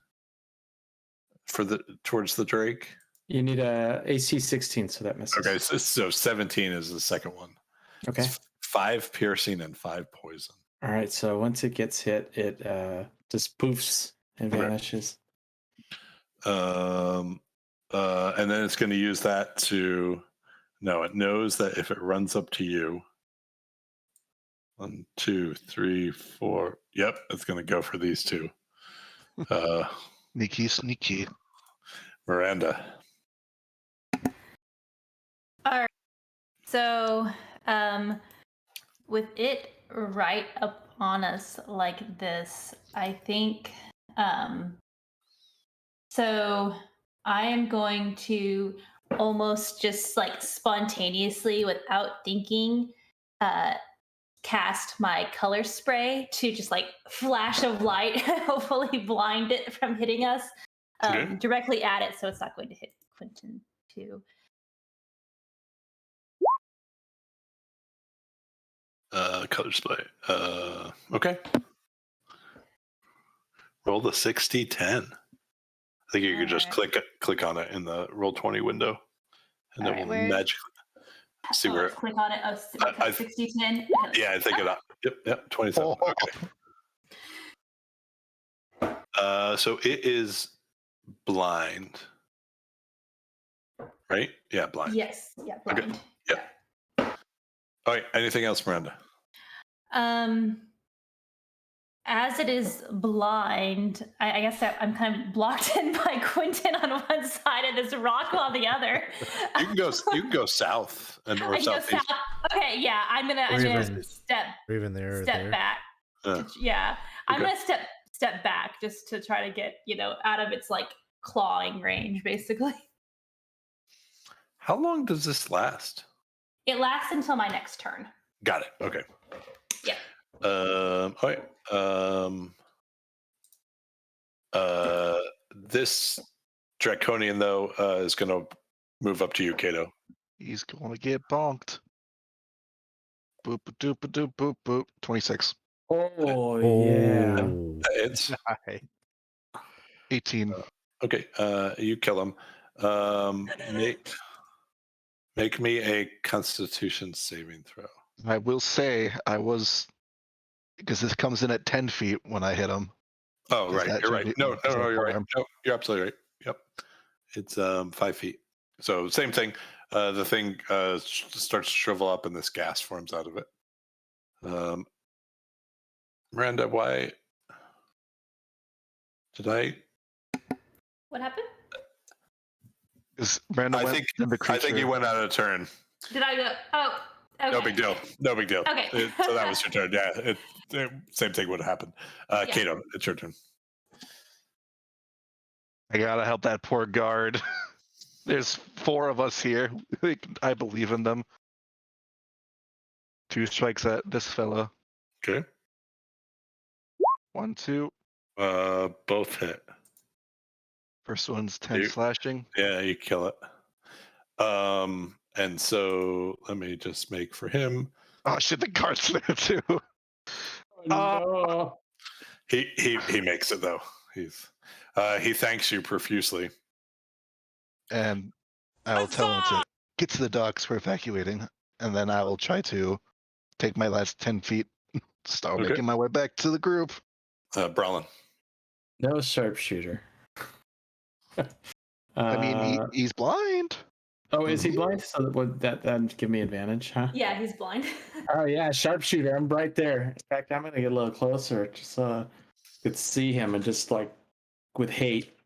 towards the Drake. You need a AC 16, so that misses. Okay, so 17 is the second one. Okay. It's 5 piercing and 5 poison. All right. So once it gets hit, it just poofs and Okay. vanishes. And then it's going to use that to. No, it knows that if it runs up to you. 1, 2, 3, 4. Yep, it's going to go for these two. Sneaky. Miranda. All right. So, with it right up on us like this, I think, so I am going to almost just like spontaneously, without thinking, cast my color spray to just like flash of light, hopefully blind it from hitting us, Okay. directly at it, so it's not going to hit Quinton too. Color display. Okay. Roll the 60-10. I think you could just Alright. click on it in the roll 20 window, and it Alright, will where- magically see where. Click on it. I- 60-10. Yeah, I think it up. Yep, 27. Okay. So it is blind, right? Yeah, blind. Yes. Yeah. Okay. Blind. Yep. All right. Anything else, Miranda? As it is blind, I guess that I'm kind of blocked in by Quinton on one side and this rock on the other. You can go south or I can go southeast. south. Okay, yeah, I'm gonna even- step Or even there. Or step there. back. Yeah. Yeah, I'm Okay. gonna step back just to try to get out of its like clawing range, basically. How long does this last? It lasts until my next turn. Got it. Okay. Yeah. All right. This Draconian though is going to move up to you, Kato. He's going to get bonked. Boop, doop, doop, boop, boop. 26. Oh, yeah. Oh. It's Hi. 18. okay. You kill him. Make me a Constitution saving throw. I will say I was because this comes in at 10 feet when I hit him. Oh, Is right. that You're too right. deep? No, Is that you're right. far? No, you're absolutely right. Yep. It's 5 feet. So same thing. The thing starts to shrivel up and this gas forms out of it. Miranda, why did I? What happened? Is Miranda I went think and the creature? I think you went out of turn. Did I go? Oh, okay. No big deal. No big deal. Okay. So that was your turn. Yeah. Same thing would happen. Yeah. Kato, it's your turn. I gotta help that poor guard. There's 4 of us here. I believe in them. 2 strikes at this fella. Okay. 1, 2. Both hit. First one's 10 You- slashing. Yeah, you kill it. And so let me just make for him. Oh shit, the guard's there too. No. He makes it though. He thanks you profusely. And I will tell him to get to the docks for evacuating. And then I will try to take my last 10 feet, start Okay. making my way back to the group. Brallin. No sharpshooter. I mean, he's blind. Oh, is he blind? So that'd give me advantage, huh? Yeah, he's blind. Oh yeah, sharpshooter. I'm right there. In fact, I'm gonna get a little closer just so I could see him and just like with hate.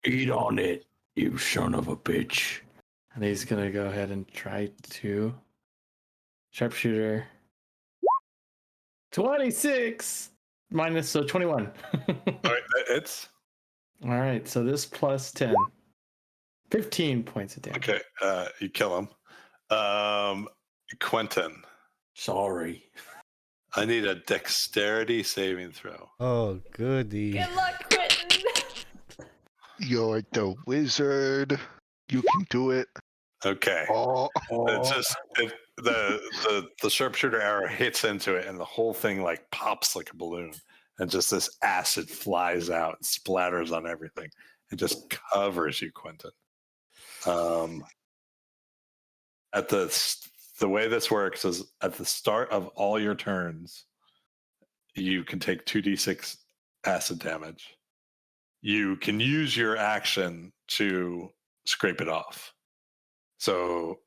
Eat on it, you son of a bitch. And he's gonna go ahead and try to sharpshooter. 26 minus 21. All right, it's All right, so this plus 10. 15 points of damage. okay. You kill him. Quinton, Sorry. I need a dexterity saving throw. Oh, goody. Good luck, Quinton. You're the wizard. You can do it. Okay. Oh, It's just the sharpshooter arrow hits into it, and the whole thing like pops like a balloon, and just this acid flies out and splatters on everything, and just covers you, Quinton. At the way this works is at the start of all your turns, you can take 2d6 acid damage. You can use your action to scrape it off. So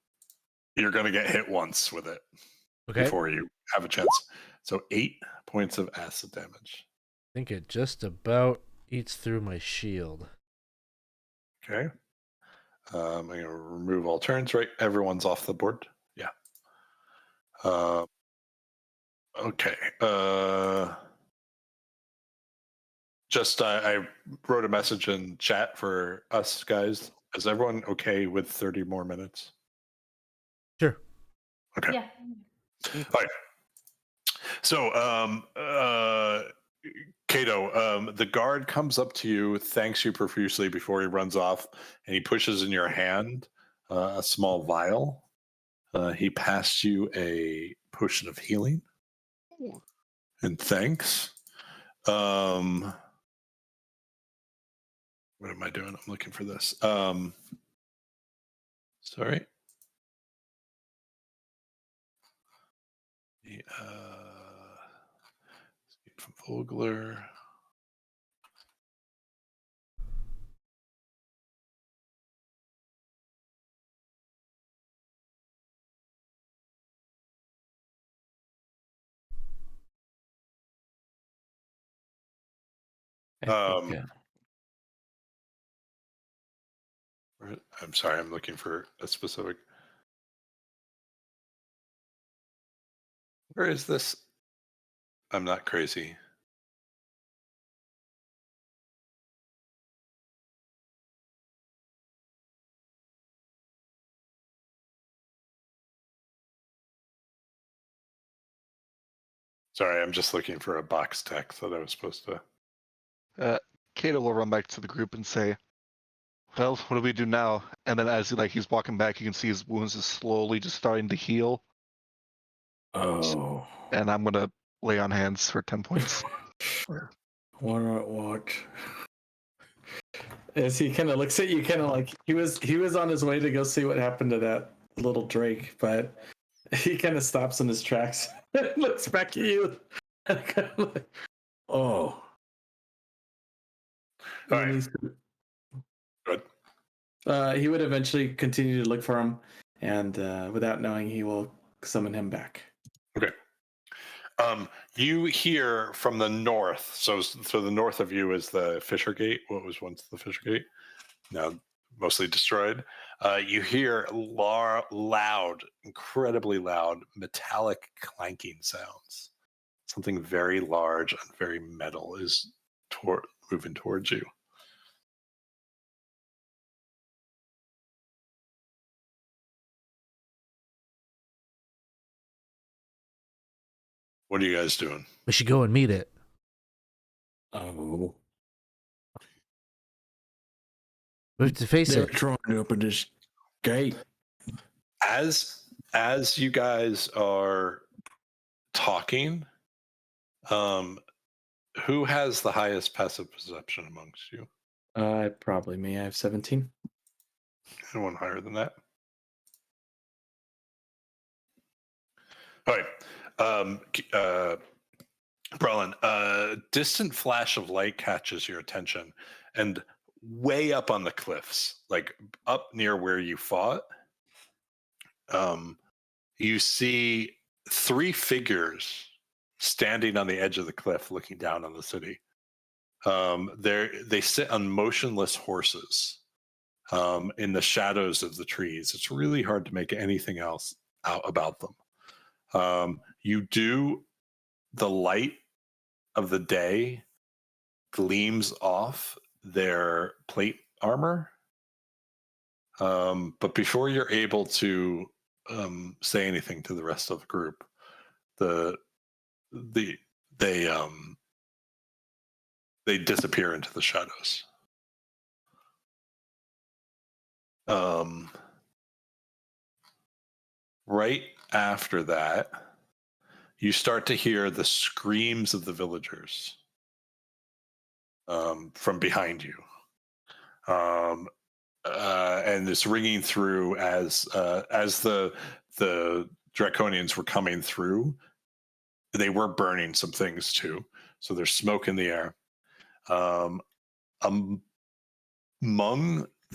you're going to get hit once with it before you have a chance. So 8 points of acid damage. I think it just about eats through my shield. Okay. I'm going to remove all turns, right? Everyone's off the board. Yeah. Okay. I wrote a message in chat for us guys. Is everyone okay with 30 more minutes? Sure. Okay. Yeah. All right. So, Kato, the guard comes up to you, thanks you profusely before he runs off, and he pushes in your hand a small vial. He passed you a potion of healing, and thanks. What am I doing? I'm looking for this. Sorry. From Vogler. I'm sorry, I'm looking for a specific. Where is this? I'm not crazy. Sorry, I'm just looking for a box text that I was supposed to. Kato will run back to the group and say, "Well, what do we do now?" And then as he's walking back, you can see his wounds is slowly just starting to heal. Oh. And I'm gonna lay on hands for 10 points. What? As he kind of looks at you, kind of like he was on his way to go see what happened to that little Drake, but he kind of stops in his tracks and looks back at you. Oh. All right. Good. He would eventually continue to look for him, and without knowing, he will summon him back. Okay. You hear from the north. So the north of you is the Fisher Gate. What was once the Fisher Gate, now mostly destroyed. You hear loud, incredibly loud, metallic clanking sounds. Something very large and very metal is moving towards you. What are you guys doing? We should go and meet it. Oh. We have to face They're it. trying to open this gate. As you guys are talking, who has the highest passive perception amongst you? Probably me. I have 17. Anyone higher than that? All right. Brallin, a distant flash of light catches your attention, and way up on the cliffs, like up near where you fought, you see 3 figures standing on the edge of the cliff looking down on the city. They sit on motionless horses in the shadows of the trees. It's really hard to make anything else out about them. The light of the day gleams off their plate armor. But before you're able to say anything to the rest of the group, they disappear into the shadows. Right after that, you start to hear the screams of the villagers from behind you. And it's ringing through as the Draconians were coming through. They were burning some things too, so there's smoke in the air. Among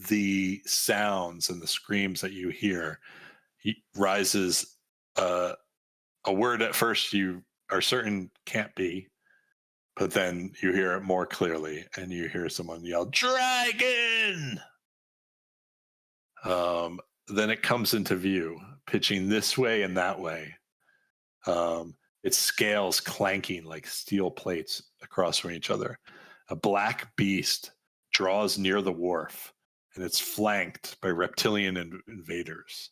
the sounds and the screams that you hear rises a word at first you are certain can't be, but then you hear it more clearly, and you hear someone yell, "Dragon!" Then it comes into view, pitching this way and that way. Its scales clanking like steel plates across from each other. A black beast draws near the wharf, and it's flanked by reptilian invaders.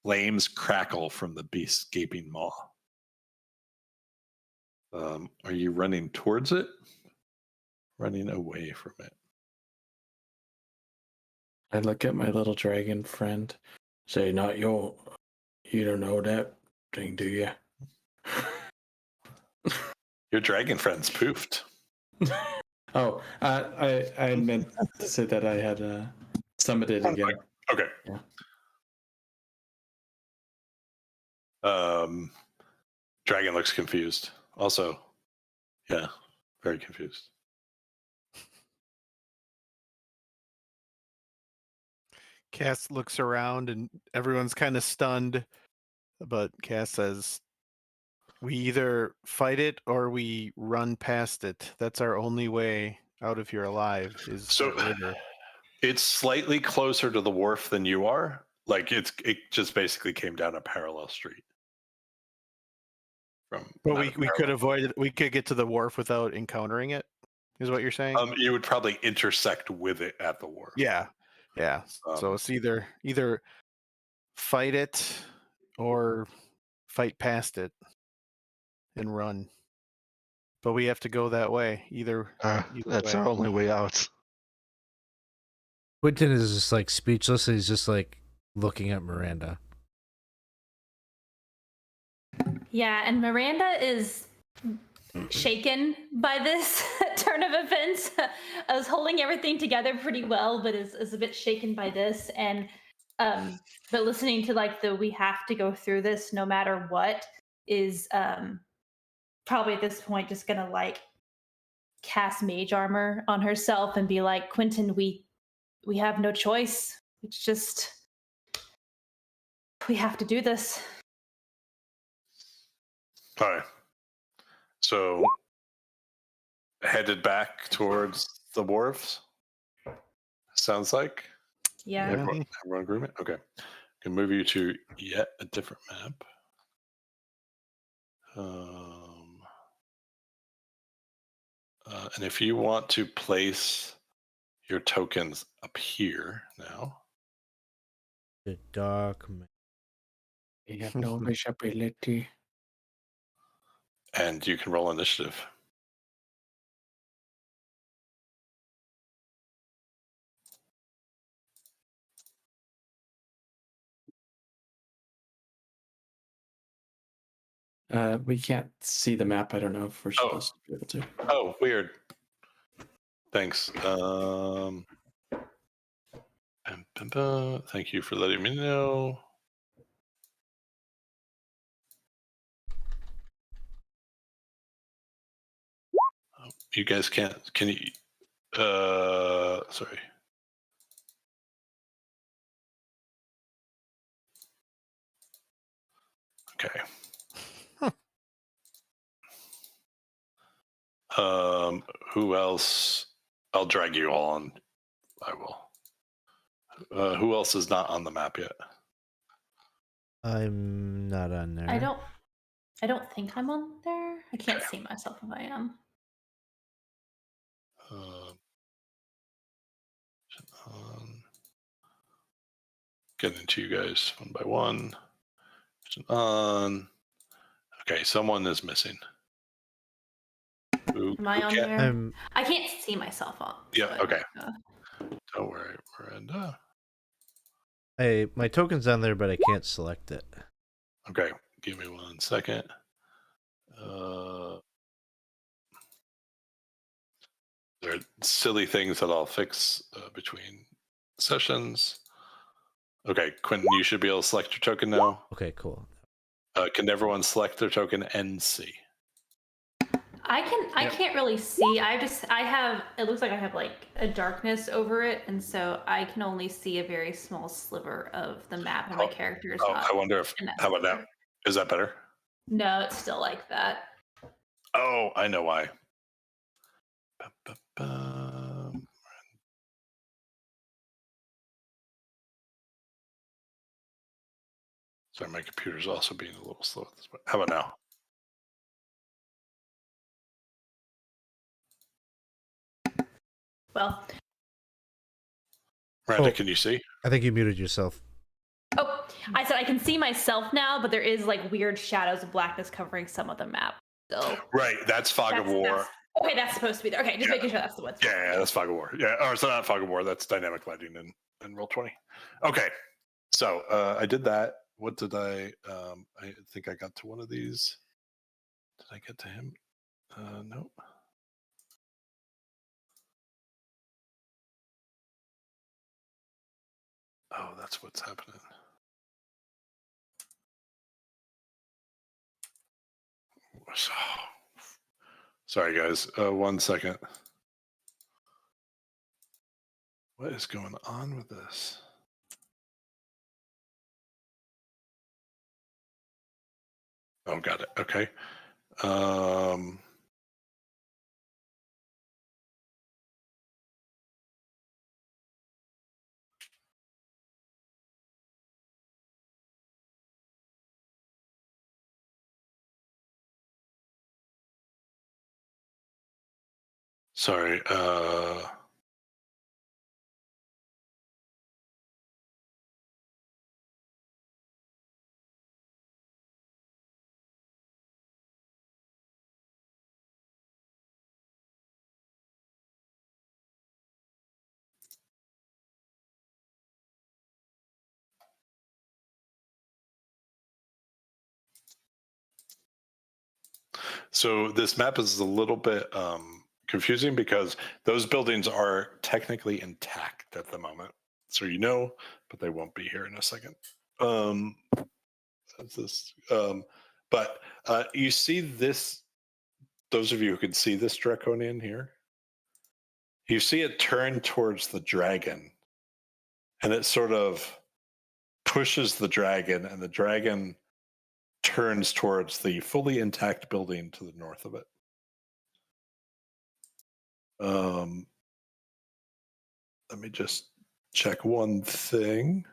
Flames crackle from the beast's gaping maw. Are you running towards it? Running away from it? I look at my little dragon friend. Say, not you don't know that thing, do you? Your dragon friend's poofed. Oh, I meant to say that I had summoned it again. Okay. Yeah. Dragon looks confused. Also, yeah, very confused. Cass looks around and everyone's kind of stunned, but Cass says, "We either fight it or we run past it. That's our only way out of here alive." So it's slightly closer to the wharf than you are. Like it just basically came down a parallel street. But we could avoid it. We could get to the wharf without encountering it, is what you're saying? You would probably intersect with it at the wharf. Yeah. So it's either fight it or fight past it and run. But we have to go that way. Either That's way. our only way out. Quinton is just like speechless. He's just like looking at Miranda. Yeah, and Miranda is shaken by this turn of events. I was holding everything together pretty well, but is a bit shaken by this. And but listening to like the we have to go through this no matter what is probably at this point just gonna like cast mage armor on herself and be like, Quinton, we have no choice. It's just we have to do this. All right. So headed back towards the wharves. Sounds like. Yeah. Everyone agreement? Okay. Can move you to yet a different map. And if you want to place your tokens up here now. The dark man. We have no visibility. And you can roll initiative. We can't see the map. I don't know if we're supposed to be able to. Oh, weird. Thanks. Thank you for letting me know. You guys can't. Can you? Sorry. Okay. Who else? I'll drag you all on. I will. Who else is not on the map yet? I'm not on there. I don't think I'm on there. I can't see myself if I am. Getting to you guys one by one. On. Okay, someone is missing. Am I on there? I can't see myself on. Yeah. Okay. Don't worry, Miranda. Hey, my token's on there, but I can't select it. Okay, give me 1 second. There are silly things that I'll fix between sessions. Okay, Quinton, you should be able to select your token now. Okay, cool. Can everyone select their token and see? I can't really see. I have, it looks like I have like a darkness over it, and so I can only see a very small sliver of the map, and my character is not. I wonder if, how about now? Is that better? No, it's still like that. Oh, I know why. Sorry, my computer's also being a little slow at this point. How about now? Well, Miranda, can you see? I think you muted yourself. Oh, I said I can see myself now, but there is like weird shadows of blackness covering some of the map. So right, that's Fog of War. Okay, that's supposed to be there. Okay, just making sure that's the one. Yeah, that's Fog of War. Yeah, or it's not Fog of War. That's dynamic lighting in Roll20. Okay, so I did that. What did I think I got to one of these. Did I get to him? Nope. Oh, that's what's happening. Sorry, guys. 1 second. What is going on with this? Oh, got it. Okay. Sorry. So this map is a little bit confusing because those buildings are technically intact at the moment. So but they won't be here in a second. That's this. But you see this. Those of you who can see this draconian here, you see it turn towards the dragon, and it sort of pushes the dragon, and the dragon turns towards the fully intact building to the north of it. Let me just check one thing.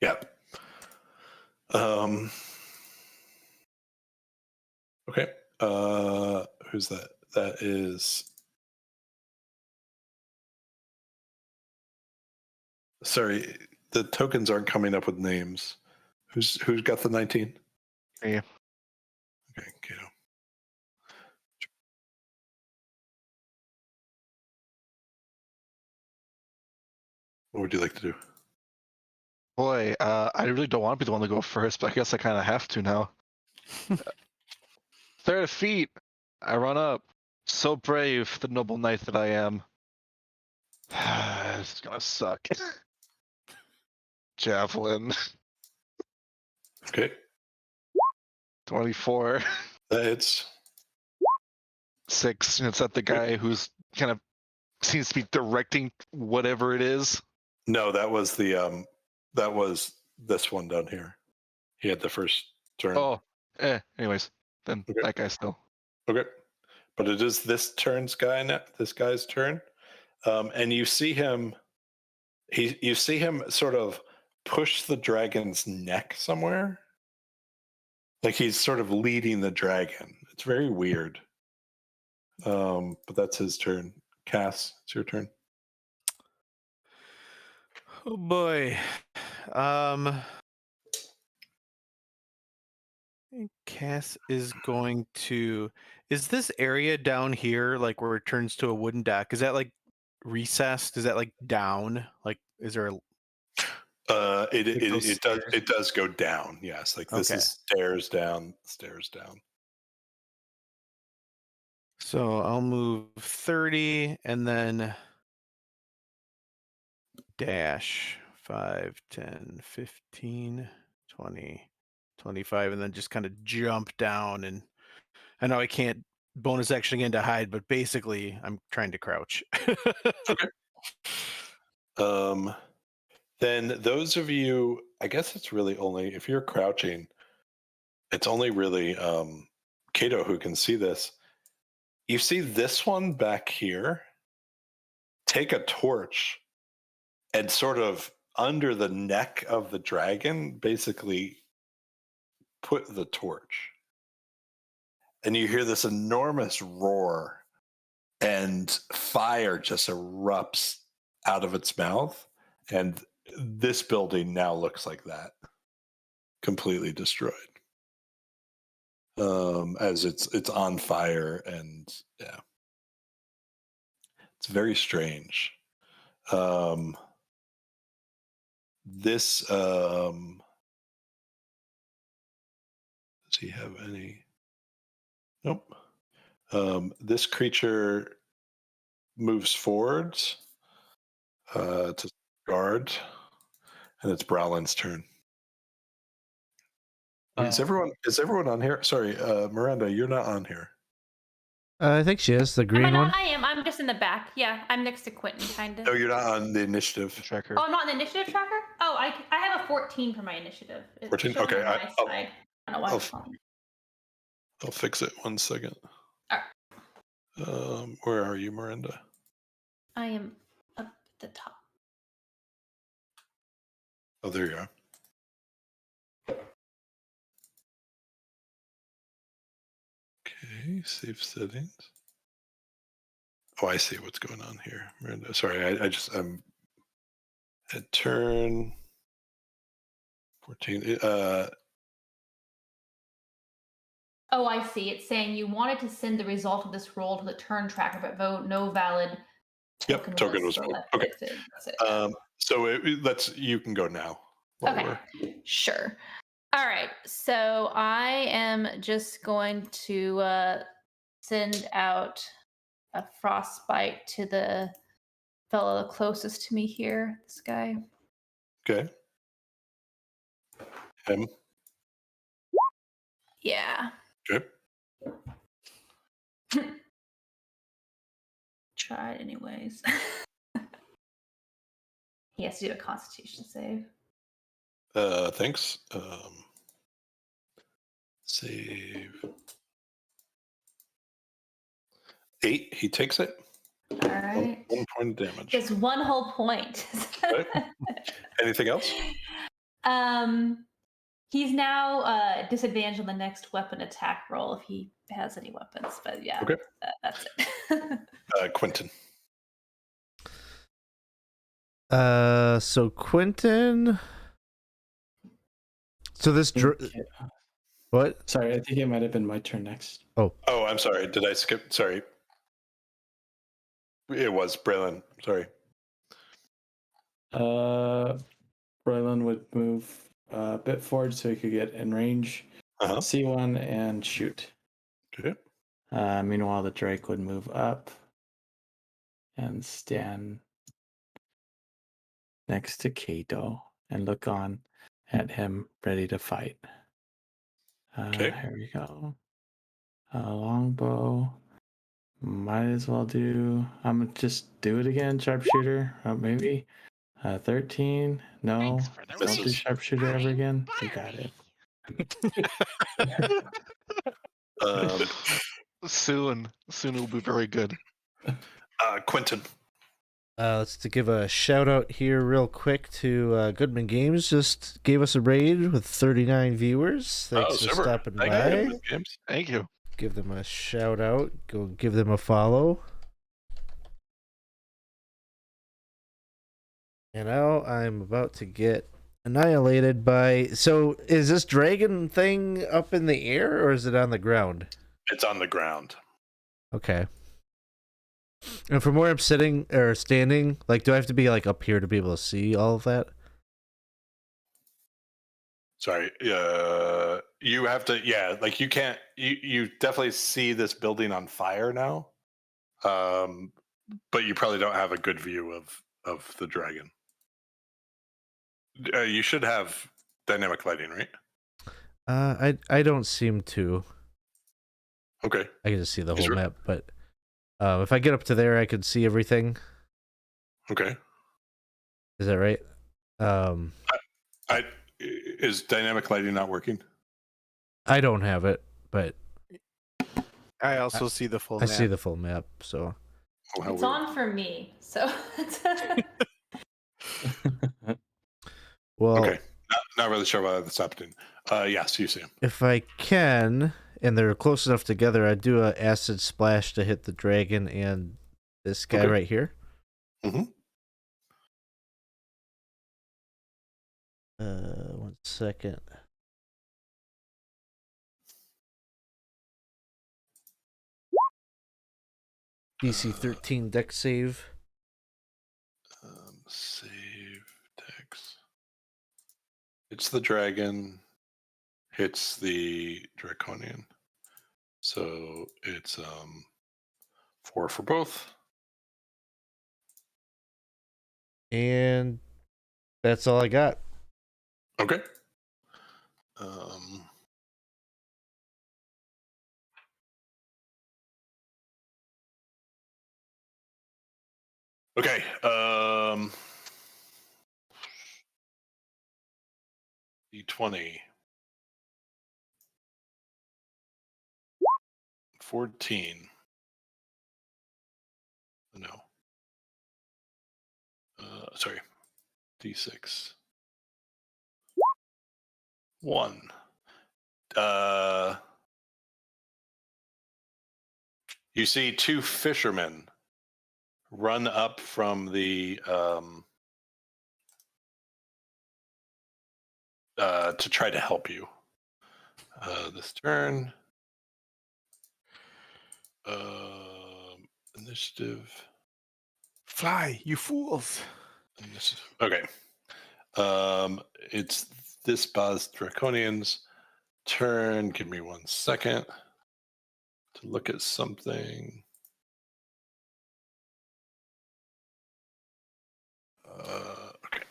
Yep. Okay. Who's that? That is. Sorry, the tokens aren't coming up with names. Who's got the 19? Me. Okay, Kato. What would you like to do? Boy, I really don't want to be the one to go first, but I guess I kind of have to now. 30 feet. I run up. So brave, the noble knight that I am. It's gonna suck. Javelin. Okay. 24. It's 6. It's at the guy who's kind of seems to be directing whatever it is. no. That was the that was this one down here. He had the first turn. Oh, anyways, then Okay. that guy still. Okay, but it is this guy's turn, and you see him. You see him sort of push the dragon's neck somewhere, like he's sort of leading the dragon. It's very weird. But that's his turn. Cass, it's your turn. Oh boy. Cass is going to. Is this area down here like where it turns to a wooden deck? Is that like recessed? Is that like down? Like, is there a. those It does go down. Yes, like this Okay. is stairs down. So I'll move 30 and then dash 5, 10, 15, 20, 25, and then just kind of jump down. And I know I can't bonus action again to hide, but basically I'm trying to crouch. Okay. Then those of you, I guess it's really only if you're crouching, it's only really Kato who can see this. You see this one back here take a torch and sort of under the neck of the dragon, basically put the torch. And you hear this enormous roar, and fire just erupts out of its mouth. And this building now looks like that, completely destroyed. As it's on fire, and yeah, it's very strange. This does he have any? Nope. This creature moves forwards to guard, and it's Brallin's turn. Is everyone on here? Sorry, Miranda, you're not on here. I think she is the Am I green not? one. I am. I'm just in the back. Yeah, I'm next to Quinton, kind of. No, you're not on the initiative tracker. Oh, I'm not in the initiative tracker? Oh, I have a 14 for my initiative. It's 14? showing Okay, on my side. I don't know why it's on. I'll fix it 1 second. Alright. Where are you, Miranda? I am up at the top. Oh, there you are. Okay, save settings. Oh, I see what's going on here, Miranda. Sorry, I'm at turn 14. Oh, I see. It's saying you wanted to send the result of this roll to the turn tracker, but vote no valid token token was voted. Okay. selected. That's it. So you can go now. Okay, sure. All right, so I am just going to send out a frostbite to the fellow closest to me here. This guy. Okay. Him. Yeah. Okay. Try it anyways. He has to do a Constitution save. Thanks. Save 8. He takes it. All right. 1 point of damage. Just one whole point. Okay. Anything else? He's now disadvantaged on the next weapon attack roll if he has any weapons. But yeah, Okay. That's it. Quinton. So Quinton. So this what? Sorry, I think it might have been my turn next. Oh, I'm sorry. Did I skip? Sorry. It was Brallin. Sorry. Brallin would move a bit forward so he could get in range, see one, and shoot. Okay. Meanwhile, the Drake would move up and stand next to Kato and look on at him, ready to fight. Okay. Here we go. Longbow. Might as well do. I'm gonna just do it again. Sharpshooter. Maybe. 13. No. Thanks for the Don't do Misses. sharpshooter ever I'm again. You got it. Soon will be very good. Quinton. Let's to give a shout out here real quick to Goodman Games. Just gave us a raid with 39 viewers. Thanks for super. stopping Thank by. you, James. Thank you. Give them a shout out. Go give them a follow. And now I'm about to get annihilated by. So is this dragon thing up in the air or is it on the ground? It's on the ground. Okay. And from where I'm sitting or standing, like, do I have to be like up here to be able to see all of that? Sorry. You have to. Yeah, like you can't. You definitely see this building on fire now. But you probably don't have a good view of the dragon. You should have dynamic lighting, right? I don't seem to. Okay. I can just see the whole map, but if I get up to there, I could see everything. Okay. Is that right? Is dynamic lighting not working? I don't have it, but I also see the full I map. see the full map, so. Oh, how It's weird. on for me, so. Well, Okay. Not really sure why that's happening. Yes, you see him. if I can, and they're close enough together, I'd do an acid splash to hit the dragon and this guy right here. Mm-hmm. 1 second. DC 13 deck save. Save Dex. It's the dragon. Hits the draconian. So it's 4 for both. And that's all I got. Okay. Okay. D20. 14. No. Sorry. D6. 1. You see 2 fishermen run up from the to try to help you. This turn. Initiative. Fly, you fools. Initiative. Okay. It's this Baz Draconian's turn. Give me 1 second to look at something. Okay.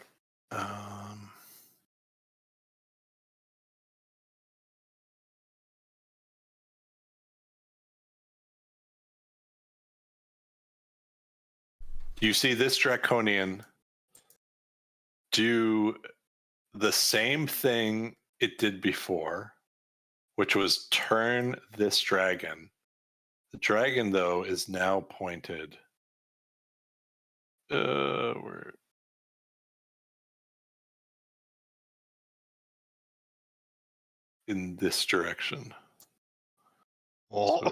You see this Draconian do the same thing it did before, which was turn this dragon. The dragon, though, is now pointed. Where? In this direction. Oh.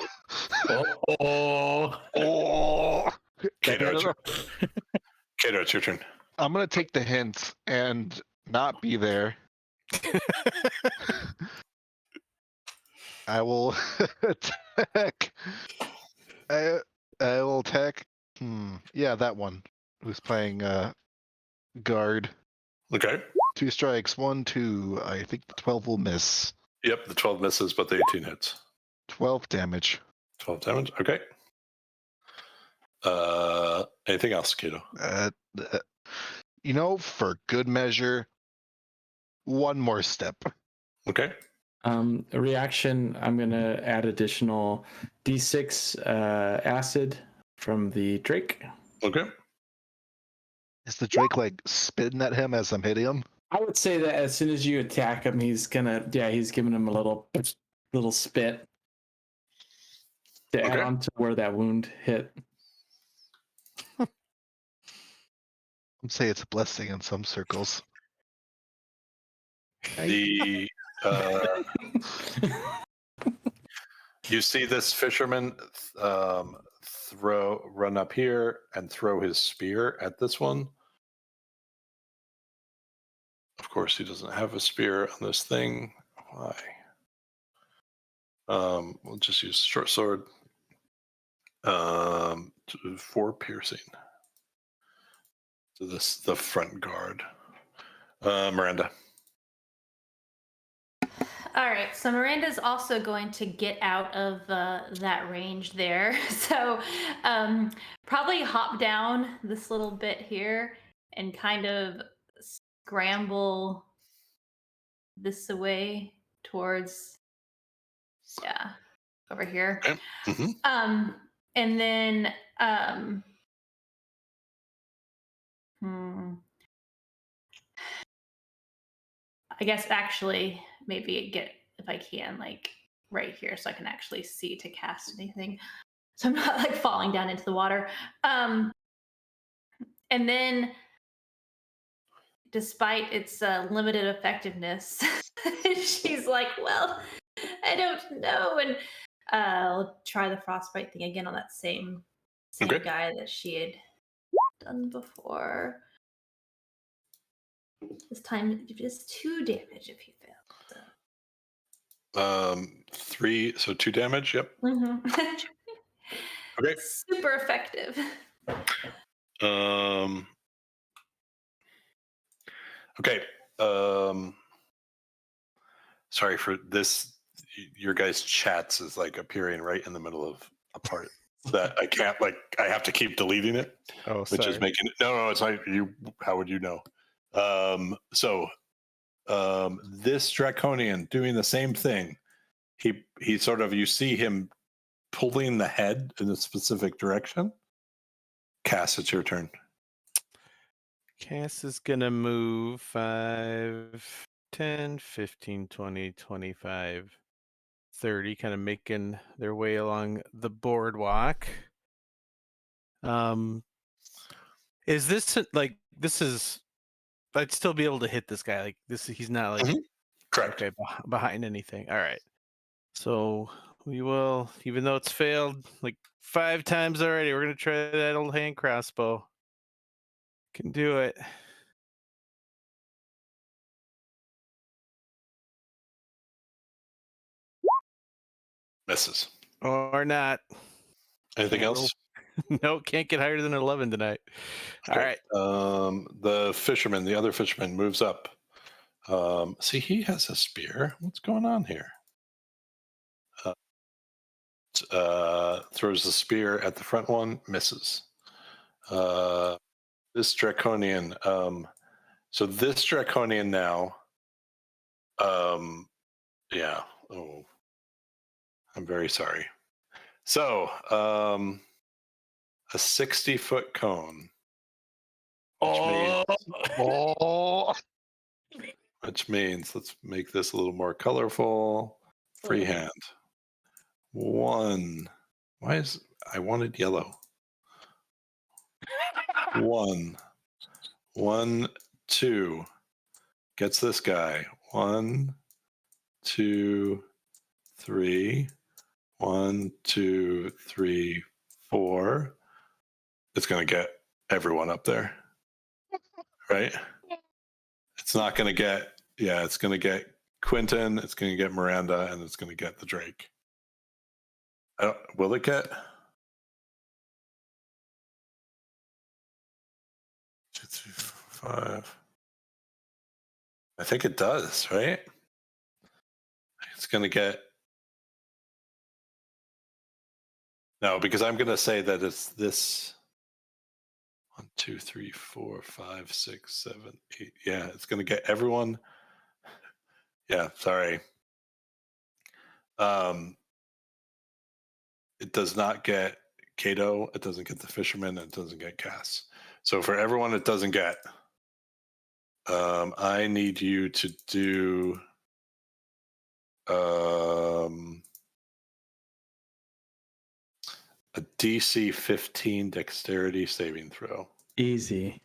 Oh. Kato, Kato, it's your turn. I'm gonna take the hint and not be there. I will attack. I will attack. Yeah, that one. Who's playing guard? Okay. 2 strikes. 1, 2. I think the 12 will miss. Yep, the 12 misses, but the 18 hits. 12 damage. 12 damage. Okay. Anything else, Kato? For good measure, 1 more step. Okay. A reaction, I'm going to add additional D6 acid from the Drake. Okay. Is the Drake like spitting at him as I'm hitting him? I would say that as soon as you attack him, he's giving him a little spit to add on to where that wound hit. I'd say it's a blessing in some circles. The you see this fisherman run up here and throw his spear at this one. Of course, he doesn't have a spear on this thing. Why? We'll just use short sword. 4 piercing. So this the front guard. Miranda. All right, so Miranda's also going to get out of that range there. So probably hop down this little bit here and kind of scramble this away towards, over here. Okay. Mm-hmm. And then I guess actually maybe get, if I can, like right here so I can actually see to cast anything. So I'm not like falling down into the water. And then despite its limited effectiveness, she's like, well, I don't know. And I'll try the frostbite thing again on that same guy that she had done before. This time just 2 damage if you fail. So. 3, so 2 damage. Yep. Mm-hmm. Okay. Super effective. Okay. Sorry for this. Your guys' chats is like appearing right in the middle of a part that I can't, I have to keep deleting it. Oh, which is making it. No, it's like you. How would you know? This Draconian doing the same thing. He sort of, you see him pulling the head in a specific direction. Cass, it's your turn. Cass is going to move 5, 10, 15, 20, 25, 30, kind of making their way along the boardwalk. Is this I'd still be able to hit this guy. Like this, he's not like correct. Okay, behind anything. All right. So we will, even though it's failed like 5 times already, we're gonna try that old hand crossbow. Can do it. Misses. Or not. Anything else? No, can't get higher than 11 tonight. All right. The fisherman, the other fisherman, moves up. See, he has a spear. What's going on here? Throws the spear at the front one, misses. This draconian. So this draconian now. Yeah. Oh, I'm very sorry. So, a 60-foot cone. Which means let's make this a little more colorful. Freehand. One. Why is I wanted yellow? One. 2. Gets this guy. 1, 2, 3. 1, 2, 3, 4. It's gonna get everyone up there, right? It's not gonna get. Yeah, it's gonna get Quinton. It's gonna get Miranda, and it's gonna get the Drake. Will it get? 2, 3, 4, 5. I think it does, right? It's going to get. No, because I'm going to say that it's this. 1, 2, 3, 4, 5, 6, 7, 8. Yeah, it's going to get everyone. Yeah, sorry. It does not get Kato. It doesn't get the fisherman. And it doesn't get Cass. So for everyone it doesn't get, I need you to do a DC 15 dexterity saving throw. Easy.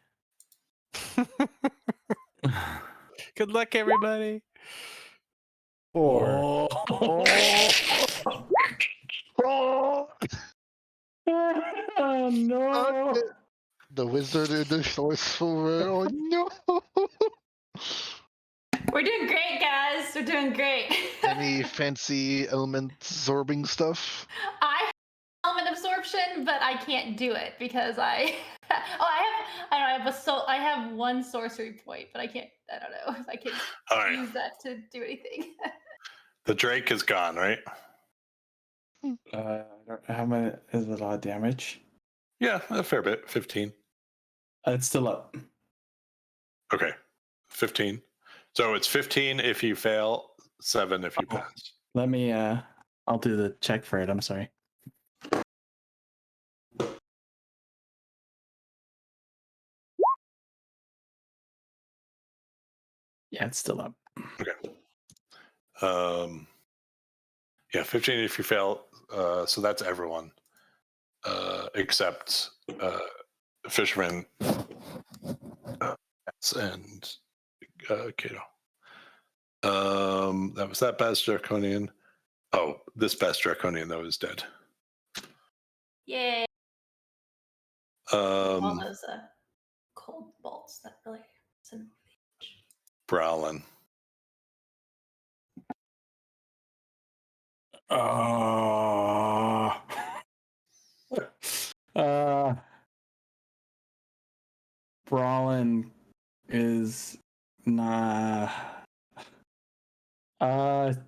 Good luck, everybody. 4. Oh no! The wizard in the sorcerer. Oh no! We're doing great, guys. We're doing great. Any fancy element absorbing stuff? I have element absorption, but I can't do it because I. I have one sorcery point, but I can't. I don't know if I can use that to do anything. The Drake is gone, right? How many is a lot of damage? Yeah, a fair bit. 15. It's still up. Okay, 15. So it's 15 if you fail, 7 if you pass. Let me. I'll do the check for it. I'm sorry. Yeah, it's still up. Okay. Yeah, 15 if you fail. So that's everyone, except Fisherman and Kato. That was that Bast Draconian. Oh, this Bast Draconian though is dead. Yay! All those cold bolts that really. Brallin. Brallin is not.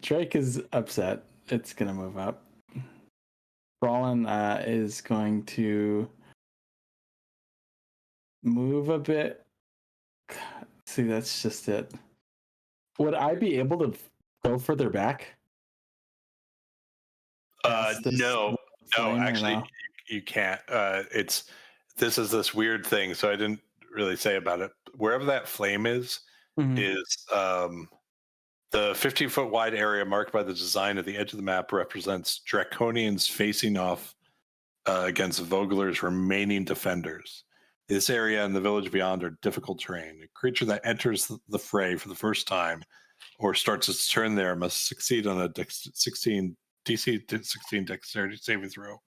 Drake is upset. It's gonna move up. Brallin is going to move a bit. See, that's just it. Would I be able to go further back? No, actually, you can't. This is this weird thing. So I didn't really say about it. Wherever that flame is the 15-foot wide area marked by the design at the edge of the map represents Draconians facing off against Vogler's remaining defenders. This area and the village beyond are difficult terrain. A creature that enters the fray for the first time or starts its turn there must succeed on a DC 16 dexterity saving throw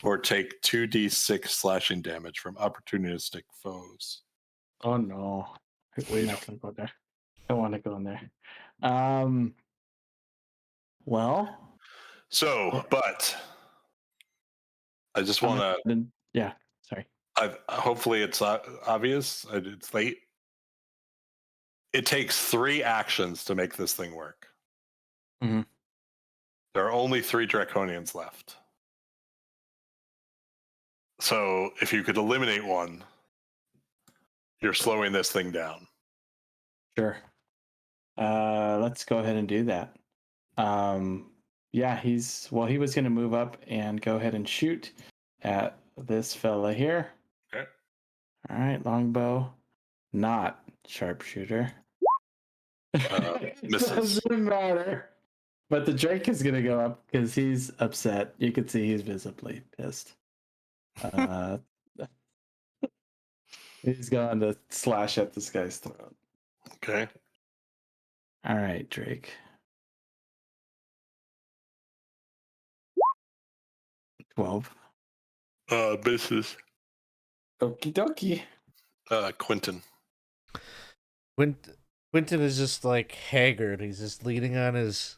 or take 2d6 slashing damage from opportunistic foes. Oh no. We're not gonna go there. I don't want to go in there. Well. So, but I just want to. Yeah, sorry. Hopefully it's obvious. It's late. It takes 3 actions to make this thing work. Mhm. There are only 3 Draconians left. So if you could eliminate one, you're slowing this thing down. Sure. Let's go ahead and do that. Yeah, he was going to move up and go ahead and shoot at this fella here. Okay. All right, longbow, not sharpshooter. Misses. Doesn't matter. But the Drake is going to go up because he's upset. You can see he's visibly pissed. He's going to slash at this guy's throat. Okay. All right, Drake. 12. Misses. Okie dokie. Quinton. Quinton is just like haggard. He's just leaning on his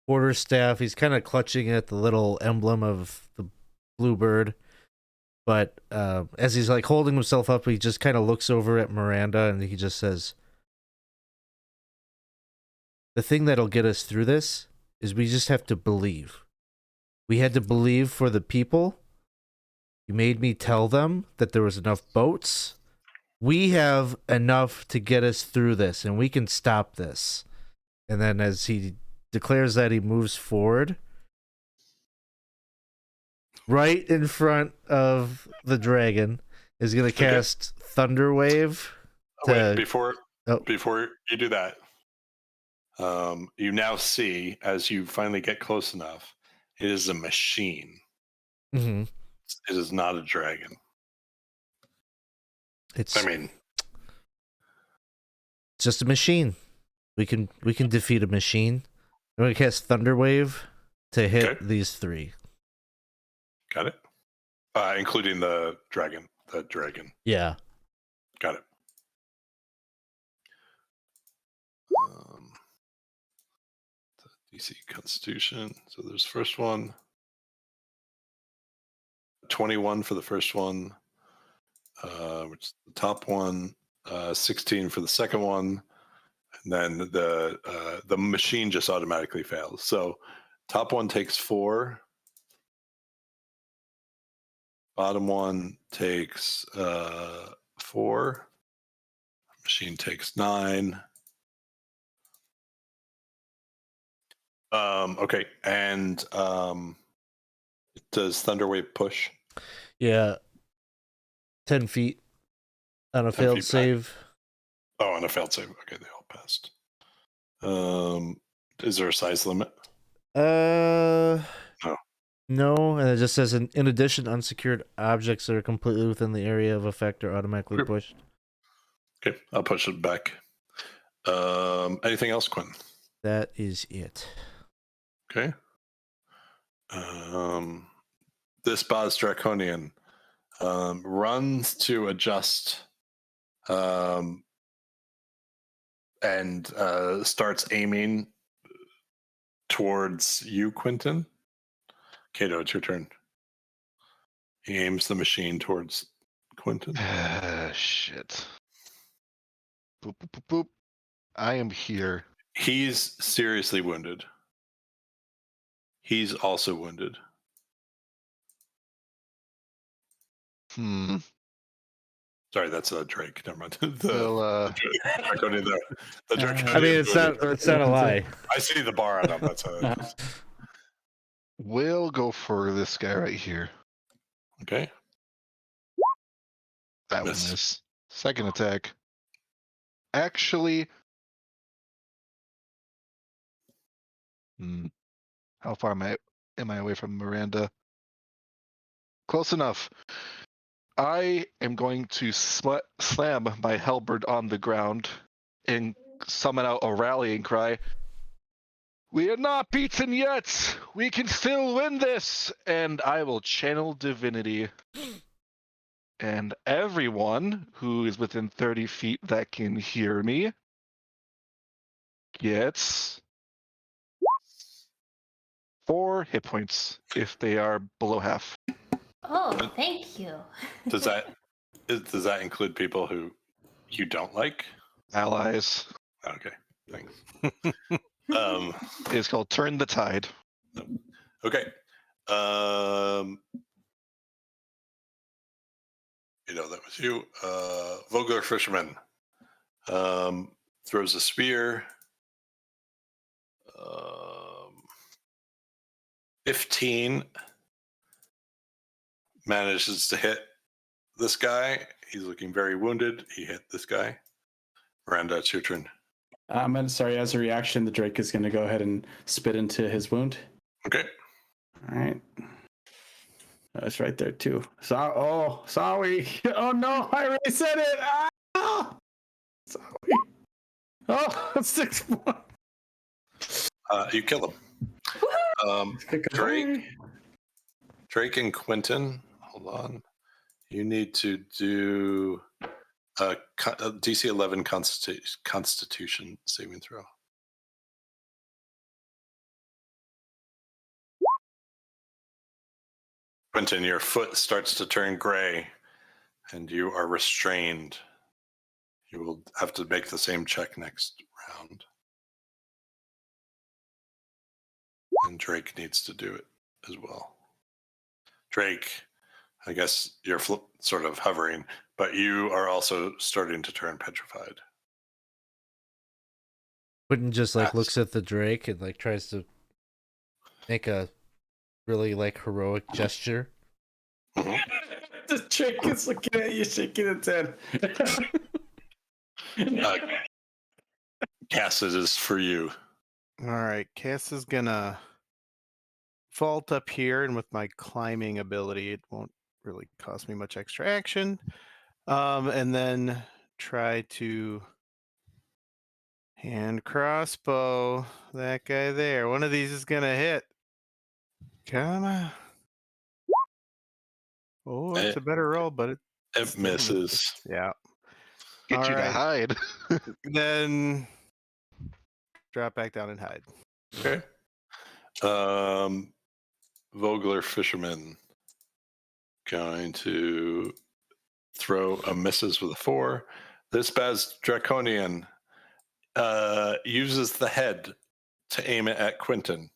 quarterstaff. He's kind of clutching at the little emblem of the bluebird. But as he's like holding himself up, he just kind of looks over at Miranda and he just says, "The thing that'll get us through this is we just have to believe. We had to believe for the people. You made me tell them that there was enough boats. We have enough to get us through this, and we can stop this." And then as he declares that, he moves forward right in front of the dragon, is going to cast Thunder Wave. Wait, before Oh. you do that, you now see, as you finally get close enough, it is a machine. Mm-hmm. It is not a dragon. It's I mean, just a machine. We can defeat a machine. I'm going to cast Thunder Wave to hit Okay. these 3. got it. Including the dragon. The dragon. Yeah. Got it. DC Constitution. So there's first one. 21 for the first one, which is the top one. 16 for the second one, and then the machine just automatically fails. So top one takes 4. Bottom one takes 4. Machine takes 9. Okay, and does Thunderwave push? Yeah. 10 feet on a 10 failed feet back? save. Oh, on a failed save. Okay, they all passed. Is there a size limit? No. No. No, and it just says, in addition, unsecured objects that are completely within the area of effect are automatically Sure. pushed. Okay, I'll push it back. Anything else, Quinn? That is it. Okay. This Boz Draconian runs to adjust and starts aiming towards you, Quinton. Kato, it's your turn. He aims the machine towards Quinton. Shit. Boop, boop, boop, boop. I am here. He's seriously wounded. He's also wounded. Sorry, that's a Drake. Never mind. Well, Draconian, the Draconian. I mean, it's not a lie. I see the bar on him. That's we'll go for this guy right here. okay. That one Miss. is second attack. Actually, how far am I away from Miranda? Close enough. I am going to slam my halberd on the ground and summon out a rallying cry. We are not beaten yet! We can still win this! And I will channel divinity. And everyone who is within 30 feet that can hear me gets 4 hit points if they are below half. Oh, thank you. Does that include people who you don't like? Allies. Okay, thanks. It's called Turn the Tide. Okay. That was you. Vogler Fisherman throws a spear. 15 manages to hit this guy. He's looking very wounded. He hit this guy. Miranda, it's your turn. Sorry, as a reaction, the Drake is going to go ahead and spit into his wound. Okay. All right. That's right there, too. Sorry. Oh, no, I already said it. Sorry. Oh, 6 points. You kill him. Drake and Quinton, hold on. You need to do a DC 11 Constitution saving throw. Quinton, your foot starts to turn gray and you are restrained. You will have to make the same check next round. And Drake needs to do it as well. Drake, I guess you're sort of hovering, but you are also starting to turn petrified. Quinton just looks at the Drake and tries to make a really heroic gesture. The Drake is looking at you, shaking its head. Cass, it is for you. All right, Cass is gonna vault up here, and with my climbing ability, it won't really cost me much extra action. And then try to hand crossbow that guy there. One of these is gonna hit. Come on. Oh, it's a better roll, but it misses. Yeah. Get All you to right. hide. Then drop back down and hide. Okay. Vogler Fisherman going to throw a misses with a 4. This Baz Draconian uses the head to aim it at Quinton.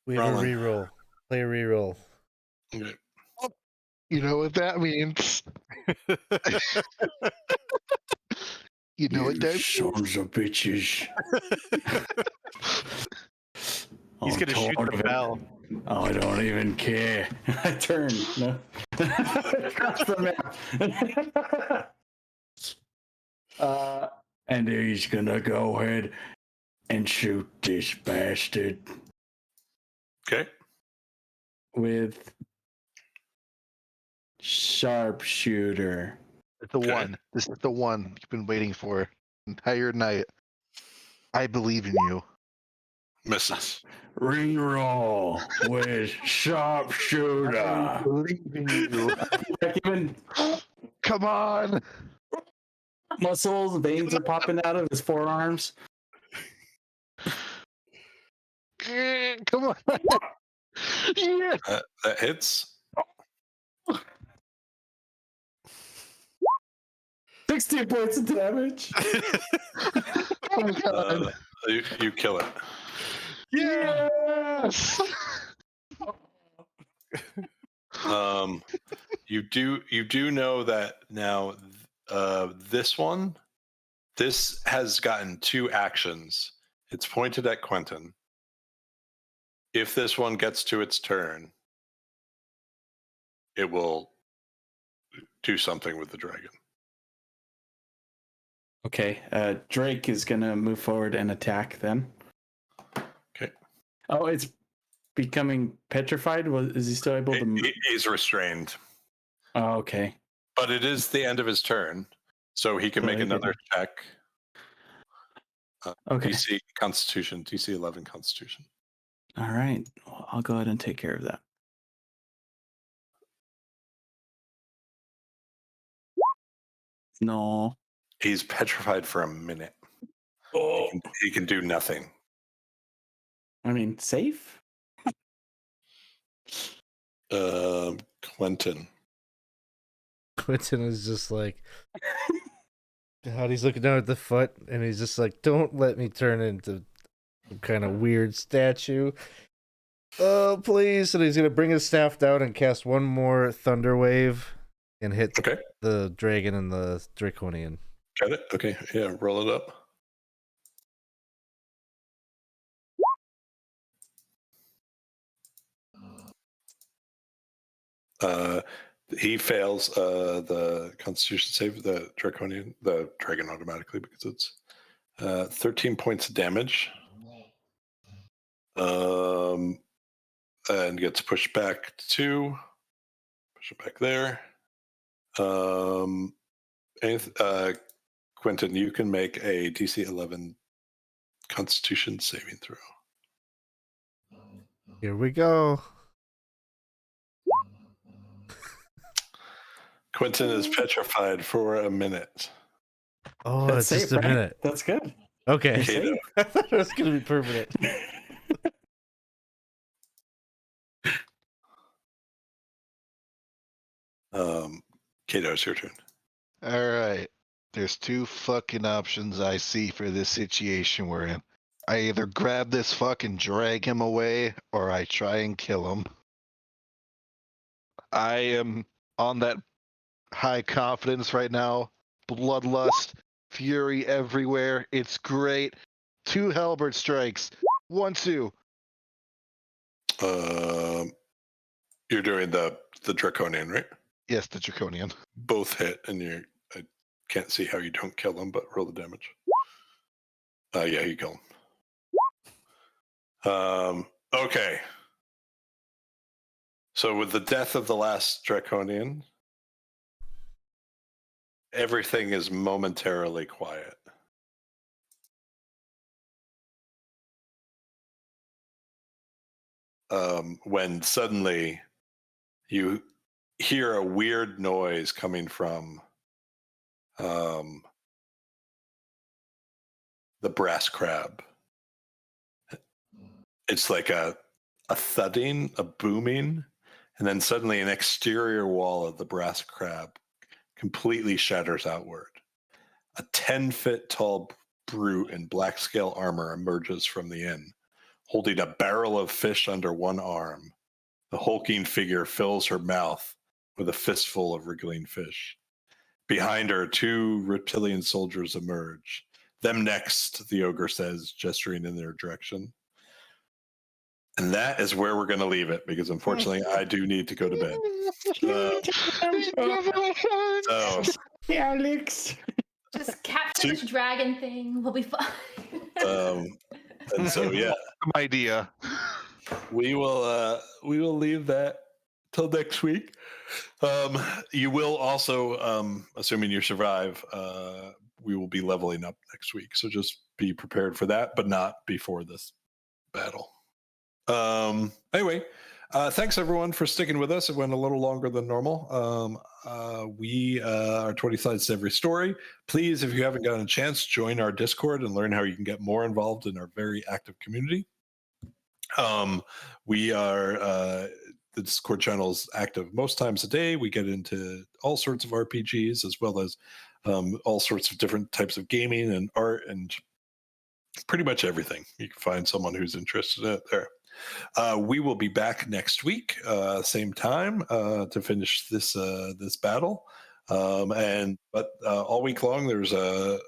We have Brallin. a reroll. Play a reroll. Okay. You know what that means. You know what that means. Sons of bitches. He's gonna shoot the bell. Oh, I don't even care. I turn. No. Across the map. And he's gonna go ahead and shoot this bastard Okay. with sharpshooter. It's the one. This is the one you've been waiting for entire night. I believe in you. Misses. Reroll with sharpshooter. I believe in you. Even Come on. muscles, veins are popping out of his forearms. Come on. Yeah. That hits. 16 points of damage. Oh my god. You kill it. Yes. You do know that now. This has gotten 2 actions. It's pointed at Quinton. If this one gets to its turn, it will do something with the dragon. Okay, Drake is gonna move forward and attack then. Okay. Oh, it's becoming petrified. Is he still able to? He's restrained. Oh, okay. But it is the end of his turn, so he can make another check. Okay. DC Constitution, DC 11 Constitution. All right. Well, I'll go ahead and take care of that. No. He's petrified for a minute. Oh. He can do nothing. I mean, safe? Quinton. Quinton is just like, God, he's looking down at the foot, and he's just like, don't let me turn into some kind of weird statue. Oh, please. And he's going to bring his staff down and cast one more Thunder Wave and hit the dragon and the Draconian. Got it? Okay, yeah, roll it up. He fails the Constitution save, the Draconian, the dragon automatically because it's 13 points of damage. And gets pushed back to 2. Push it back there. Quinton, you can make a DC 11 Constitution saving throw. Here we go. Quinton is petrified for a minute. Oh, That's it's just safe, a right? minute. That's good. Okay. Kato. I thought it was going to be permanent. Kato, it's your turn. All right. There's 2 fucking options I see for this situation we're in. I either grab this fucking drag him away or I try and kill him. I am on that high confidence right now. Bloodlust, fury everywhere. It's great. 2 halberd strikes. 1, 2. You're doing the Draconian, right? Yes, the Draconian. Both hit, and I can't see how you don't kill them, but roll the damage. Yeah, you kill him. Okay. So with the death of the last Draconian, everything is momentarily quiet. When suddenly you hear a weird noise coming from the brass crab. It's like a thudding, a booming, and then suddenly an exterior wall of the brass crab completely shatters outward. A 10-foot tall brute in black scale armor emerges from the inn, holding a barrel of fish under one arm. The hulking figure fills her mouth with a fistful of wriggling fish. Behind her, 2 reptilian soldiers emerge. Them next, the ogre says, gesturing in their direction. And that is where we're going to leave it, because unfortunately, I do need to go to bed. So, Alex. Just capture this dragon thing. We'll be fine. and so, yeah, idea. we will leave that till next week. You will also, assuming you survive, we will be leveling up next week. So just be prepared for that, but not before this battle. Anyway, thanks everyone for sticking with us. It went a little longer than normal. We are 20 sides to every story. Please, if you haven't gotten a chance, join our Discord and learn how you can get more involved in our very active community. We are the Discord channel is active most times a day. We get into all sorts of RPGs as well as all sorts of different types of gaming and art and pretty much everything. You can find someone who's interested in it there. We will be back next week, same time, to finish this battle. But all week long, there's a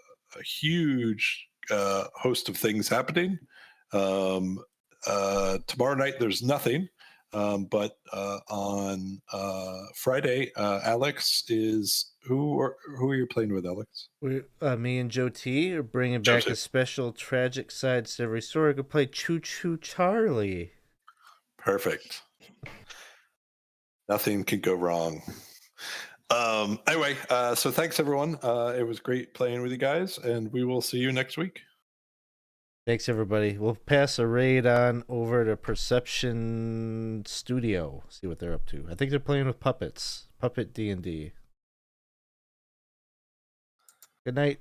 huge host of things happening. Tomorrow night, there's nothing. But on Friday, Alex is who are you playing with, Alex? Me and Joe T are bringing back a special tragic side to every story. We could play Choo Choo Charlie. Perfect. Nothing can go wrong. Anyway, so thanks everyone. It was great playing with you guys, and we will see you next week. Thanks, everybody. We'll pass a raid on over to Perception Studio. See what they're up to. I think they're playing with puppets. Puppet D&D. Good night.